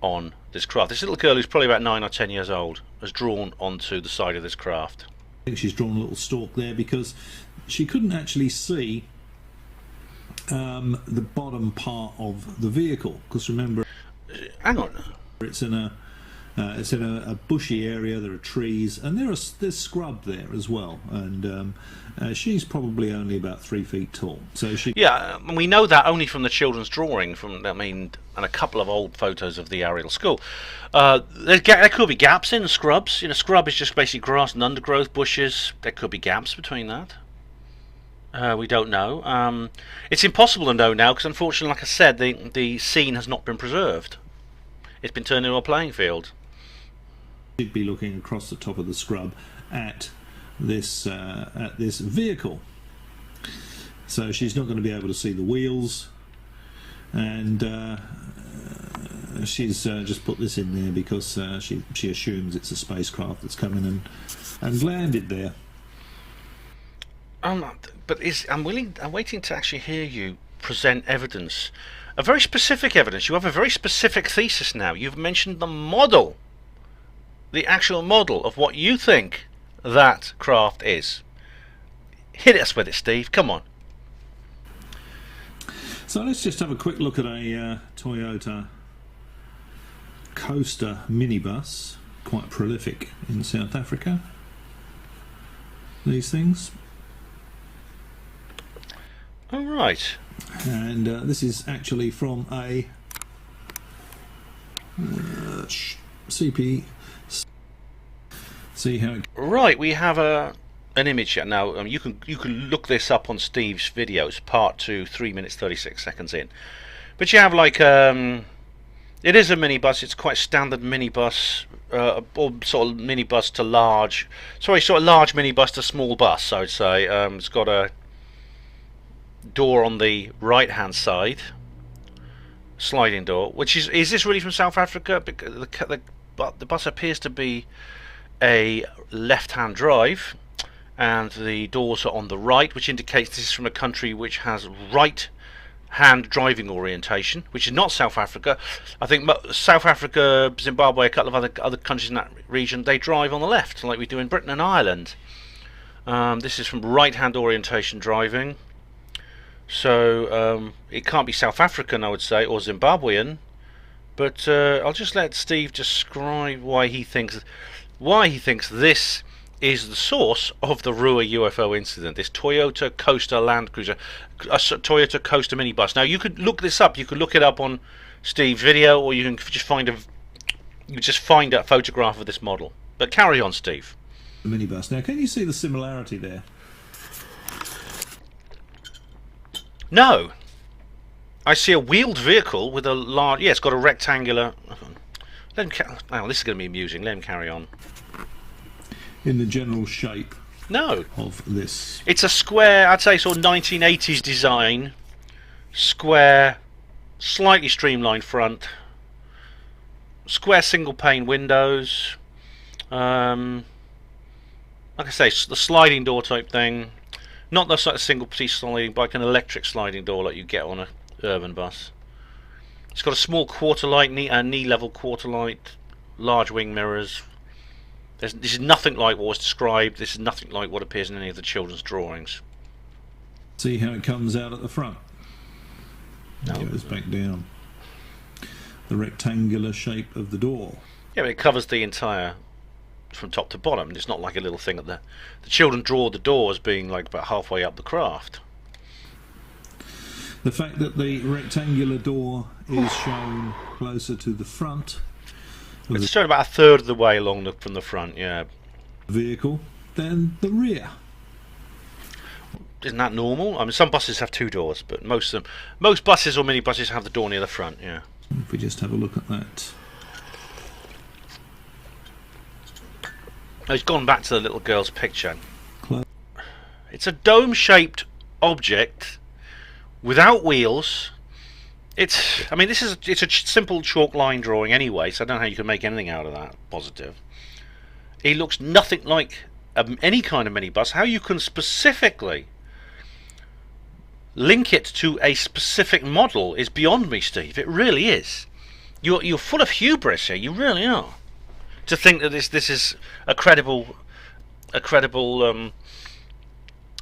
Speaker 1: on this craft. This little girl, who's probably about 9 or 10 years old, has drawn onto the side of this craft.
Speaker 2: I think she's drawn a little stalk there because she couldn't actually see the bottom part of the vehicle, because remember,
Speaker 1: Hang on.
Speaker 2: it's in a bushy area. There are trees, and there's scrub there as well. And she's probably only about 3 feet tall. So
Speaker 1: And we know that only from the children's drawing, and a couple of old photos of the Ariel school. There could be gaps in scrubs. Scrub is just basically grass and undergrowth, bushes. There could be gaps between that. We don't know. It's impossible to know now because, unfortunately, like I said, the scene has not been preserved. It's been turned into a playing field.
Speaker 2: She'd be looking across the top of the scrub at this vehicle. So she's not going to be able to see the wheels, and she's just put this in there because she assumes it's a spacecraft that's come in and landed there.
Speaker 1: But I'm waiting to actually hear you present evidence, a very specific evidence. You have a very specific thesis now. You've mentioned the model, the actual model of what you think that craft is. Hit us with it, Steve. Come on.
Speaker 2: So let's just have a quick look at a Toyota Coaster minibus, quite prolific in South Africa. These things.
Speaker 1: All right.
Speaker 2: And this is actually from a CP. See how it...
Speaker 1: Right, we have an image here. Now, you can look this up on Steve's videos, part 2, 3 minutes 36 seconds in. But you have like it is a minibus. It's quite standard minibus, or sort of minibus to large. Sorry, sort of large minibus to small bus, I would say. It's got a door on the right hand side, sliding door. Which is this really from South Africa? Because the bus appears to be a left-hand drive, and the doors are on the right, which indicates this is from a country which has right-hand driving orientation, which is not South Africa. I think South Africa, Zimbabwe, a couple of other countries in that region, they drive on the left, like we do in Britain and Ireland. This is from right-hand orientation driving, so it can't be South African, I would say, or Zimbabwean. But I'll just let Steve describe why he thinks this is the source of the Ruwa UFO incident, this Toyota Coaster Land Cruiser, a Toyota Coaster minibus. Now, you could look this up. You could look it up on Steve's video, or you can just find a photograph of this model. But carry on, Steve.
Speaker 2: The minibus. Now, can you see the similarity there?
Speaker 1: No. I see a wheeled vehicle with a large... Yeah, it's got a rectangular... This is going to be amusing. Let him carry on.
Speaker 2: In the general shape
Speaker 1: No.
Speaker 2: of this.
Speaker 1: It's a square, I'd say sort of 1980s design. Square, slightly streamlined front. Square single pane windows. like I say, the sliding door type thing. Not the sort of single piece sliding, but like an electric sliding door like you get on a urban bus. It's got a small quarter light, knee level quarter light, large wing mirrors. This is nothing like what was described. This is nothing like what appears in any of the children's drawings.
Speaker 2: See how it comes out at the front.
Speaker 1: No.
Speaker 2: It goes back down. The rectangular shape of the door.
Speaker 1: Yeah, but it covers the entire, from top to bottom. It's not like a little thing at the children draw the door as being like about halfway up the craft.
Speaker 2: The fact that the rectangular door is shown closer to the front of
Speaker 1: It's shown about a third of the way along from the front. Yeah,
Speaker 2: the vehicle than the rear.
Speaker 1: isn't that normal? I mean, some buses have two doors, but most buses or minibuses have the door near the front. Yeah.
Speaker 2: If we just have a look at that.
Speaker 1: It's gone back to the little girl's picture.
Speaker 2: Close.
Speaker 1: It's a dome-shaped object without wheels. It's a simple chalk line drawing anyway, so I don't know how you can make anything out of that positive. It looks nothing like any kind of minibus. How you can specifically link it to a specific model is beyond me, Steve. It really is. You're full of hubris here. You really are. To think that this is a credible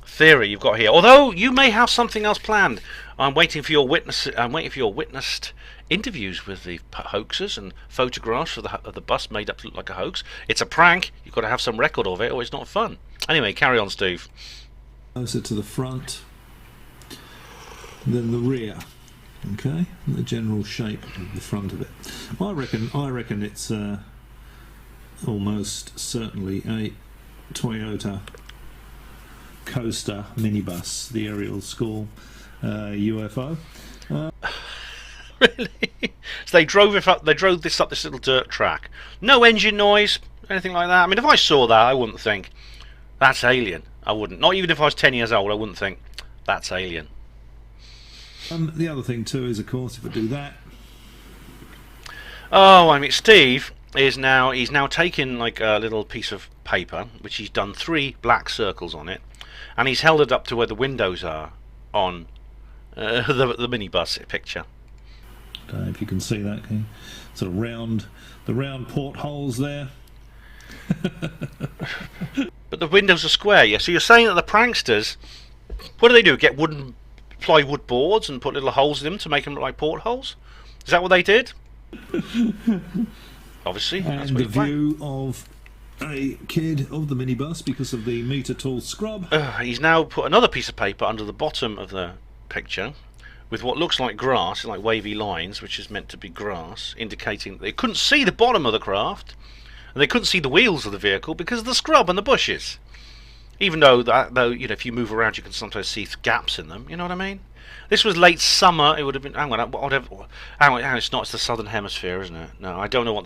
Speaker 1: theory you've got here. Although you may have something else planned. I'm waiting for your witnessed interviews with the hoaxers and photographs of the bus made up to look like a hoax. It's a prank. You've got to have some record of it, or it's not fun. Anyway, carry on, Steve.
Speaker 2: Closer to the front than the rear. Okay, and the general shape of the front of it. I reckon it's almost certainly a Toyota Coaster minibus, the aerial school UFO.
Speaker 1: Really? So they drove this up this little dirt track. No engine noise, anything like that. I mean, if I saw that, I wouldn't think that's alien. I wouldn't. Not even if I was 10 years old, I wouldn't think that's alien.
Speaker 2: The other thing too is, of course, if I do that.
Speaker 1: Oh, I mean, Steve he's now taken like a little piece of paper, which he's done 3 black circles on it, and he's held it up to where the windows are on the minibus picture.
Speaker 2: Don't know if you can see that. Can you? Sort of the round portholes there.
Speaker 1: But the windows are square, yeah. So you're saying that the pranksters, what do? Get plywood boards and put little holes in them to make them look like portholes? Is that what they did? Obviously, that's
Speaker 2: And
Speaker 1: what
Speaker 2: the view of a kid of the minibus because of the metre-tall scrub.
Speaker 1: He's now put another piece of paper under the bottom of the picture with what looks like grass, like wavy lines, which is meant to be grass, indicating that they couldn't see the bottom of the craft and they couldn't see the wheels of the vehicle because of the scrub and the bushes. Even though you know, if you move around, you can sometimes see gaps in them. You know what I mean? This was late summer. It would have been. Hang on, whatever. Hang on, it's not. It's the southern hemisphere, isn't it? No, I don't know what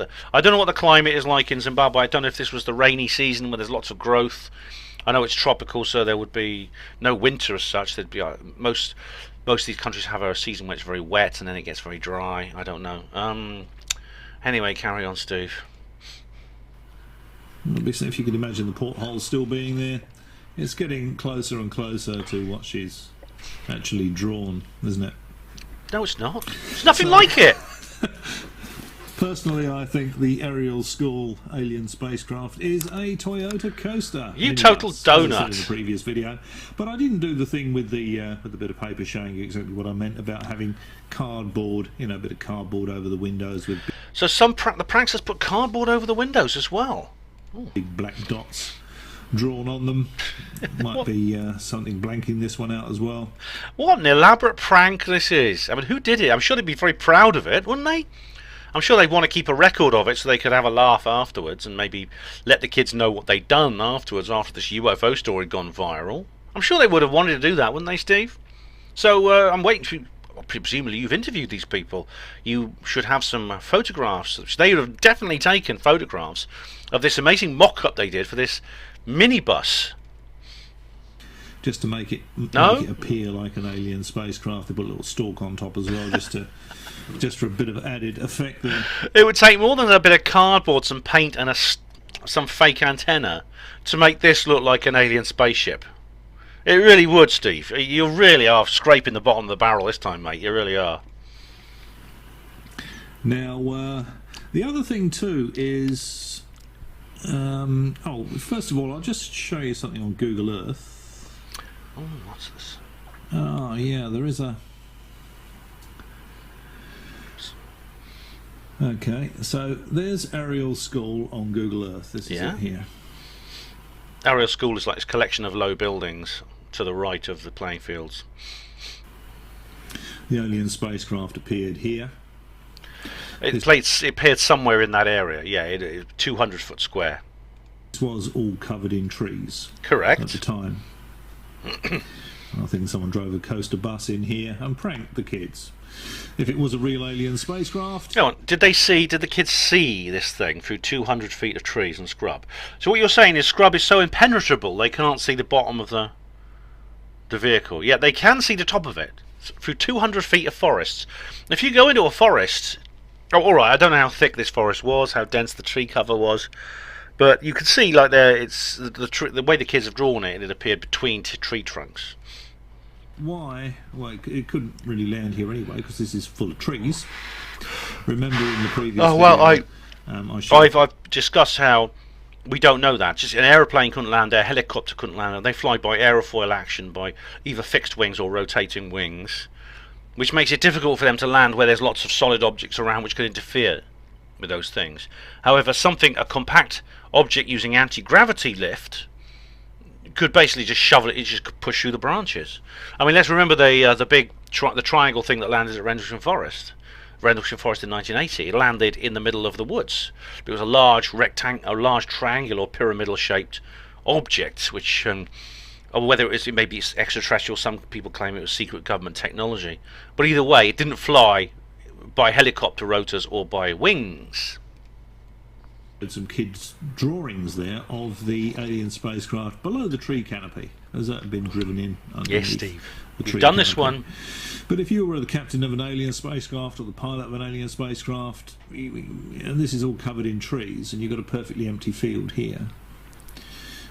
Speaker 1: the climate is like in Zimbabwe. I don't know if this was the rainy season where there's lots of growth. I know it's tropical, so there would be no winter as such. There'd be most of these countries have a season where it's very wet and then it gets very dry. I don't know. Anyway, carry on, Steve.
Speaker 2: Obviously, if you can imagine the portholes still being there, it's getting closer and closer to what she's actually drawn, isn't it?
Speaker 1: No, it's not. It's nothing like it.
Speaker 2: Personally, I think the aerial school alien spacecraft is a Toyota Coaster.
Speaker 1: You
Speaker 2: minibus,
Speaker 1: total
Speaker 2: as I said
Speaker 1: donut.
Speaker 2: in the previous video, but I didn't do the thing with the bit of paper showing exactly what I meant about having cardboard, a bit of cardboard over the windows with
Speaker 1: So the pranksters put cardboard over the windows as well.
Speaker 2: big black dots drawn on them. Might be something blanking this one out as well.
Speaker 1: What an elaborate prank this is. I mean, who did it? I'm sure they'd be very proud of it, wouldn't they? I'm sure they'd want to keep a record of it so they could have a laugh afterwards and maybe let the kids know what they'd done afterwards after this UFO story had gone viral. I'm sure they would have wanted to do that, wouldn't they, Steve? So I'm waiting for... Presumably you've interviewed these people. You should have some photographs. They would have definitely taken photographs of this amazing mock-up they did for this minibus.
Speaker 2: Just to make it appear like an alien spacecraft, they put a little stalk on top as well, just for a bit of added effect there.
Speaker 1: It would take more than a bit of cardboard, some paint, and some fake antenna to make this look like an alien spaceship. It really would, Steve. You really are scraping the bottom of the barrel this time, mate. You really are.
Speaker 2: Now, the other thing too is, first of all, I'll just show you something on Google Earth.
Speaker 1: Oh, what's this?
Speaker 2: Oh, yeah, there is a... Okay, so there's Ariel School on Google Earth. This is it here.
Speaker 1: Ariel School is like this collection of low buildings to the right of the playing fields.
Speaker 2: The alien spacecraft appeared here.
Speaker 1: It appeared somewhere in that area. Yeah, it 200 foot square.
Speaker 2: This was all covered in trees.
Speaker 1: Correct.
Speaker 2: At the time. I think someone drove a coaster bus in here and pranked the kids. If it was a real alien spacecraft...
Speaker 1: Go on, did the kids see this thing through 200 feet of trees and scrub? So what you're saying is scrub is so impenetrable they can't see the bottom of the vehicle. Yet they can see the top of it through 200 feet of forests. If you go into a forest... Oh, alright, I don't know how thick this forest was, how dense the tree cover was, but you can see like there, it's the way the kids have drawn it, it appeared between tree trunks.
Speaker 2: Why? Well, it couldn't really land here anyway because this is full of trees. Remember in the previous video,
Speaker 1: I've discussed how we don't know that. Just an aeroplane couldn't land there, a helicopter couldn't land there. They fly by aerofoil action, by either fixed wings or rotating wings, which makes it difficult for them to land where there's lots of solid objects around which could interfere with those things. However, a compact object using anti-gravity lift could basically just shovel it, just could push through the branches. I mean, let's remember the triangle thing that landed at Rendlesham Forest in 1980. It landed in the middle of the woods. It was a large triangular pyramidal shaped object, which whether it may be extraterrestrial, some people claim it was secret government technology, but either way it didn't fly by helicopter rotors or by wings.
Speaker 2: Some kids' drawings there of the alien spacecraft below the tree canopy. Has that been driven in?
Speaker 1: Yes, Steve. You've done this one.
Speaker 2: But if you were the captain of an alien spacecraft or the pilot of an alien spacecraft, and this is all covered in trees, and you've got a perfectly empty field here,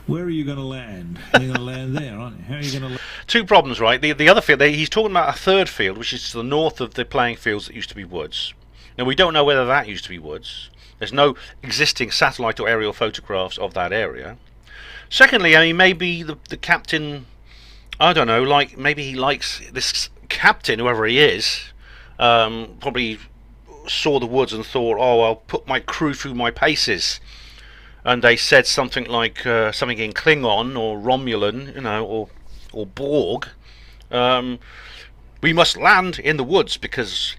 Speaker 2: where are you going to land? You're going to land there, aren't you? How are you going to land?
Speaker 1: Two problems, right? The other field, he's talking about a third field, which is to the north of the playing fields that used to be woods. Now, we don't know whether that used to be woods. There's no existing satellite or aerial photographs of that area. Secondly, I mean, maybe the captain, I don't know, like maybe he likes this captain, whoever he is, probably saw the woods and thought, oh, I'll put my crew through my paces. And they said something like something in Klingon or Romulan, or Borg. We must land in the woods because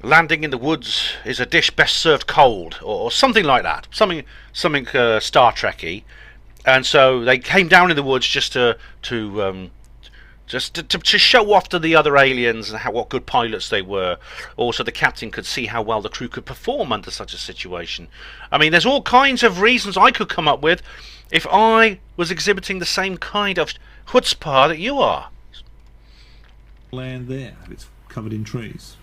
Speaker 1: landing in the woods is a dish best served cold, or something like that. Something Star Trekky. And so they came down in the woods just to show off to the other aliens and what good pilots they were. Also, the captain could see how well the crew could perform under such a situation. I mean, there's all kinds of reasons I could come up with if I was exhibiting the same kind of chutzpah that you are.
Speaker 2: Land there, it's covered in trees.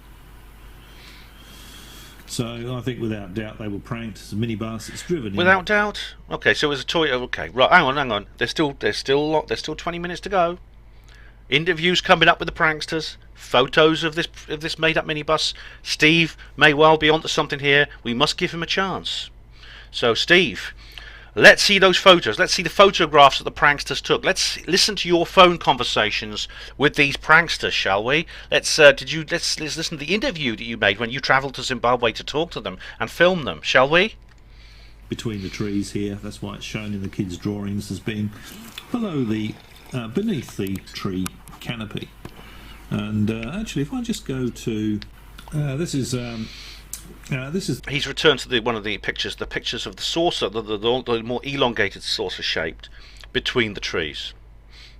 Speaker 2: So I think without doubt they were pranked. It's a minibus. It's driven in.
Speaker 1: Without doubt. Okay, so it was a toy. Okay, right. Hang on. There's still 20 minutes to go. Interviews coming up with the pranksters. Photos of this made-up minibus. Steve may well be onto something here. We must give him a chance. So, Steve, let's see those photos. Let's see the photographs that the pranksters took. Let's listen to your phone conversations with these pranksters, shall we? Let's listen to the interview that you made when you travelled to Zimbabwe to talk to them and film them, shall we?
Speaker 2: Between the trees here. That's why it's shown in the kids' drawings as being below the beneath the tree canopy. And actually, if I just go to this is. He's returned to one of the pictures of the saucer, the more elongated saucer shaped between the trees.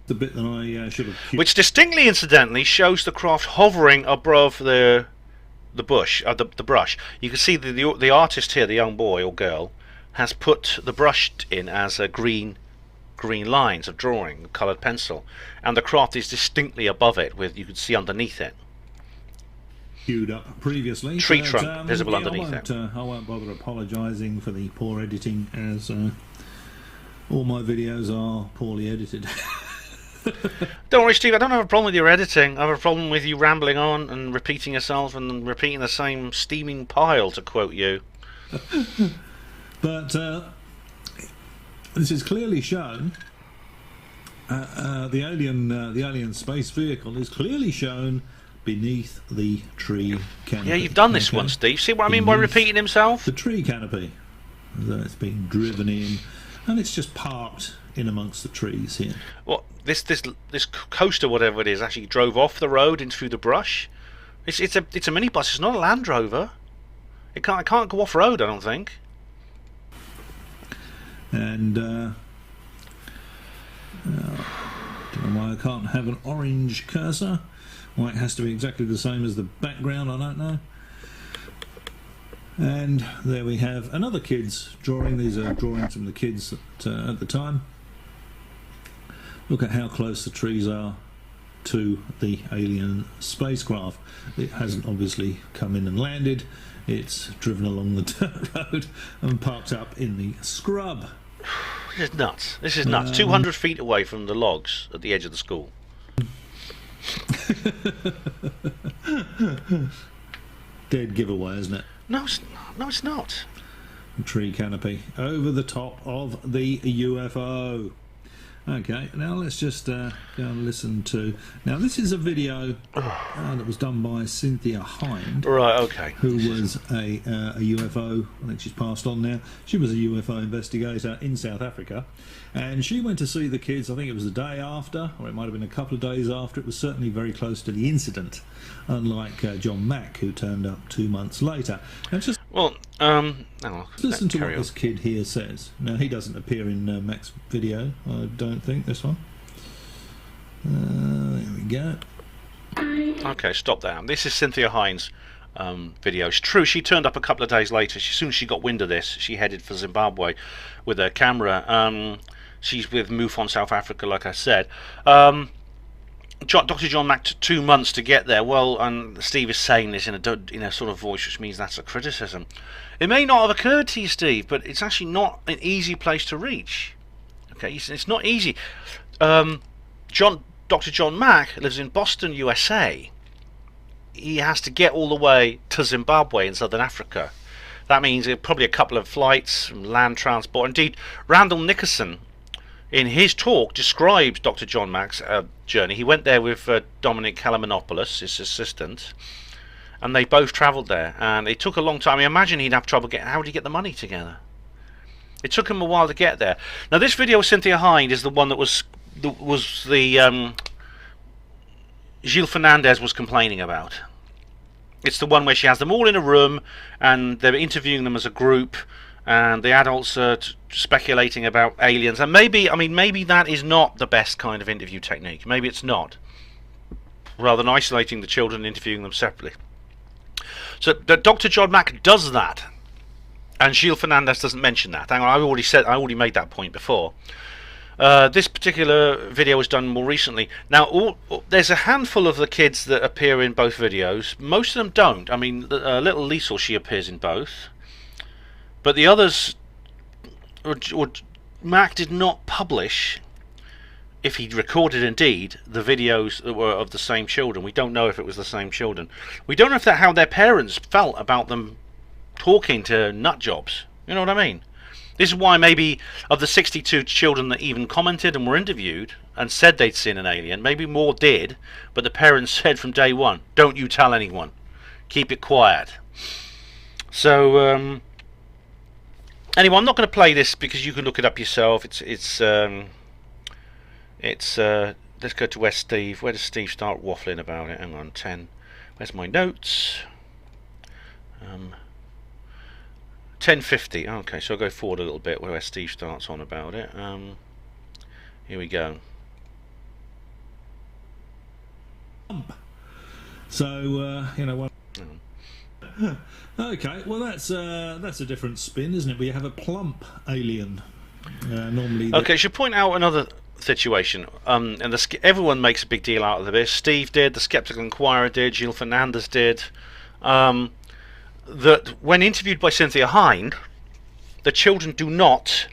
Speaker 2: The bit that I should have.
Speaker 1: Which distinctly, incidentally, shows the craft hovering above the brush. You can see the artist here, the young boy or girl, has put the brush in as a green lines of drawing, coloured pencil, and the craft is distinctly above it. You can see underneath it.
Speaker 2: queued up previously.
Speaker 1: Tree trunk visible underneath it.
Speaker 2: I won't bother apologising for the poor editing, as all my videos are poorly edited.
Speaker 1: Don't worry, Steve, I don't have a problem with your editing. I have a problem with you rambling on and repeating yourself and repeating the same steaming pile, to quote you.
Speaker 2: But this is clearly shown. The alien space vehicle is clearly shown beneath the tree canopy.
Speaker 1: Yeah, you've done this one, Steve. See what I mean by repeating himself?
Speaker 2: The tree canopy. It's being driven in, and it's just parked in amongst the trees here.
Speaker 1: Well, this coaster, whatever it is, actually drove off the road and through the brush. It's a minibus. It's not a Land Rover. It can't go off road, I don't think.
Speaker 2: And don't know why I can't have an orange cursor. Why it has to be exactly the same as the background, I don't know. And there we have another kid's drawing. These are drawings from the kids at the time. Look at how close the trees are to the alien spacecraft. It hasn't obviously come in and landed. It's driven along the dirt road and parked up in the scrub.
Speaker 1: This is nuts. This is nuts. 200 feet away from the logs at the edge of the school.
Speaker 2: Dead giveaway, isn't it?
Speaker 1: No, it's not.
Speaker 2: Tree canopy over the top of the UFO. Okay, now let's just go and listen to... Now, this is a video that was done by Cynthia Hind.
Speaker 1: Right, okay.
Speaker 2: Who was a UFO, I think she's passed on now. She was a UFO investigator in South Africa. And she went to see the kids, I think it was the day after, or it might have been a couple of days after. It was certainly very close to the incident, unlike John Mack, who turned up 2 months later. Now, just...
Speaker 1: Well,
Speaker 2: listen to what this kid here says. Now, he doesn't appear in Mac's video, I don't think, this one. There we go.
Speaker 1: Okay, stop there. This is Cynthia Hind's video. It's true, she turned up a couple of days later. As soon as she got wind of this, she headed for Zimbabwe with her camera. She's with MUFON South Africa, like I said. Dr. John Mack took 2 months to get there. Well, and Steve is saying this in a sort of voice, which means that's a criticism. It may not have occurred to you, Steve, but it's actually not an easy place to reach. Okay, it's not easy. Dr. John Mack lives in Boston, USA. He has to get all the way to Zimbabwe in southern Africa. That means probably a couple of flights, land transport. Indeed, Randall Nickerson, in his talk, describes Dr. John Mack's journey. He went there with Dominic Kalamanopoulos, his assistant, and they both travelled there. And it took a long time. I imagine he'd have trouble getting... How would he get the money together? It took him a while to get there. Now, this video of Cynthia Hind is the one that was the Gilles Fernandez was complaining about. It's the one where she has them all in a room and they're interviewing them as a group, and the adults are speculating about aliens. And maybe that is not the best kind of interview technique. Maybe it's not. Rather than isolating the children and interviewing them separately. So Dr. John Mack does that, and Gilles Fernandez doesn't mention that. Hang on, I already made that point before. This particular video was done more recently. Now, there's a handful of the kids that appear in both videos. Most of them don't. I mean, little Liesel, she appears in both. But the others, Mac did not publish, if he'd recorded indeed, the videos that were of the same children. We don't know if it was the same children. We don't know how their parents felt about them talking to nut jobs. You know what I mean? This is why maybe of the 62 children that even commented and were interviewed and said they'd seen an alien, maybe more did, but the parents said from day one, don't you tell anyone. Keep it quiet. So, anyway, I'm not going to play this because you can look it up yourself. Let's go to where Steve. Where does Steve start waffling about it? Hang on, 10. Where's my notes? 10:50. Okay, so I'll go forward a little bit where Steve starts on about it. Here we go.
Speaker 2: So okay, well that's a different spin, isn't it? We have a plump alien. Normally. Okay,
Speaker 1: I should point out another situation. And everyone makes a big deal out of this. Steve did. The Skeptical Inquirer did. Gilles Fernandez did. that when interviewed by Cynthia Hind, the children do not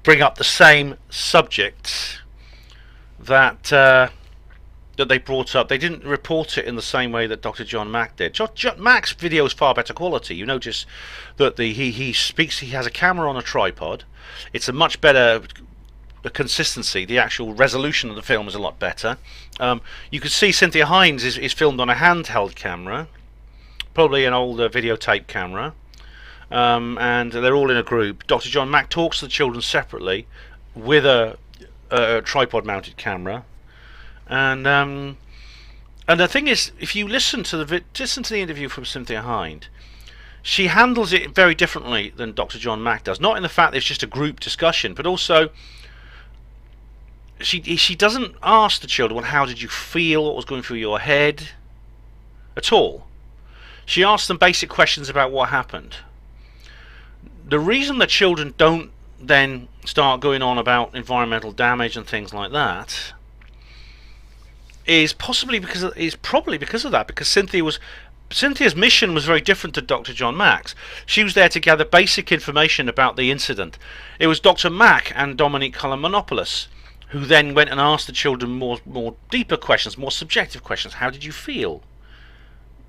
Speaker 1: bring up the same subjects that that they brought up. They didn't report it in the same way that Dr. John Mack did. Mack's video is far better quality. You notice that he speaks. He has a camera on a tripod. It's a much better consistency. The actual resolution of the film is a lot better. You can see Cynthia Hind is filmed on a handheld camera, probably an older videotape camera, and they're all in a group. Dr. John Mack talks to the children separately with a tripod-mounted camera, and the thing is, if you listen to the interview from Cynthia Hind, she handles it very differently than Dr. John Mack does. Not in the fact that it's just a group discussion, but also she doesn't ask the children, well, how did you feel, what was going through your head, at all. She asks them basic questions about what happened. The reason the children don't then start going on about environmental damage and things like that is probably because of that, because Cynthia's mission was very different to Dr. John Mack's. She was there to gather basic information about the incident. It was Dr. Mack and Dominique Kolomonopoulos who then went and asked the children more deeper questions, more subjective questions. How did you feel?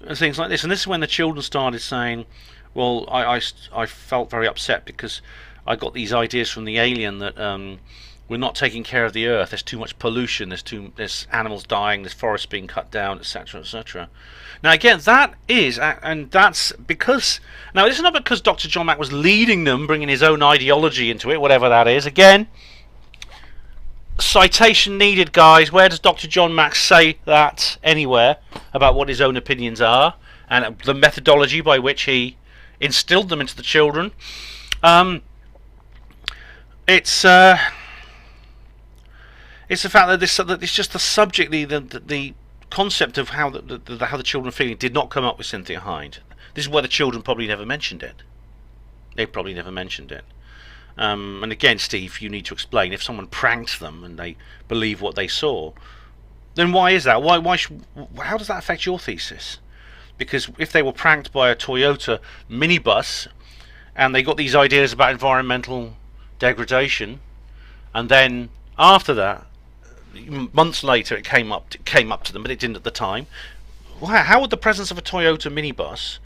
Speaker 1: And things like this. And this is when the children started saying, well, I felt very upset because I got these ideas from the alien that we're not taking care of the earth, there's too much pollution, there's animals dying, there's forests being cut down, etc., etc. Now again, that's because, now this is not because Dr. John Mack was leading them, bringing his own ideology into it, whatever that is. Again, citation needed, guys. Where does Dr. John Mack say that anywhere about what his own opinions are and the methodology by which he instilled them into the children? It's the fact that it's just the subject, the concept of how the children are feeling did not come up with Cynthia Hind. This is why the children probably never mentioned it. They probably never mentioned it. And again, Steve, you need to explain, if someone pranked them and they believe what they saw, then why is that? How does that affect your thesis? Because if they were pranked by a Toyota minibus and they got these ideas about environmental degradation, and then after that, months later, it came up to them, but it didn't at the time. How would the presence of a Toyota minibus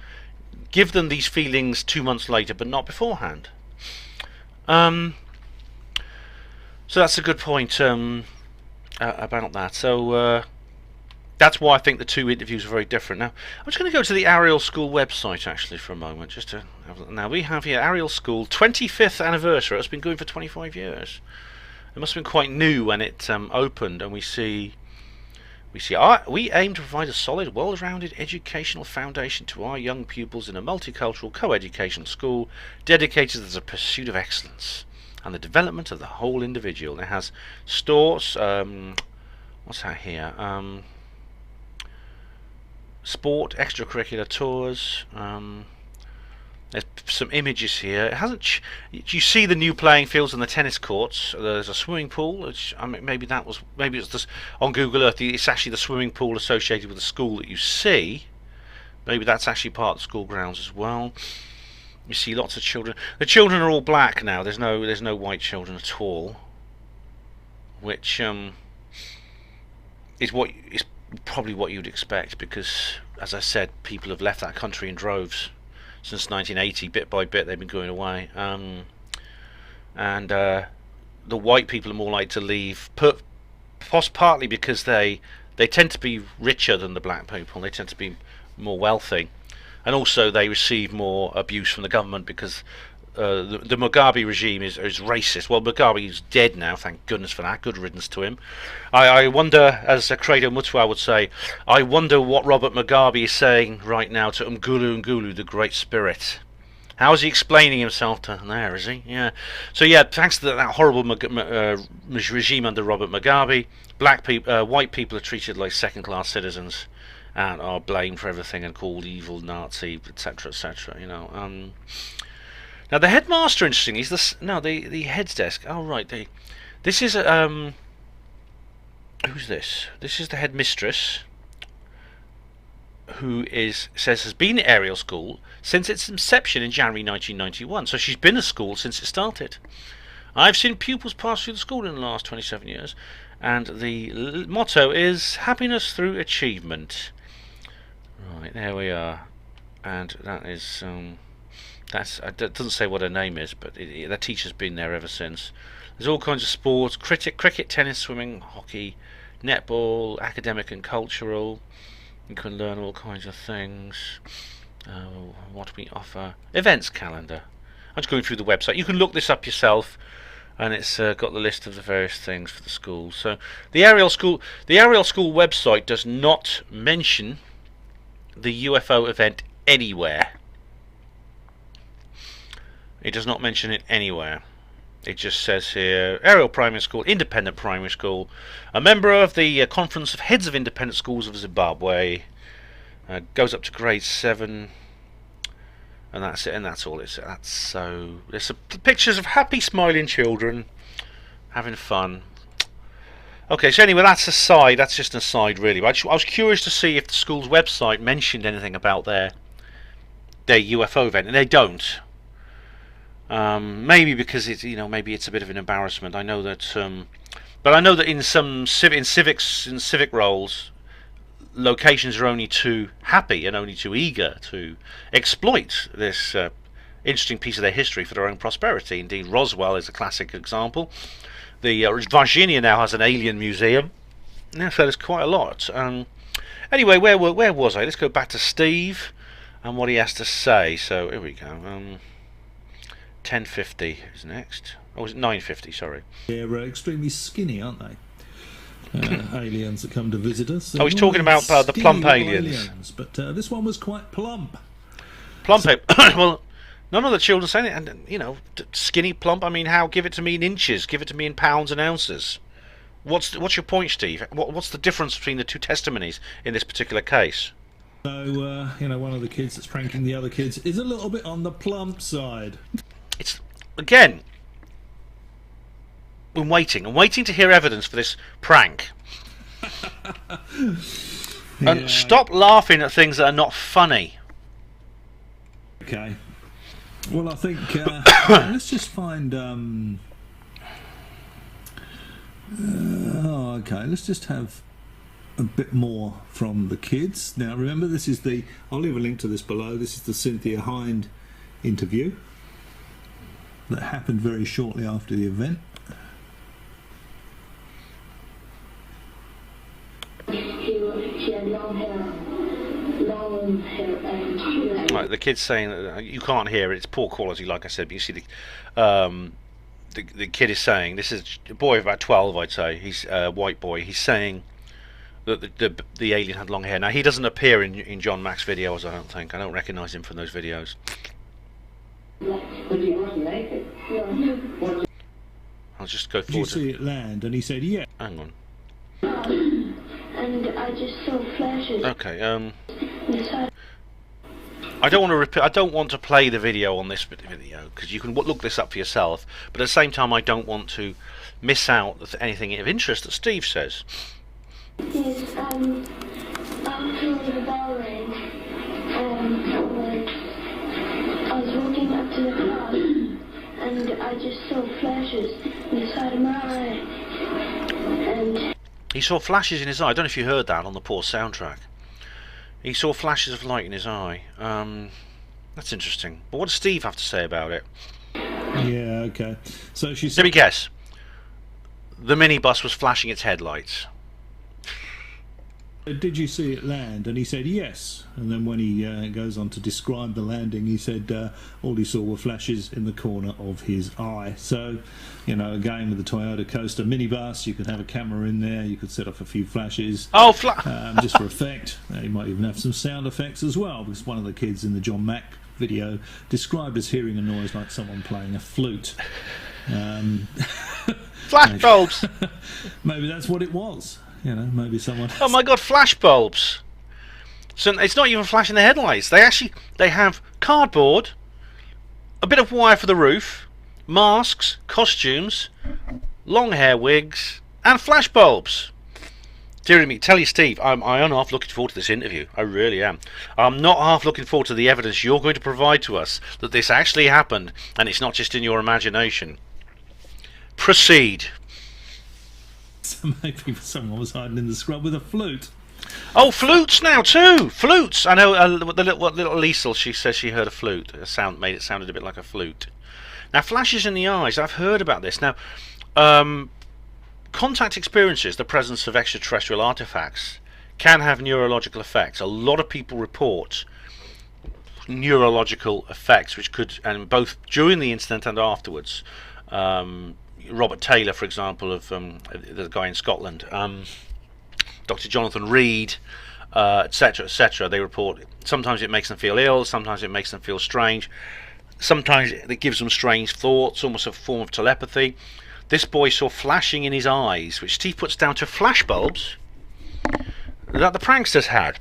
Speaker 1: give them these feelings 2 months later, but not beforehand? So that's a good point about that. So that's why I think the two interviews are very different. Now, I'm just going to go to the Ariel School website actually for a moment. Now we have here Ariel School 25th anniversary. It's been going for 25 years. It must have been quite new when it opened, and we aim to provide a solid, well-rounded educational foundation to our young pupils in a multicultural, co-educational school dedicated to the pursuit of excellence and the development of the whole individual. It has stores, what's that here? Sport, extracurricular tours. There's some images here. It hasn't. You see the new playing fields and the tennis courts. There's a swimming pool. Which, I mean, maybe it's this on Google Earth. It's actually the swimming pool associated with the school that you see. Maybe that's actually part of the school grounds as well. You see lots of children. The children are all black now. There's no white children at all. Which is probably what you'd expect, because, as I said, people have left that country in droves. Since 1980, bit by bit, they've been going away, and the white people are more likely to leave, partly because they tend to be richer than the black people. They tend to be more wealthy, and also they receive more abuse from the government because the Mugabe regime is racist. Well, Mugabe is dead now, thank goodness for that. Good riddance to him. I wonder, as Credo Mutwa would say, I wonder what Robert Mugabe is saying right now to Ngulu Ngulu, the Great Spirit. How is he explaining himself to there, is he? Yeah. So yeah, thanks to that horrible regime under Robert Mugabe, white people are treated like second-class citizens and are blamed for everything and called evil, Nazi, etc., etc. You know. Now the headmaster, interestingly, is this. No, the head's desk. Oh right, this is who's this? This is the headmistress. says has been at Ariel School since its inception in January 1991. So she's been at school since it started. I've seen pupils pass through the school in the last 27 years, and the motto is happiness through achievement. Right, there we are, and that is it doesn't say what her name is, but the teacher's been there ever since. There's all kinds of sports: cricket, tennis, swimming, hockey, netball, academic and cultural. You can learn all kinds of things. What we offer. Events calendar. I'm just going through the website. You can look this up yourself, and it's got the list of the various things for the school. So the Ariel School website does not mention the UFO event anywhere. It does not mention it anywhere. It just says here, Ariel Primary School, independent primary school, a member of the Conference of Heads of Independent Schools of Zimbabwe, goes up to grade 7, and that's it, and that's all it's. There's some pictures of happy smiling children having fun. Okay, so anyway, that's just an aside really, but I was curious to see if the school's website mentioned anything about their UFO event, and they don't. Maybe because maybe it's a bit of an embarrassment. I know that, but I know that in some civic roles, locations are only too happy and only too eager to exploit this interesting piece of their history for their own prosperity. Indeed, Roswell is a classic example. The Virginia now has an alien museum. Yeah, so there's quite a lot. Anyway, where was I? Let's go back to Steve and what he has to say. So here we go. 10:50 is next. Oh, it's 9:50. Sorry.
Speaker 2: They're extremely skinny, aren't they? Aliens that come to visit us.
Speaker 1: He's talking about the plump aliens.
Speaker 2: But this one was quite plump.
Speaker 1: Plump. Well, none of the children saying it. And skinny, plump. I mean, how? Give it to me in inches. Give it to me in pounds and ounces. What's your point, Steve? What's the difference between the two testimonies in this particular case?
Speaker 2: So one of the kids that's pranking the other kids is a little bit on the plump side.
Speaker 1: It's again. I'm waiting to hear evidence for this prank. And stop laughing at things that are not funny.
Speaker 2: Okay. Well, I think let's just find. Okay, let's just have a bit more from the kids. Now, remember, this is I'll leave a link to this below. This is the Cynthia Hind interview that happened very shortly after the event.
Speaker 4: She had long hair, and
Speaker 1: Right, the kid's saying that you can't hear it. It's poor quality, like I said. But you see the kid is saying, this is a boy of about 12, I'd say. He's a white boy. He's saying that the alien had long hair. Now he doesn't appear in John Mack's videos. I don't think. I don't recognise him from those videos. I'll just go forward.
Speaker 2: Did you see it land? And he said, yeah.
Speaker 1: Hang on.
Speaker 4: and I just saw flashes.
Speaker 1: Okay. I don't want to repeat. I don't want to play the video on this video because you can look this up for yourself. But at the same time, I don't want to miss out anything of interest that Steve says.
Speaker 4: Yes, after the bell rang, I was walking up to the class, and I just saw flashes in the side of my eye. And
Speaker 1: he saw flashes in his eye. I don't know if you heard that on the poor soundtrack. He saw flashes of light in his eye. That's interesting. But what does Steve have to say about it?
Speaker 2: Yeah, okay. So she said...
Speaker 1: Let me guess. The minibus was flashing its headlights.
Speaker 2: Did you see it land? And he said yes. And then when he goes on to describe the landing, he said all he saw were flashes in the corner of his eye. So, again with the Toyota Coaster minibus, you could have a camera in there, you could set off a few flashes.
Speaker 1: Oh,
Speaker 2: just for effect. You might even have some sound effects as well, because one of the kids in the John Mack video described as hearing a noise like someone playing a flute.
Speaker 1: Flash bulbs!
Speaker 2: Maybe that's what it was. Maybe someone...
Speaker 1: Oh my god, flash bulbs! So it's not even flashing the headlights. They have cardboard, a bit of wire for the roof, masks, costumes, long hair wigs, and flash bulbs. Dear me, tell you, Steve, I am half looking forward to this interview. I really am. I'm not half looking forward to the evidence you're going to provide to us that this actually happened and it's not just in your imagination. Proceed.
Speaker 2: So maybe someone was hiding in the scrub with a flute.
Speaker 1: Oh, flutes now too. Flutes. I know. The little Liesel, she says she heard a flute. It sounded a bit like a flute. Now, flashes in the eyes. I've heard about this. Now, contact experiences, the presence of extraterrestrial artifacts, can have neurological effects. A lot of people report neurological effects, which could, and both during the incident and afterwards. Robert Taylor, for example, of the guy in Scotland, Dr. Jonathan Reed, etc., etc. They report sometimes it makes them feel ill, sometimes it makes them feel strange, sometimes it gives them strange thoughts, almost a form of telepathy. This boy saw flashing in his eyes, which Steve puts down to flash bulbs that the pranksters had.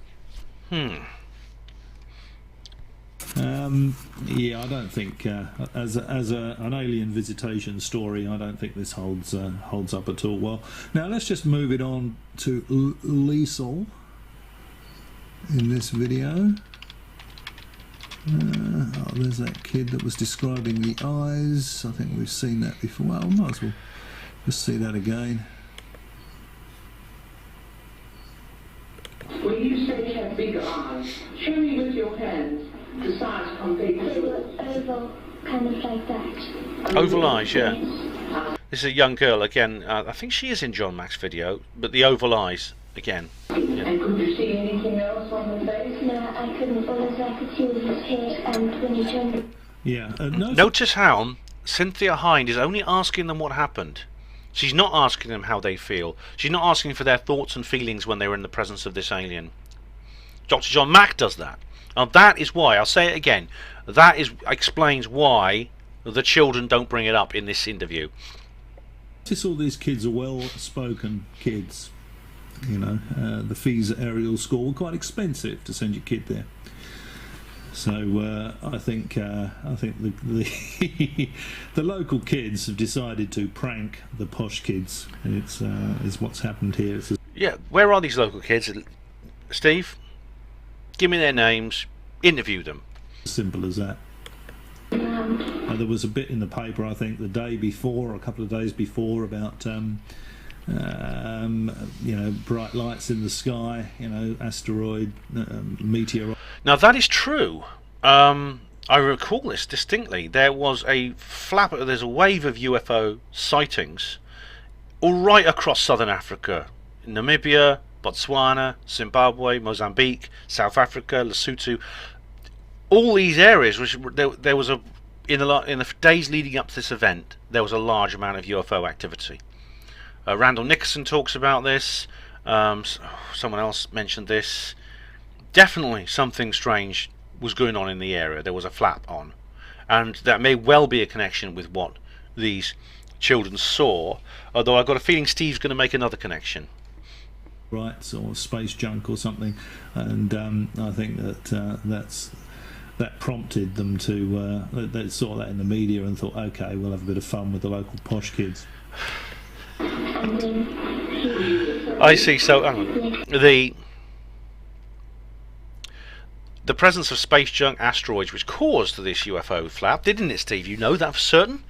Speaker 2: Yeah, I don't think as an alien visitation story, I don't think this holds up at all well. Now let's just move it on to Liesel in this video. Oh, there's that kid that was describing the eyes. I think we've seen that before. Well, might as well just see that again.
Speaker 5: When you say you have big eyes, show me with your hands the size compared
Speaker 4: They
Speaker 5: to
Speaker 4: were oval, kind of like that.
Speaker 1: Oval eyes, yeah. This is a young girl again. I think she is in John Mack's video, but the oval eyes again. Yeah.
Speaker 5: And could you see anything else on the face?
Speaker 4: No, I couldn't. All I could see was his hair, and when he turned.
Speaker 2: Yeah.
Speaker 1: Notice how Cynthia Hind is only asking them what happened. She's not asking them how they feel. She's not asking for their thoughts and feelings when they were in the presence of this alien. Dr. John Mack does that. And that is why, I'll say it again, that explains why the children don't bring it up in this interview.
Speaker 2: Notice all these kids are well-spoken kids. You know, the fees at Ariel School were quite expensive to send your kid there. So I think the the local kids have decided to prank the posh kids. It's is what's happened here.
Speaker 1: Yeah, where are these local kids, Steve? Give me their names. Interview them.
Speaker 2: Simple as that. There was a bit in the paper, I think, the day before, or a couple of days before, about you know, bright lights in the sky, you know, asteroid, meteor.
Speaker 1: Now that is true. I recall this distinctly. There was there's a wave of UFO sightings all right across southern Africa, Namibia, Botswana, Zimbabwe, Mozambique, South Africa, Lesotho. All these areas, which there was in the days leading up to this event, there was a large amount of UFO activity. Randall Nickerson talks about this. Someone else mentioned this. Definitely something strange was going on in the area. There was a flap on, and that may well be a connection with what these children saw. Although I've got a feeling Steve's going to make another connection.
Speaker 2: Rights or space junk or something, and I think that prompted them to they saw that in the media and thought, okay, we'll have a bit of fun with the local posh kids.
Speaker 1: I see. So hang on. The presence of space junk asteroids which caused this UFO flap, didn't it, Steve? You know that for certain.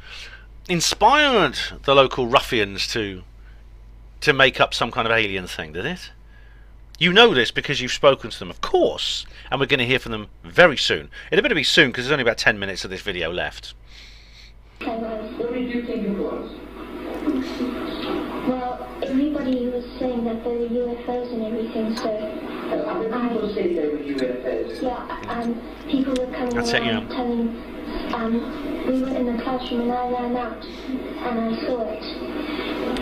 Speaker 1: Inspired the local ruffians to make up some kind of alien thing, did it? You know this because you've spoken to them, of course, and we're going to hear from them very soon. It better be soon because there's only about 10 minutes of this video left.
Speaker 5: What did you think it was?
Speaker 4: Well, everybody was saying that there were UFOs and everything, so.
Speaker 5: Other people said they were UFOs.
Speaker 4: Yeah, and people were coming
Speaker 1: That's it,
Speaker 4: around
Speaker 1: yeah.
Speaker 4: telling. We were in the classroom and I ran out and I saw it.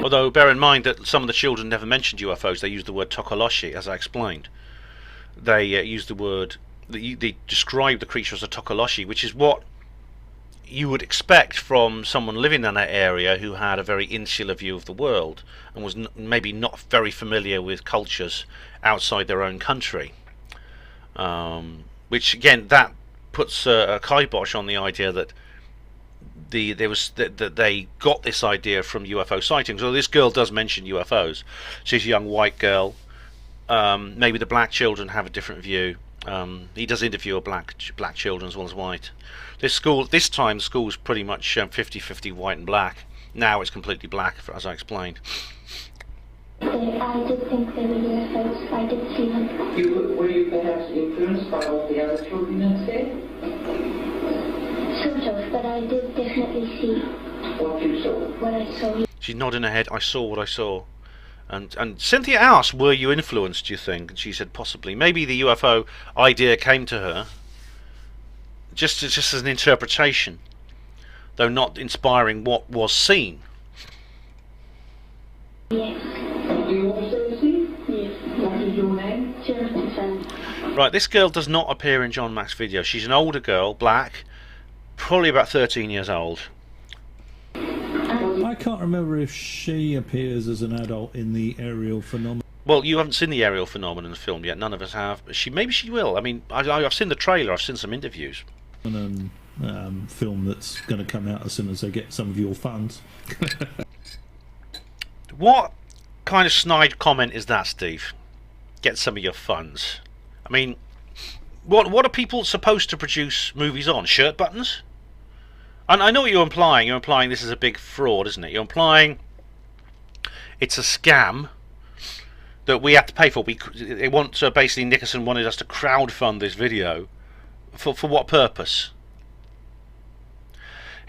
Speaker 1: Although, bear in mind that some of the children never mentioned UFOs, they used the word tokoloshi, as I explained. They used the word, they described the creature as a tokoloshi, which is what you would expect from someone living in that area who had a very insular view of the world and was maybe not very familiar with cultures outside their own country. Which, again, that puts a kibosh on the idea that that they got this idea from UFO sightings. Well, this girl does mention UFOs. She's a young white girl Maybe the black children have a different view. He does interview black children as well as white. This time the school's pretty much 50-50 white and black. Now it's completely black, as I explained.
Speaker 4: I did think they were UFOs. I did see them.
Speaker 5: Were you perhaps influenced by what the other children had said?
Speaker 4: Sort of, but I did definitely see
Speaker 5: What you saw?
Speaker 4: what I saw.
Speaker 1: She's nodding her head. I saw what I saw. And Cynthia asked, were you influenced, do you think? And she said possibly. Maybe the UFO idea came to her just as an interpretation, though not inspiring what was seen.
Speaker 4: Yes.
Speaker 5: Do you also see?
Speaker 4: Yes.
Speaker 5: What is your name?
Speaker 4: Jonathan.
Speaker 1: Right, this girl does not appear in John Mack's video. She's an older girl, black, probably about 13 years old.
Speaker 2: I can't remember if she appears as an adult in the aerial phenomenon.
Speaker 1: Well, you haven't seen the aerial phenomenon film yet. None of us have. But maybe she will. I mean, I've seen the trailer. I've seen some interviews.
Speaker 2: Film that's going to come out as soon as they get some of your funds.
Speaker 1: What kind of snide comment is that, Steve? Get some of your funds. I mean, what are people supposed to produce movies on? Shirt buttons? And I know what you're implying. You're implying this is a big fraud, isn't it? You're implying it's a scam that we have to pay for. They want basically Nicholson wanted us to crowdfund this video for what purpose?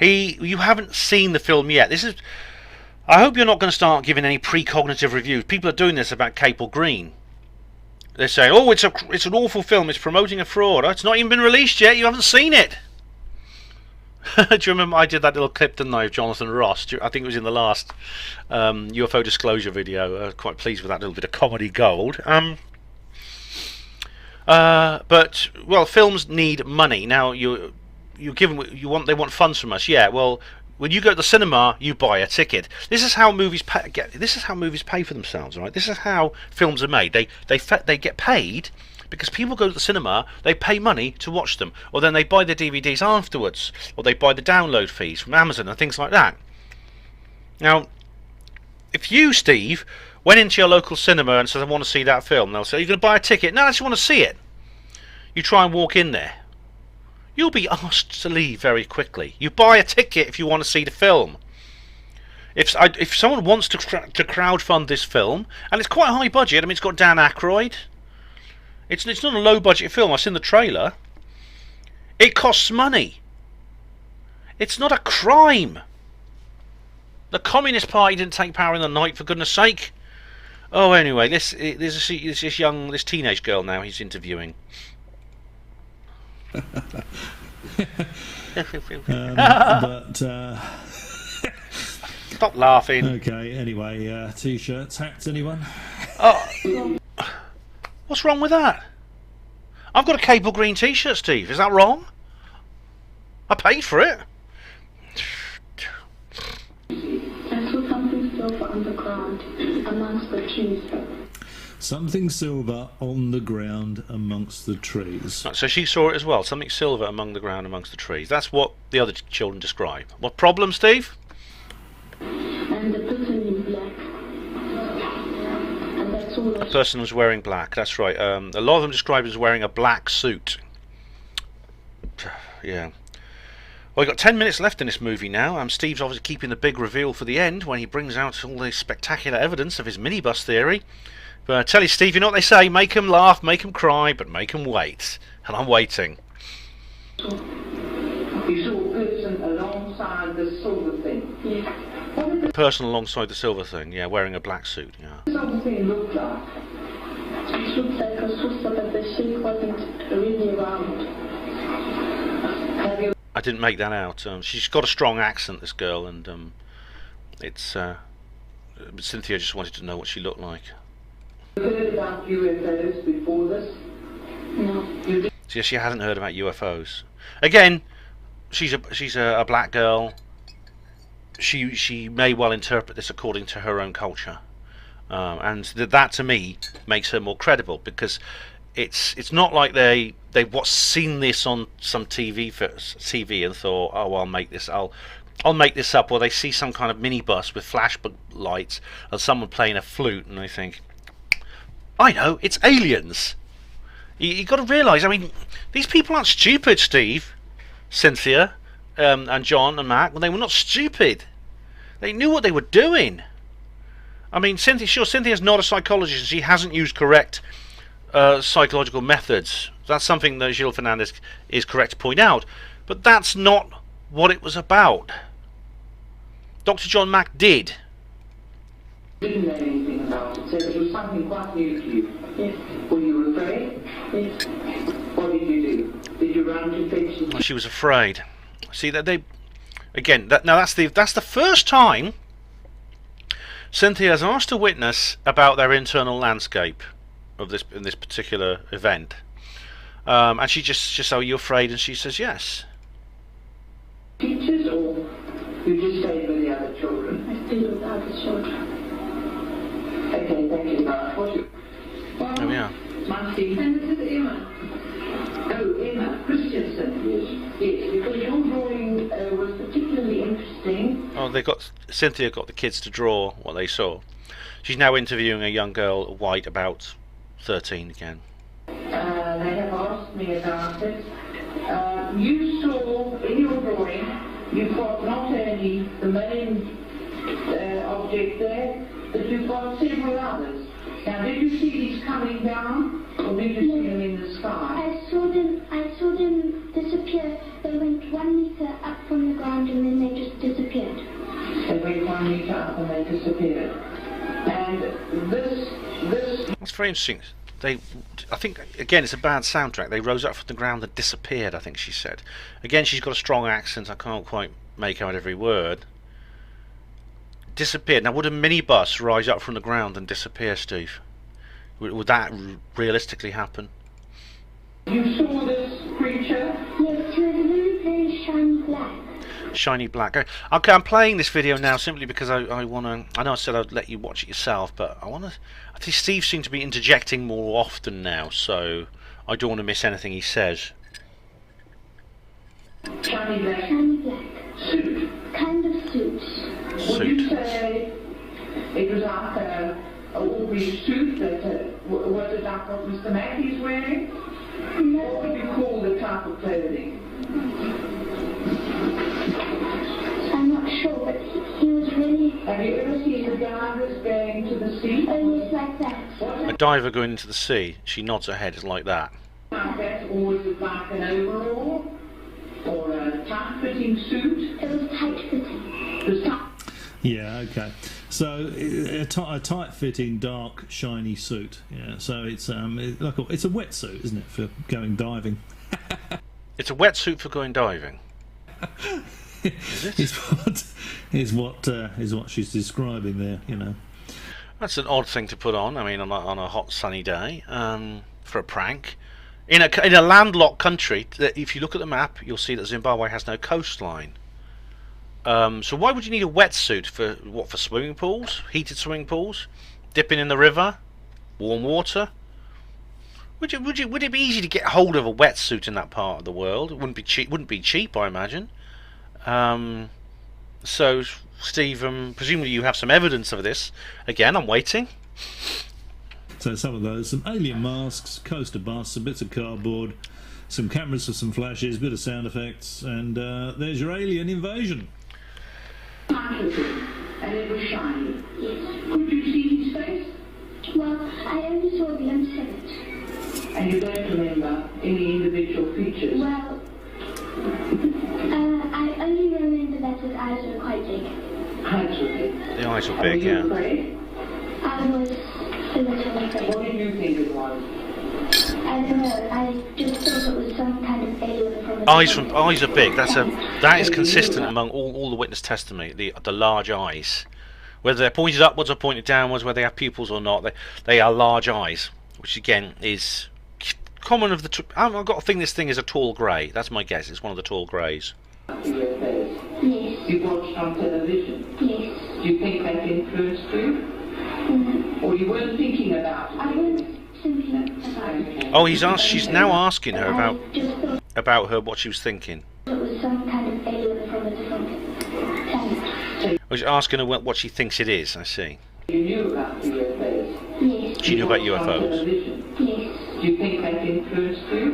Speaker 1: You haven't seen the film yet. I hope you're not going to start giving any precognitive reviews. People are doing this about Capel Green. They're saying, "Oh, it's an awful film. It's promoting a fraud." Oh, it's not even been released yet. You haven't seen it. Do you remember I did that little clip, didn't I, of Jonathan Ross? I think it was in the last UFO disclosure video. Quite pleased with that little bit of comedy gold. But well, films need money. Now they want funds from us. Yeah. Well, when you go to the cinema, you buy a ticket. This is how movies pay. This is how movies pay for themselves, right? This is how films are made. They get paid. Because people go to the cinema, they pay money to watch them, or then they buy the DVDs afterwards, or they buy the download fees from Amazon and things like that. Now, if you, Steve, went into your local cinema and said, "I want to see that film," they'll say, "You're going to buy a ticket?" "No, I just want to see it." You try and walk in there. You'll be asked to leave very quickly. You buy a ticket if you want to see the film. If someone wants to crowdfund this film, and it's quite a high budget, I mean, it's got Dan Aykroyd. It's not a low budget film. I've seen the trailer. It costs money. It's not a crime. The Communist Party didn't take power in the night, for goodness sake. Oh, anyway, there's this teenage girl now he's interviewing. Stop laughing.
Speaker 2: Okay, anyway, t-shirts, hats, anyone?
Speaker 1: Oh. What's wrong with that? I've got a Capel Green t-shirt, Steve. Is that wrong? I paid for it.
Speaker 4: I saw something silver on the ground amongst the trees.
Speaker 2: Something silver on the ground amongst the trees.
Speaker 1: Right, so she saw it as well. Something silver among the ground amongst the trees. That's what the other children describe. What problem, Steve?
Speaker 4: And the person in black. And that's all.
Speaker 1: A person was wearing black. That's right. A lot of them describe it as wearing a black suit. Yeah. Well, we've got 10 minutes left in this movie now. Steve's obviously keeping the big reveal for the end when he brings out all the spectacular evidence of his minibus theory. But I tell you, Steve, you know what they say? Make 'em laugh, make 'em cry, but make 'em wait. And I'm waiting.
Speaker 5: You saw a person alongside the silver thing.
Speaker 4: Yeah.
Speaker 5: What did
Speaker 1: A person alongside the silver thing, yeah, wearing a black suit, yeah.
Speaker 5: the silver thing look like?
Speaker 4: It looked like a saucer, but the shape wasn't really round.
Speaker 5: Have you
Speaker 1: I didn't make that out. She's got a strong accent, this girl, and it's. Cynthia just wanted to know what she looked like.
Speaker 5: heard about UFOs before this?
Speaker 4: No.
Speaker 5: You did?
Speaker 1: So she hadn't heard about UFOs. Again, she's a black girl. She may well interpret this according to her own culture, and that to me makes her more credible, because it's not like they've seen this on some TV and thought, oh, I'll make this up, or they see some kind of minibus with flash lights and someone playing a flute and they think, I know, it's aliens. You got to realise, I mean, these people aren't stupid, Steve, Cynthia, and John and Mac. Well, they were not stupid. They knew what they were doing. I mean, Cynthia's not a psychologist. She hasn't used correct psychological methods. That's something that Gilles Fernandez is correct to point out. But that's not what it was about. Dr. John Mack did.
Speaker 5: Didn't know anything about it, so it was something quite new to you. Yes. Were you afraid? Yes. What did you do? Did you run to fetch?
Speaker 1: Well, she was afraid. See that they, again. That's the first time Cynthia has asked a witness about their internal landscape of this in this particular event, and she just are you afraid? And she says yes.
Speaker 5: Teachers, or you just stayed with the other children?
Speaker 4: I stayed with the other children.
Speaker 5: Okay, thank you, Mark.
Speaker 1: There we are.
Speaker 5: Marcy. And this is Emma. Oh, Emma Christensen. Yes. Yes, because your drawing was particularly interesting.
Speaker 1: Oh, Cynthia got the kids to draw what they saw. She's now interviewing a young girl, White, about 13 again.
Speaker 5: They have asked me about it. You saw in your drawing, you've got not only the main object there, but you've got several others. Now, did you see these coming down, or did you see them in the sky?
Speaker 4: I saw them disappear. They went 1 meter up from the ground and then they just disappeared.
Speaker 5: They went 1 meter up and they disappeared. And this...
Speaker 1: That's very interesting. I think, again, it's a bad soundtrack. They rose up from the ground and disappeared, I think she said. Again, she's got a strong accent. I can't quite make out every word. Disappeared. Now, would a minibus rise up from the ground and disappear, Steve? Would that realistically happen?
Speaker 5: You saw this creature?
Speaker 4: Yes, it was very, very shiny black.
Speaker 1: Shiny black. Okay, I'm playing this video now simply because I want to. I know I said I'd let you watch it yourself, but I want to. I think Steve seems to be interjecting more often now, so I don't want to miss anything he says.
Speaker 5: Shiny black.
Speaker 4: Shiny black.
Speaker 5: Suit.
Speaker 4: Kind of suit.
Speaker 5: Would you say it was like a ordinary suit that was it like what Mr. Mackey's wearing?
Speaker 4: No.
Speaker 5: What would you call the type of clothing?
Speaker 4: I'm not sure, but he was really...
Speaker 5: Have you ever seen the divers going to the sea?
Speaker 4: Oh, yes, like that.
Speaker 1: A diver going into the sea. She nods her head. It's like that.
Speaker 5: Like that, or was it like an overall? Or a tight-fitting suit?
Speaker 4: It was tight-fitting.
Speaker 5: It was tight.
Speaker 2: Yeah, okay. So a tight-fitting, dark, shiny suit. Yeah. So it's it's a wetsuit, isn't it, for going diving?
Speaker 1: It's a wetsuit for going diving.
Speaker 2: Is what she's describing there. You know.
Speaker 1: That's an odd thing to put on. I mean, on a hot sunny day, for a prank. In a landlocked country, if you look at the map, you'll see that Zimbabwe has no coastline. So why would you need a wetsuit for what? For swimming pools, heated swimming pools, dipping in the river, warm water. Would it be easy to get hold of a wetsuit in that part of the world? It wouldn't be cheap, I imagine. So, Steve, presumably you have some evidence of this. Again, I'm waiting.
Speaker 2: So some alien masks, coaster bus, some bits of cardboard, some cameras for some flashes, bit of sound effects, and there's your alien invasion.
Speaker 5: And it was shiny.
Speaker 4: Yes.
Speaker 5: Could you see his face?
Speaker 4: Well, I only saw a glimpse of it.
Speaker 5: And you don't remember any individual features?
Speaker 4: Well, I only remember that his eyes were quite big.
Speaker 5: Eyes were big.
Speaker 1: The eyes were
Speaker 5: Were
Speaker 1: big,
Speaker 5: you
Speaker 1: yeah.
Speaker 5: afraid?
Speaker 4: I was a little afraid.
Speaker 5: What did you think it was?
Speaker 4: I don't know, I just thought it was some kind of alien from a
Speaker 1: Eyes are big. That is consistent among all the witness testimony. The large eyes, whether they're pointed upwards or pointed downwards, whether they have pupils or not, they are large eyes, which again is common of the. I've got to think this thing is a tall grey. That's my guess. It's one of the tall greys.
Speaker 5: UFOs.
Speaker 4: Yes.
Speaker 5: You watched on television.
Speaker 4: Yes.
Speaker 5: Do you think that influenced you? Or you weren't thinking about it?
Speaker 4: I wasn't thinking about it.
Speaker 1: Oh, she's now asking her
Speaker 4: I just thought
Speaker 1: about what she was thinking.
Speaker 4: it was some kind of alien from a different planet.
Speaker 1: I was asking her what she thinks it is. I see.
Speaker 5: You knew about the UFOs?
Speaker 4: Yes.
Speaker 1: She knew about
Speaker 5: You watched on
Speaker 1: UFOs.
Speaker 5: television.
Speaker 4: Yes.
Speaker 5: Do you think that influenced you?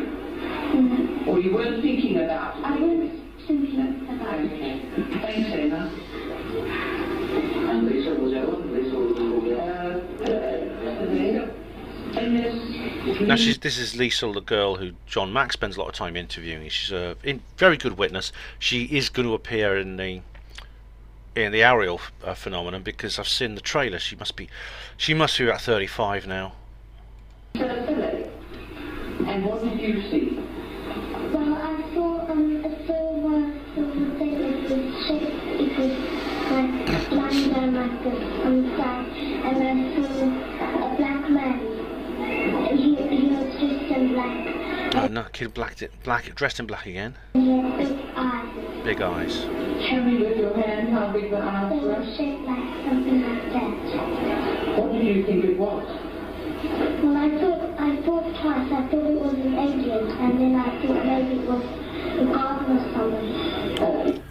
Speaker 5: Or you weren't thinking about it?
Speaker 4: I was thinking about it.
Speaker 5: Okay. Thanks, Emma.
Speaker 6: And Lisa was out. Lisa was
Speaker 1: Now, this is Lisa, the girl who John Mack spends a lot of time interviewing. She's a very good witness. She is going to appear in the aerial phenomenon, because I've seen the trailer. She must be about 35 now.
Speaker 5: And what did you see?
Speaker 4: Well, I saw a silver thing. It was shaped. It was like lying down like this on the side, and I saw a black man. He was dressed in black.
Speaker 1: Oh, no, kid dressed in black again.
Speaker 4: And he had big eyes.
Speaker 1: Big eyes.
Speaker 5: Tell me with your hand how big the eyes
Speaker 4: They
Speaker 5: were.
Speaker 4: were shaped like something like that.
Speaker 5: What did you think it was?
Speaker 4: Well, I thought twice. I thought it was an alien, and then I thought maybe it was a garden or something.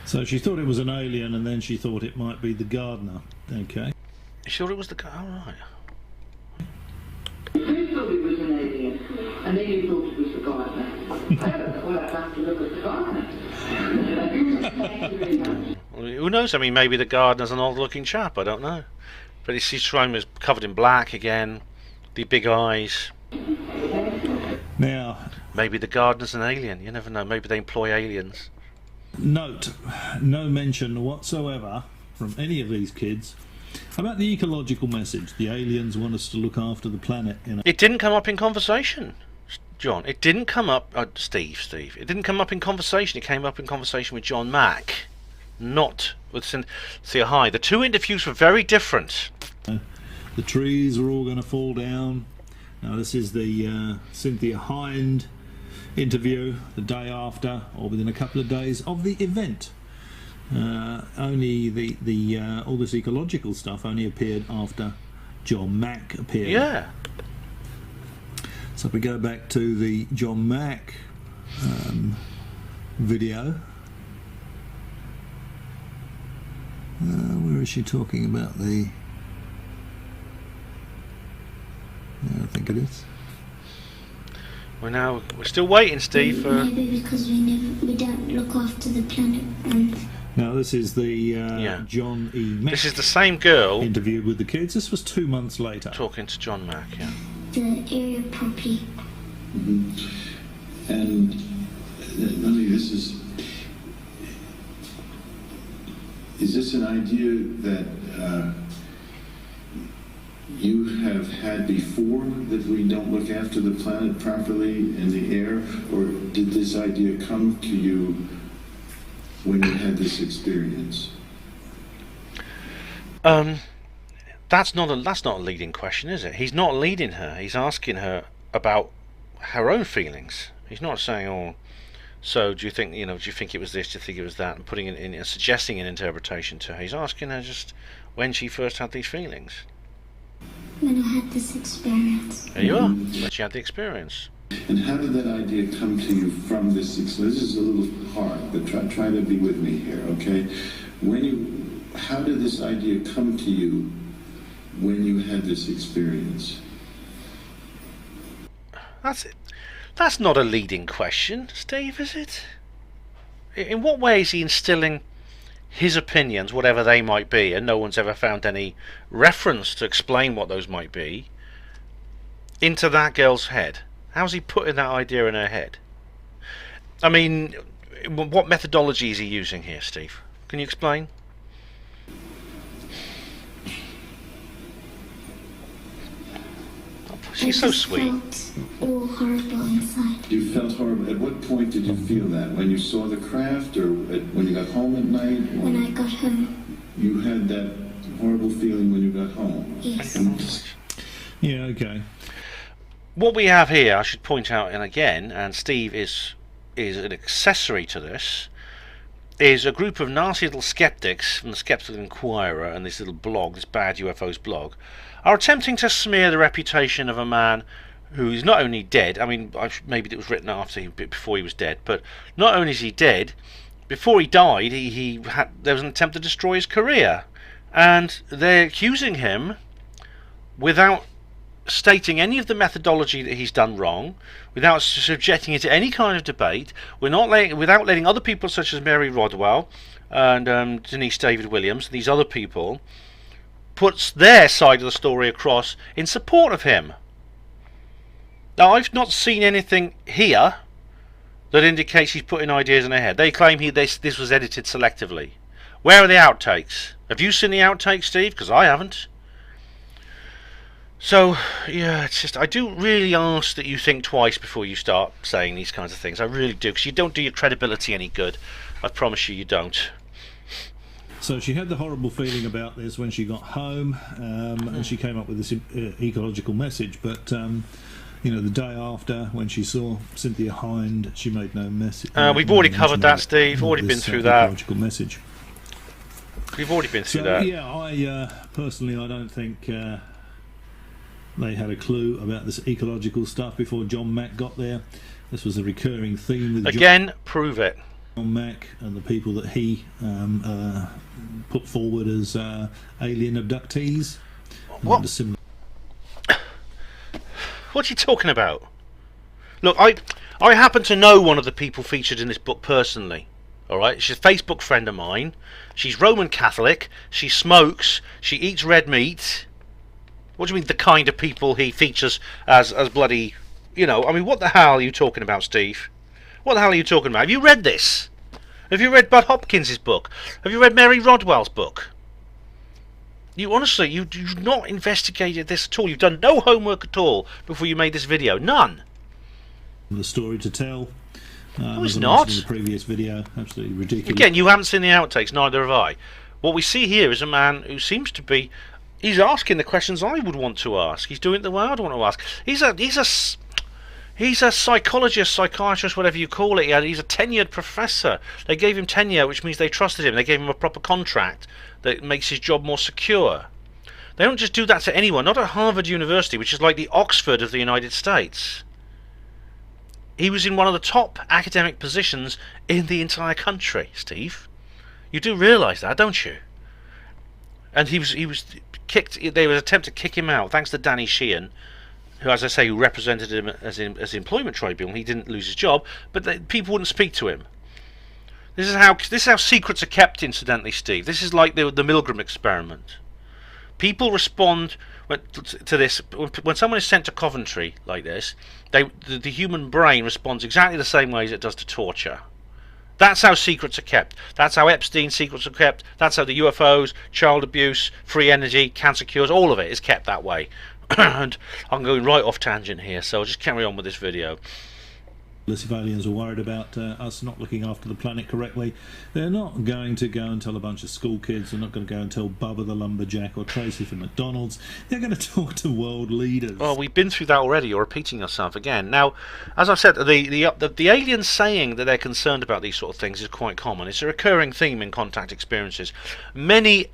Speaker 2: So she thought it was an alien, and then she thought it might be the gardener. Okay.
Speaker 1: You sure it was the guy? Oh, right.
Speaker 5: You thought it was an alien, and then you thought it was the gardener. Well, I'd like to look at the gardener. Thank you very much.
Speaker 1: Well, who knows? I mean, maybe the gardener's an odd-looking chap. I don't know. But his shrine was covered in black again. The big eyes.
Speaker 2: Now,
Speaker 1: Maybe the gardener's an alien. You never know. Maybe they employ aliens.
Speaker 2: note, no mention whatsoever from any of these kids about the ecological message. The aliens want us to look after the planet.
Speaker 1: It didn't come up in conversation, John. It didn't come up... Steve. It didn't come up in conversation. It came up in conversation with John Mack, not with Cynthia Hyde. The two interviews were very different.
Speaker 2: The trees are all going to fall down. Now, this is the Cynthia Hyde interview the day after, or within a couple of days of the event. Only the all this ecological stuff only appeared after John Mack appeared.
Speaker 1: Yeah.
Speaker 2: So if we go back to the John Mack video, where is she talking about the? I think it is.
Speaker 1: We're still waiting, Steve.
Speaker 4: Maybe because we don't look after the planet.
Speaker 2: Now this is the John E. Mack
Speaker 1: This is the same girl
Speaker 2: interview with the kids. This was 2 months later.
Speaker 1: talking to John Mack. Yeah.
Speaker 4: The area properly.
Speaker 3: And Lily, is this an idea that you have had before, that we don't look after the planet properly in the air, or did this idea come to you when you had this experience?
Speaker 1: That's not a leading question, is it? He's not leading her. He's asking her about her own feelings. He's not saying, "Oh, so do you think do you think it was this? Do you think it was that?" And putting it in, suggesting an interpretation to her. He's asking her just when she first had these feelings.
Speaker 4: When I had this experience.
Speaker 1: There you are. When she had the experience.
Speaker 3: And how did that idea come to you from this experience? This is a little hard, but try to be with me here, okay? How did this idea come to you when you had this experience?
Speaker 1: That's it. That's not a leading question, Steve, is it? In what way is he instilling his opinions, whatever they might be, and no one's ever found any reference to explain what those might be, into that girl's head? How's he putting that idea in her head? I mean, what methodology is he using here, Steve? Can you explain? She's so sweet.
Speaker 4: I felt all horrible inside.
Speaker 3: You felt horrible. At what point did you feel that? When you saw the craft, or when you got home at night? Or
Speaker 4: When I got home.
Speaker 3: You had that horrible feeling when you got home?
Speaker 4: Yes.
Speaker 2: Yeah, okay.
Speaker 1: What we have here, I should point out, and again, and Steve is an accessory to this, is a group of nasty little skeptics from the Skeptical Inquirer and this little blog, this Bad UFOs blog, are attempting to smear the reputation of a man who is not only dead. I mean, maybe it was written before he was dead, but not only is he dead, before he died, there was an attempt to destroy his career. and they're accusing him without stating any of the methodology that he's done wrong, without subjecting it to any kind of debate, without letting other people such as Mary Rodwell and Denise David Williams, these other people, puts their side of the story across in support of him. Now, I've not seen anything here that indicates he's putting ideas in their head. They claim this was edited selectively. Where are the outtakes? Have you seen the outtakes, Steve? Because I haven't. So, yeah, it's just, I do really ask that you think twice before you start saying these kinds of things. I really do, because you don't do your credibility any good. I promise you don't.
Speaker 2: So she had the horrible feeling about this when she got home, and she came up with this ecological message. But you know, the day after, when she saw Cynthia Hind, she made no message.
Speaker 1: We've already covered that, Steve. Already been through that.
Speaker 2: Ecological message.
Speaker 1: We've already been through that.
Speaker 2: Yeah, I personally, I don't think they had a clue about this ecological stuff before John Mack got there. This was a recurring theme with
Speaker 1: Prove it.
Speaker 2: John Mack and the people that he put forward as alien abductees.
Speaker 1: What? What are you talking about? Look, I happen to know one of the people featured in this book personally. Alright, she's a Facebook friend of mine. She's Roman Catholic. She smokes. She eats red meat. What do you mean, the kind of people he features as bloody... You know, I mean, what the hell are you talking about, Steve? What the hell are you talking about? Have you read this? Have you read Bud Hopkins' book? Have you read Mary Rodwell's book? You honestly, you've not investigated this at all. You've done no homework at all before you made this video. None.
Speaker 2: The story to tell.
Speaker 1: No, it's not.
Speaker 2: In the previous video, absolutely ridiculous.
Speaker 1: Again, you haven't seen the outtakes, neither have I. What we see here is a man who seems to be... He's asking the questions I would want to ask. He's doing it the way I'd want to ask. He's a psychologist, psychiatrist, whatever you call it. He's a tenured professor. They gave him tenure, which means they trusted him. They gave him a proper contract that makes his job more secure. They don't just do that to anyone. Not at Harvard University, which is like the Oxford of the United States. He was in one of the top academic positions in the entire country, Steve. You do realise that, don't you? And he was kicked. They would attempt to kick him out, thanks to Danny Sheehan, who, as I say, who represented him as employment tribunal. He didn't lose his job, but people wouldn't speak to him. This is how secrets are kept, incidentally, Steve. This is like the Milgram experiment. People respond to this when someone is sent to Coventry like this. The human brain responds exactly the same way as it does to torture. That's how secrets are kept. That's how Epstein's secrets are kept. That's how the UFOs, child abuse, free energy, cancer cures, all of it is kept that way. And I'm going right off tangent here, so I'll just carry on with this video.
Speaker 2: If aliens are worried about us not looking after the planet correctly, they're not going to go and tell a bunch of school kids. They're not going to go and tell Bubba the lumberjack or Tracy from McDonald's. They're going to talk to world leaders.
Speaker 1: Well, we've been through that already. You're repeating yourself again. Now, as I've said, the aliens saying that they're concerned about these sort of things is quite common. It's a recurring theme in contact experiences. Many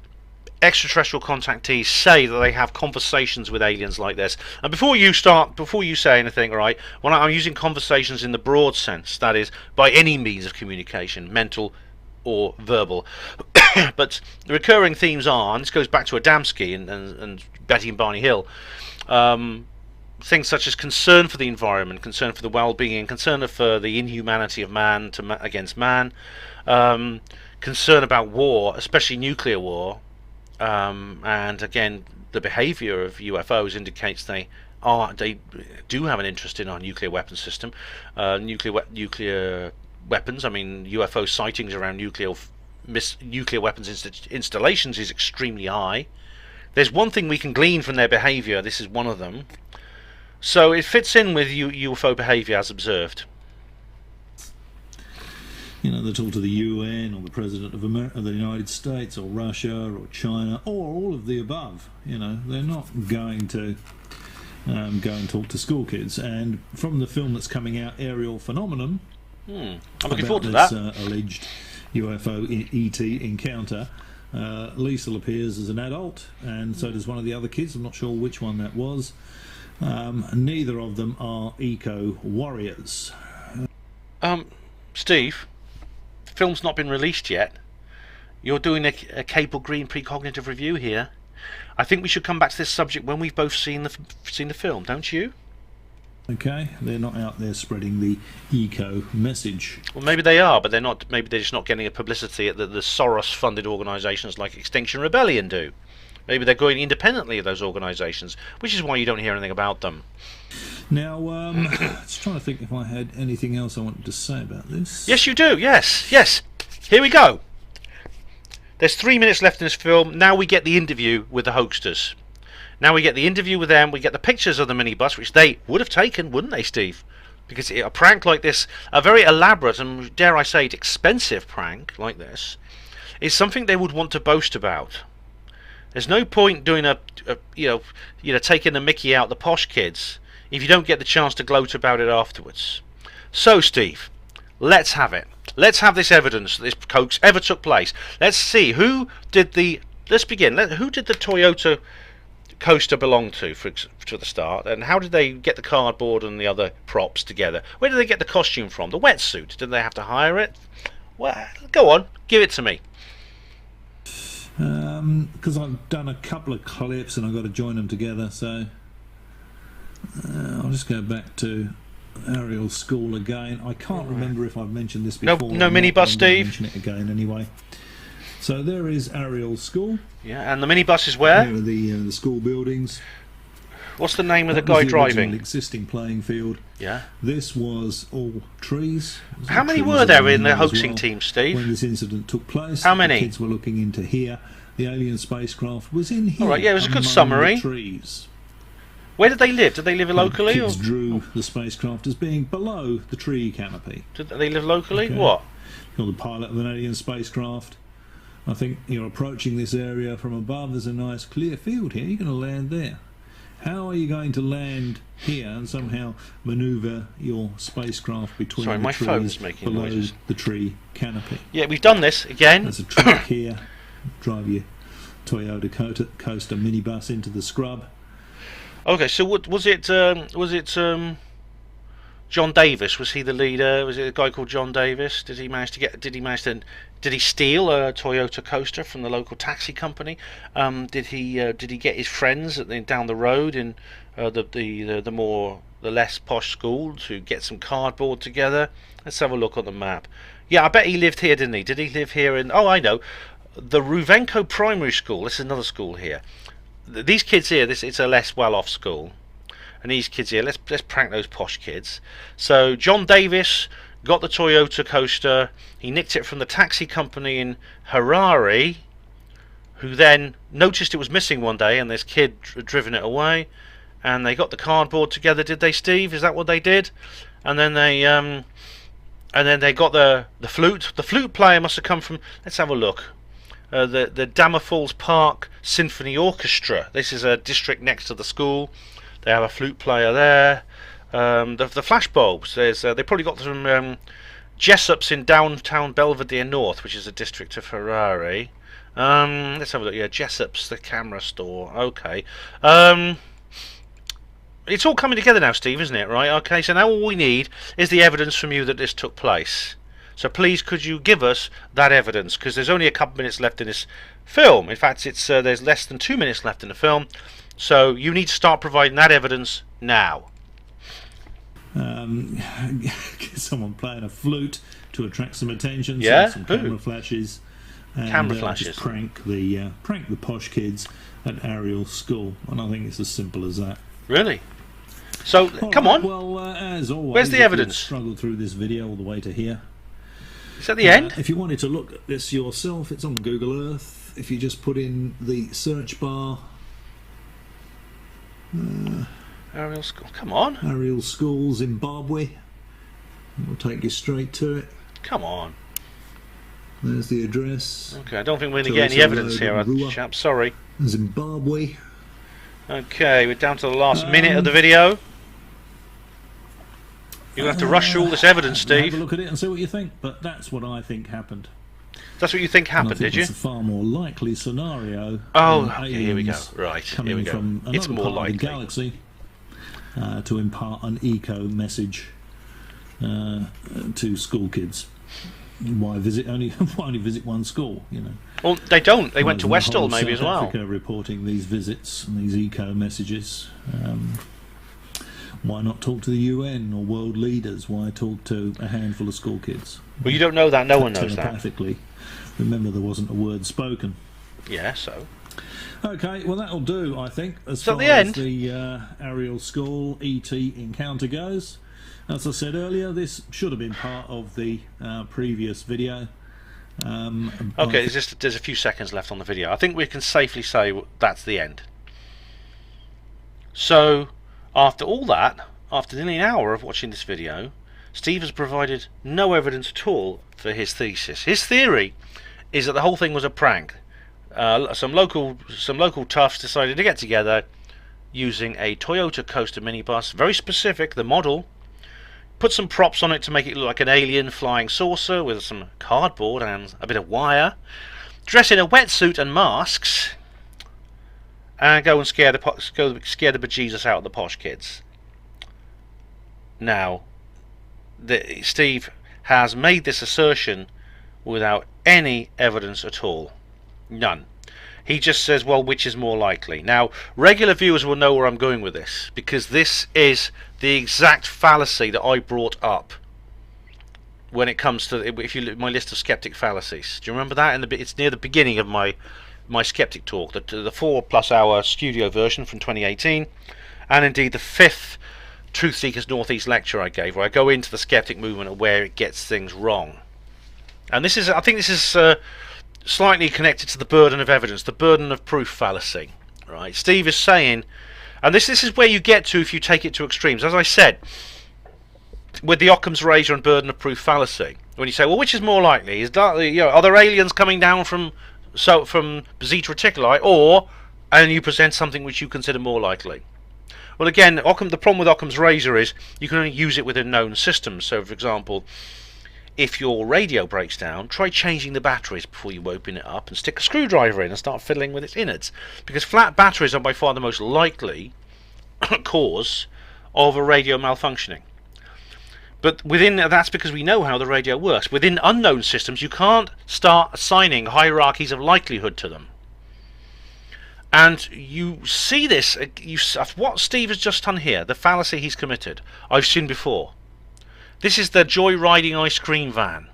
Speaker 1: extraterrestrial contactees say that they have conversations with aliens like this. And before you say anything, right, when I'm using conversations in the broad sense, that is, by any means of communication, mental or verbal. But the recurring themes are, and this goes back to Adamski and Betty and Barney Hill, things such as concern for the environment, concern for the well-being, concern for the inhumanity of man against man, concern about war, especially nuclear war. And again, the behaviour of UFOs indicates they do have an interest in our nuclear weapon system. Nuclear weapons. I mean, UFO sightings around nuclear weapons installations is extremely high. There's one thing we can glean from their behaviour. This is one of them. So it fits in with UFO behaviour as observed.
Speaker 2: You know, they talk to the UN or the President of the United States or Russia or China or all of the above. You know, they're not going to go and talk to school kids. And from the film that's coming out, Aerial Phenomenon,
Speaker 1: I'm looking forward to
Speaker 2: this,
Speaker 1: that.
Speaker 2: Alleged UFO ET encounter, Liesl appears as an adult, and so does one of the other kids. I'm not sure which one that was. Neither of them are eco warriors.
Speaker 1: Steve, the film's not been released yet. You're doing a Cable Green precognitive review here. I think we should come back to this subject when we've both seen the film, don't you?
Speaker 2: Okay, they're not out there spreading the eco message.
Speaker 1: Well, maybe they are, but they're not. Maybe they're just not getting a publicity that the Soros-funded organisations like Extinction Rebellion do. Maybe they're going independently of those organisations, which is why you don't hear anything about them.
Speaker 2: Now, just trying to think if I had anything else I wanted to say about this.
Speaker 1: Yes, you do. Yes. Here we go. There's 3 minutes left in this film. Now we get the interview with the hoaxsters. Now we get the interview with them. We get the pictures of the minibus, which they would have taken, wouldn't they, Steve? Because a prank like this, a very elaborate and, dare I say it, expensive prank like this, is something they would want to boast about. There's no point doing taking the mickey out the posh kids if you don't get the chance to gloat about it afterwards. So, Steve, let's have it. Let's have this evidence that this hoax ever took place. Let's see who did the. Let's begin. Who did the Toyota coaster belong to for the start, and how did they get the cardboard and the other props together? Where did they get the costume from? The wetsuit? Did they have to hire it? Well, go on, give it to me.
Speaker 2: Because I've done a couple of clips and I've got to join them together, so I'll just go back to Ariel School again. I can't remember if I've mentioned this before.
Speaker 1: No minibus, Steve.
Speaker 2: Mention it again anyway. So there is Ariel School.
Speaker 1: Yeah, and the minibus is where?
Speaker 2: There are the school buildings.
Speaker 1: What's the name of the
Speaker 2: That
Speaker 1: guy
Speaker 2: was the
Speaker 1: driving?
Speaker 2: original existing playing field.
Speaker 1: Yeah.
Speaker 2: This was all trees.
Speaker 1: How many were there in the hoaxing team, Steve?
Speaker 2: When this incident took place,
Speaker 1: how many?
Speaker 2: The kids were looking into here. The alien spacecraft was in here.
Speaker 1: All right, yeah, it was a good
Speaker 2: among
Speaker 1: summary.
Speaker 2: The trees.
Speaker 1: Where did they live? Did they live locally?
Speaker 2: The kids
Speaker 1: or?
Speaker 2: drew the spacecraft as being below the tree canopy.
Speaker 1: Did they live locally?
Speaker 2: Okay.
Speaker 1: What?
Speaker 2: You're the pilot of an alien spacecraft. I think you're approaching this area from above. There's a nice clear field here. You're going to land there. How are you going to land here and somehow manoeuvre your spacecraft between
Speaker 1: Sorry,
Speaker 2: the
Speaker 1: my
Speaker 2: trees
Speaker 1: phone's making
Speaker 2: below
Speaker 1: noises.
Speaker 2: the tree canopy?
Speaker 1: Yeah, we've done this again.
Speaker 2: There's a track here. Drive your Toyota coaster minibus into the scrub.
Speaker 1: Okay, so what was it? John Davis, was he the leader? Was it a guy called John Davis? Did he steal a Toyota coaster from the local taxi company? Did he get his friends down the road in the less posh school to get some cardboard together? Let's have a look on the map. Yeah, I bet he lived here, didn't he? Did he live here in? Oh, I know, the Ruvenko Primary School. This is another school here. These kids here, it's a less well-off school. And these kids here, let's prank those posh kids. So John Davis got the Toyota coaster. He nicked it from the taxi company in Harare, who then noticed it was missing one day, and this kid had driven it away. And they got the cardboard together, did they, Steve? Is that what they did? And then they got the flute. The flute player must have come from. Let's have a look. The Dammerfalls Park Symphony Orchestra. This is a district next to the school. They have a flute player there. The flash bulbs. They probably got some Jessops in downtown Belvedere North, which is a district of Harare. Let's have a look. Yeah, Jessops, the camera store. Okay. It's all coming together now, Steve, isn't it? Right. Okay. So now all we need is the evidence from you that this took place. So please, could you give us that evidence? Because there's only a couple minutes left in this film. In fact, there's less than 2 minutes left in the film. So you need to start providing that evidence now.
Speaker 2: Someone playing a flute to attract some attention.
Speaker 1: Yeah,
Speaker 2: some camera flashes. And,
Speaker 1: camera flashes.
Speaker 2: Just prank the posh kids at Ariel School, and I think it's as simple as that.
Speaker 1: Really? So come on.
Speaker 2: Well, as always,
Speaker 1: where's the evidence?
Speaker 2: Struggled through this video all the way to here.
Speaker 1: Is that the end?
Speaker 2: If you wanted to look at this yourself, it's on Google Earth. If you just put in the search bar.
Speaker 1: Ariel School. Come on.
Speaker 2: Ariel School, Zimbabwe. It'll take you straight to it.
Speaker 1: Come on.
Speaker 2: There's the address.
Speaker 1: Okay, I don't think we're going to get any evidence here,
Speaker 2: Ruwa,
Speaker 1: chap. Sorry.
Speaker 2: Zimbabwe.
Speaker 1: Okay, we're down to the last minute of the video. You're going to have to rush through all this evidence, Steve.
Speaker 2: Have a look at it and see what you think. But that's what I think happened.
Speaker 1: That's what you think happened, did you?
Speaker 2: It's a far more likely scenario.
Speaker 1: Oh, okay, here we go. Right, here we go.
Speaker 2: From
Speaker 1: It's more
Speaker 2: part of
Speaker 1: likely.
Speaker 2: the galaxy to impart an eco message to school kids. Why only visit one school? You know.
Speaker 1: Well, they don't. They went to
Speaker 2: Well, isn't the
Speaker 1: Westall
Speaker 2: whole
Speaker 1: maybe as
Speaker 2: South
Speaker 1: well.
Speaker 2: Africa reporting these visits and these eco messages. Why not talk to the UN or world leaders? Why talk to a handful of school kids?
Speaker 1: Well, you don't know that. No one knows that.
Speaker 2: Telepathically. Remember, there wasn't a word spoken.
Speaker 1: Yeah, so.
Speaker 2: Okay, well that'll do, I think, as
Speaker 1: So
Speaker 2: far
Speaker 1: at the
Speaker 2: as
Speaker 1: end-
Speaker 2: the Ariel School ET encounter goes. As I said earlier, this should have been part of the previous video.
Speaker 1: Okay, there's a few seconds left on the video. I think we can safely say that's the end. So, after all that, after nearly an hour of watching this video, Steve has provided no evidence at all for his thesis. His theory is that the whole thing was a prank. Some local toughs decided to get together using a Toyota Coaster minibus, very specific, the model, put some props on it to make it look like an alien flying saucer with some cardboard and a bit of wire, dress in a wetsuit and masks, and go and scare the bejesus out of the posh kids. Now, Steve has made this assertion without any evidence at all. None. He just says, well, which is more likely? Now, regular viewers will know where I'm going with this, because this is the exact fallacy that I brought up when it comes to, if you look at my list of skeptic fallacies. Do you remember that? It's near the beginning of my skeptic talk, the 4+ hour studio version from 2018, and indeed the 5th Truth Seekers Northeast lecture I gave, where I go into the skeptic movement and where it gets things wrong. And this is, I think this is slightly connected to the burden of evidence, the burden of proof fallacy. Right? Steve is saying, and this is where you get to if you take it to extremes. As I said, with the Occam's razor and burden of proof fallacy, when you say, well, which is more likely? Are there aliens coming down from Zeta Reticuli, and you present something which you consider more likely? Well, again, the problem with Occam's razor is you can only use it within known systems. So, for example, if your radio breaks down, try changing the batteries before you open it up and stick a screwdriver in and start fiddling with its innards. Because flat batteries are by far the most likely cause of a radio malfunctioning. But that's because we know how the radio works. Within unknown systems, you can't start assigning hierarchies of likelihood to them. And you see this, what Steve has just done here, the fallacy he's committed, I've seen before. This is the joyriding ice cream van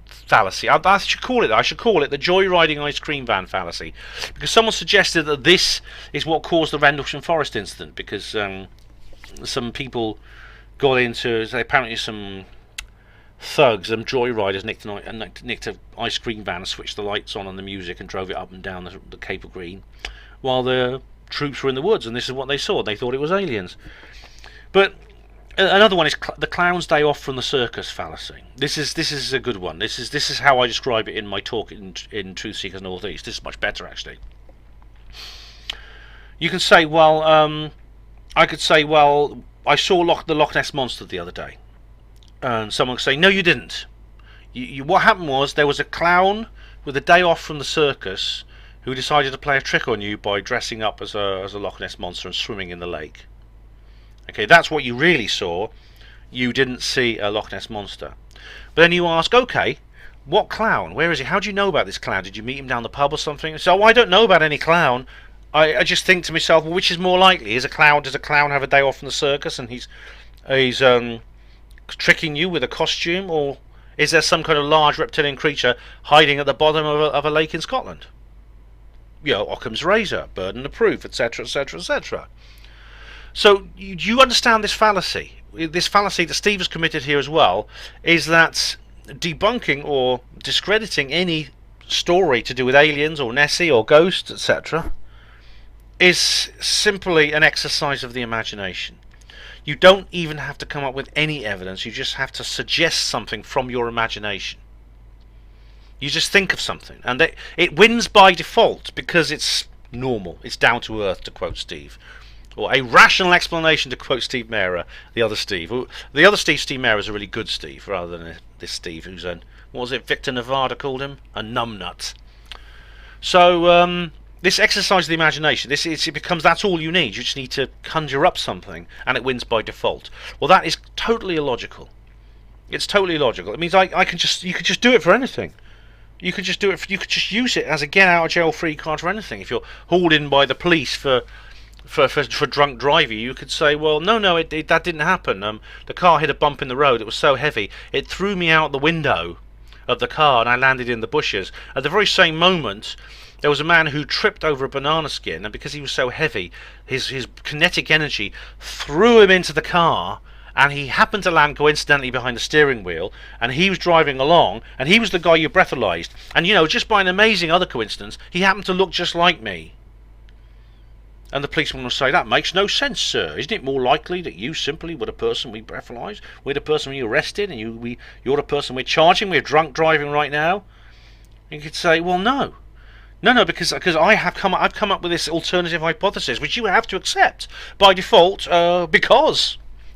Speaker 1: fallacy. I should call it the joyriding ice cream van fallacy, because someone suggested that this is what caused the Rendlesham Forest incident, because some people got into, apparently some thugs and joyriders nicked an ice cream van and switched the lights on and the music and drove it up and down the Cape of Green while the troops were in the woods, and this is what they saw. They thought it was aliens. But another one is the clown's day off from the circus fallacy. This is a good one. This is how I describe it in my talk in Truth Seekers Northeast. This is much better, actually. You can say, well, I could say, well, I saw the Loch Ness Monster the other day. And someone could say, no, you didn't. What happened was there was a clown with a day off from the circus who decided to play a trick on you by dressing up as a Loch Ness Monster and swimming in the lake. Okay, that's what you really saw. You didn't see a Loch Ness Monster. But then you ask, okay, what clown? Where is he? How do you know about this clown? Did you meet him down the pub or something? So I don't know about any clown. I just think to myself, well, which is more likely? Does a clown have a day off from the circus and he's tricking you with a costume, or is there some kind of large reptilian creature hiding at the bottom of a lake in Scotland? Occam's razor, burden of proof, etc., etc., etc. So you understand this fallacy? This fallacy that Steve has committed here as well is that debunking or discrediting any story to do with aliens or Nessie or ghosts, etc., is simply an exercise of the imagination. You don't even have to come up with any evidence. You just have to suggest something from your imagination. You just think of something, and it wins by default because it's normal. It's down to earth, to quote Steve. Or a rational explanation, to quote Steve Mehrer, the other Steve. The other Steve Mehrer is a really good Steve, rather than this Steve who's what was it, Victor Nevada called him? A numbnut. So, this exercise of the imagination, that's all you need. You just need to conjure up something, and it wins by default. Well, that is totally illogical. It's totally illogical. It means you could just do it for anything. You could just do it. You could just use it as a get out of jail free card for anything. If you're hauled in by the police for drunk driving, you could say, well, no, that didn't happen. The car hit a bump in the road. It was so heavy, it threw me out the window of the car, and I landed in the bushes. At the very same moment, there was a man who tripped over a banana skin, and because he was so heavy, his kinetic energy threw him into the car, and he happened to land coincidentally behind the steering wheel, and he was driving along, and he was the guy you breathalyzed. And just by an amazing other coincidence, he happened to look just like me. And the policeman will say, that makes no sense, sir. Isn't it more likely that you simply were the person we breathalyzed? We're the person we arrested, and you're the person we're charging? We're drunk driving right now? And you could say, well, no, because I've come up with this alternative hypothesis, which you have to accept by default,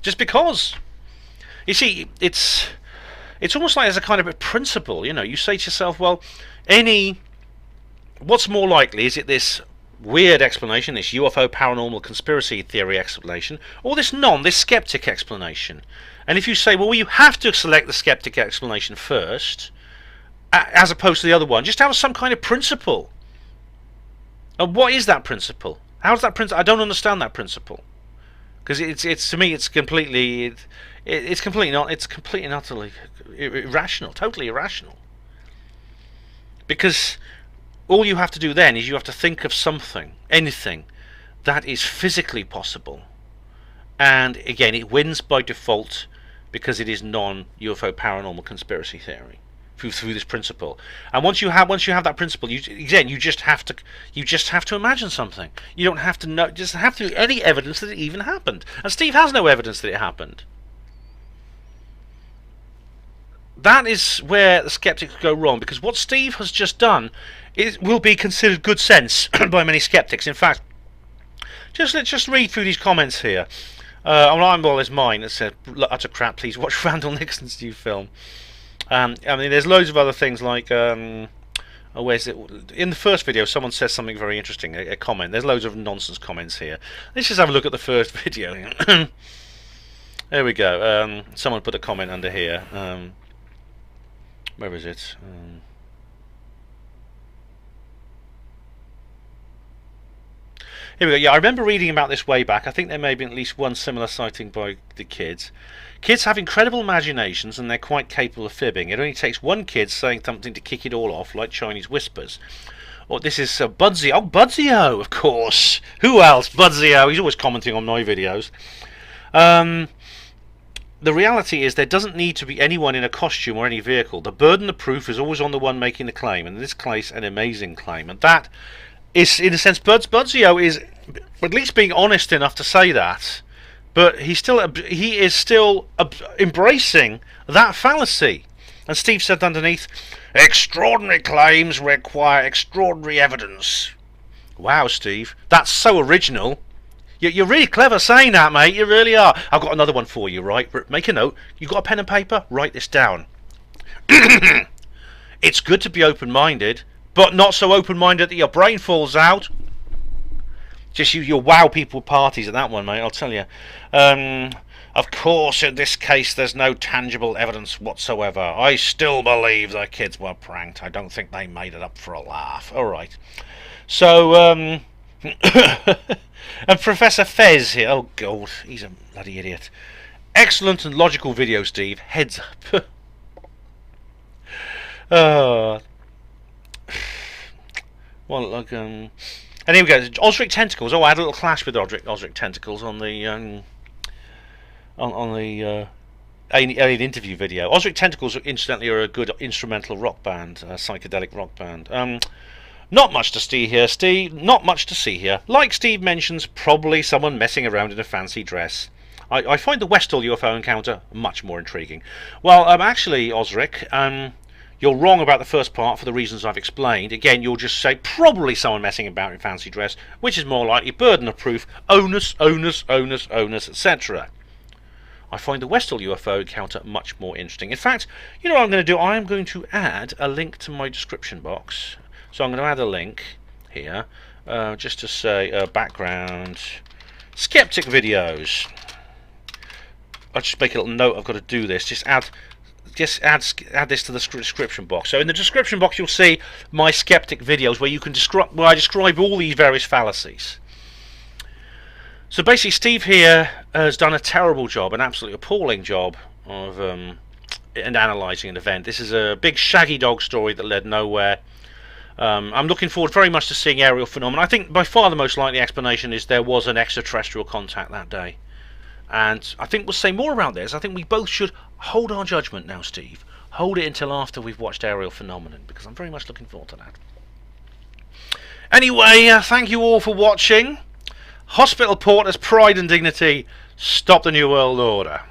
Speaker 1: just because. You see, it's almost like there's a kind of a principle. You say to yourself, well, what's more likely? Is it this weird explanation, this UFO paranormal conspiracy theory explanation, or this skeptic explanation? And if you say, well, you have to select the skeptic explanation first, as opposed to the other one, just have some kind of principle. And what is that principle? How's that principle? I don't understand that principle, because it's to me it's completely and utterly irrational, totally irrational. Because all you have to do then is you have to think of anything that is physically possible, and again it wins by default because it is non-UFO paranormal conspiracy theory through this principle. And once you have that principle, you just have to imagine something. You don't have to know, just have to any evidence that it even happened. And Steve has no evidence that it happened. That is where the skeptics go wrong, because what Steve has just done will be considered good sense by many skeptics. In fact, let's just read through these comments here. There's mine that said, utter crap, please watch Randall Nixon's new film. There's loads of other things like, where's it? In the first video, someone says something very interesting, a comment. There's loads of nonsense comments here. Let's just have a look at the first video. There we go. Someone put a comment under here. Where is it? Here we go. Yeah, I remember reading about this way back. I think there may have been at least one similar sighting by the kids. Kids have incredible imaginations, and they're quite capable of fibbing. It only takes one kid saying something to kick it all off, like Chinese whispers. Oh, this is Budsy. Oh, Budsy-O, of course. Who else? Budsy-O. He's always commenting on my videos. The reality is there doesn't need to be anyone in a costume or any vehicle. The burden of proof is always on the one making the claim, and in this case, an amazing claim. And that is, in a sense, Budsy-O is at least being honest enough to say that, but he is still embracing that fallacy. And Steve said underneath, extraordinary claims require extraordinary evidence. Wow, Steve, that's so original. You're really clever saying that, mate. You really are. I've got another one for you, right? Make a note. You got a pen and paper? Write this down. It's good to be open-minded, but not so open-minded that your brain falls out. Just you'll wow people parties at that one, mate, I'll tell you. Of course, in this case, there's no tangible evidence whatsoever. I still believe the kids were pranked. I don't think they made it up for a laugh. All right. So, and Professor Fez here. Oh, God, he's a bloody idiot. Excellent and logical video, Steve. Heads up. Well, look, and here we go. Osric Tentacles. Oh, I had a little clash with Osric Tentacles on the alien interview video. Osric Tentacles, incidentally, are a good instrumental rock band, psychedelic rock band. Not much to see here, Steve. Not much to see here. Like Steve mentions, probably someone messing around in a fancy dress. I find the Westall UFO encounter much more intriguing. Well, actually, Osric, you're wrong about the first part for the reasons I've explained. Again, you'll just say probably someone messing about in fancy dress, which is more likely burden of proof, onus, etc. I find the Westall UFO encounter much more interesting. In fact, you know what I'm going to do? I'm going to add a link to my description box. So I'm going to add a link here, just to say background skeptic videos. I'll just make a little note. I've got to do this. Just add just add this to the description box. So in the description box, you'll see my skeptic videos where I describe all these various fallacies. So basically, Steve here has done a terrible job, an absolutely appalling job of in analysing an event. This is a big shaggy dog story that led nowhere. I'm looking forward very much to seeing aerial phenomena. I think by far the most likely explanation is there was an extraterrestrial contact that day. And I think we'll say more about this. I think we both should hold our judgment now, Steve. Hold it until after we've watched aerial phenomenon, because I'm very much looking forward to that. Anyway, thank you all for watching. Hospital Porters, Pride and Dignity, stop the New World Order.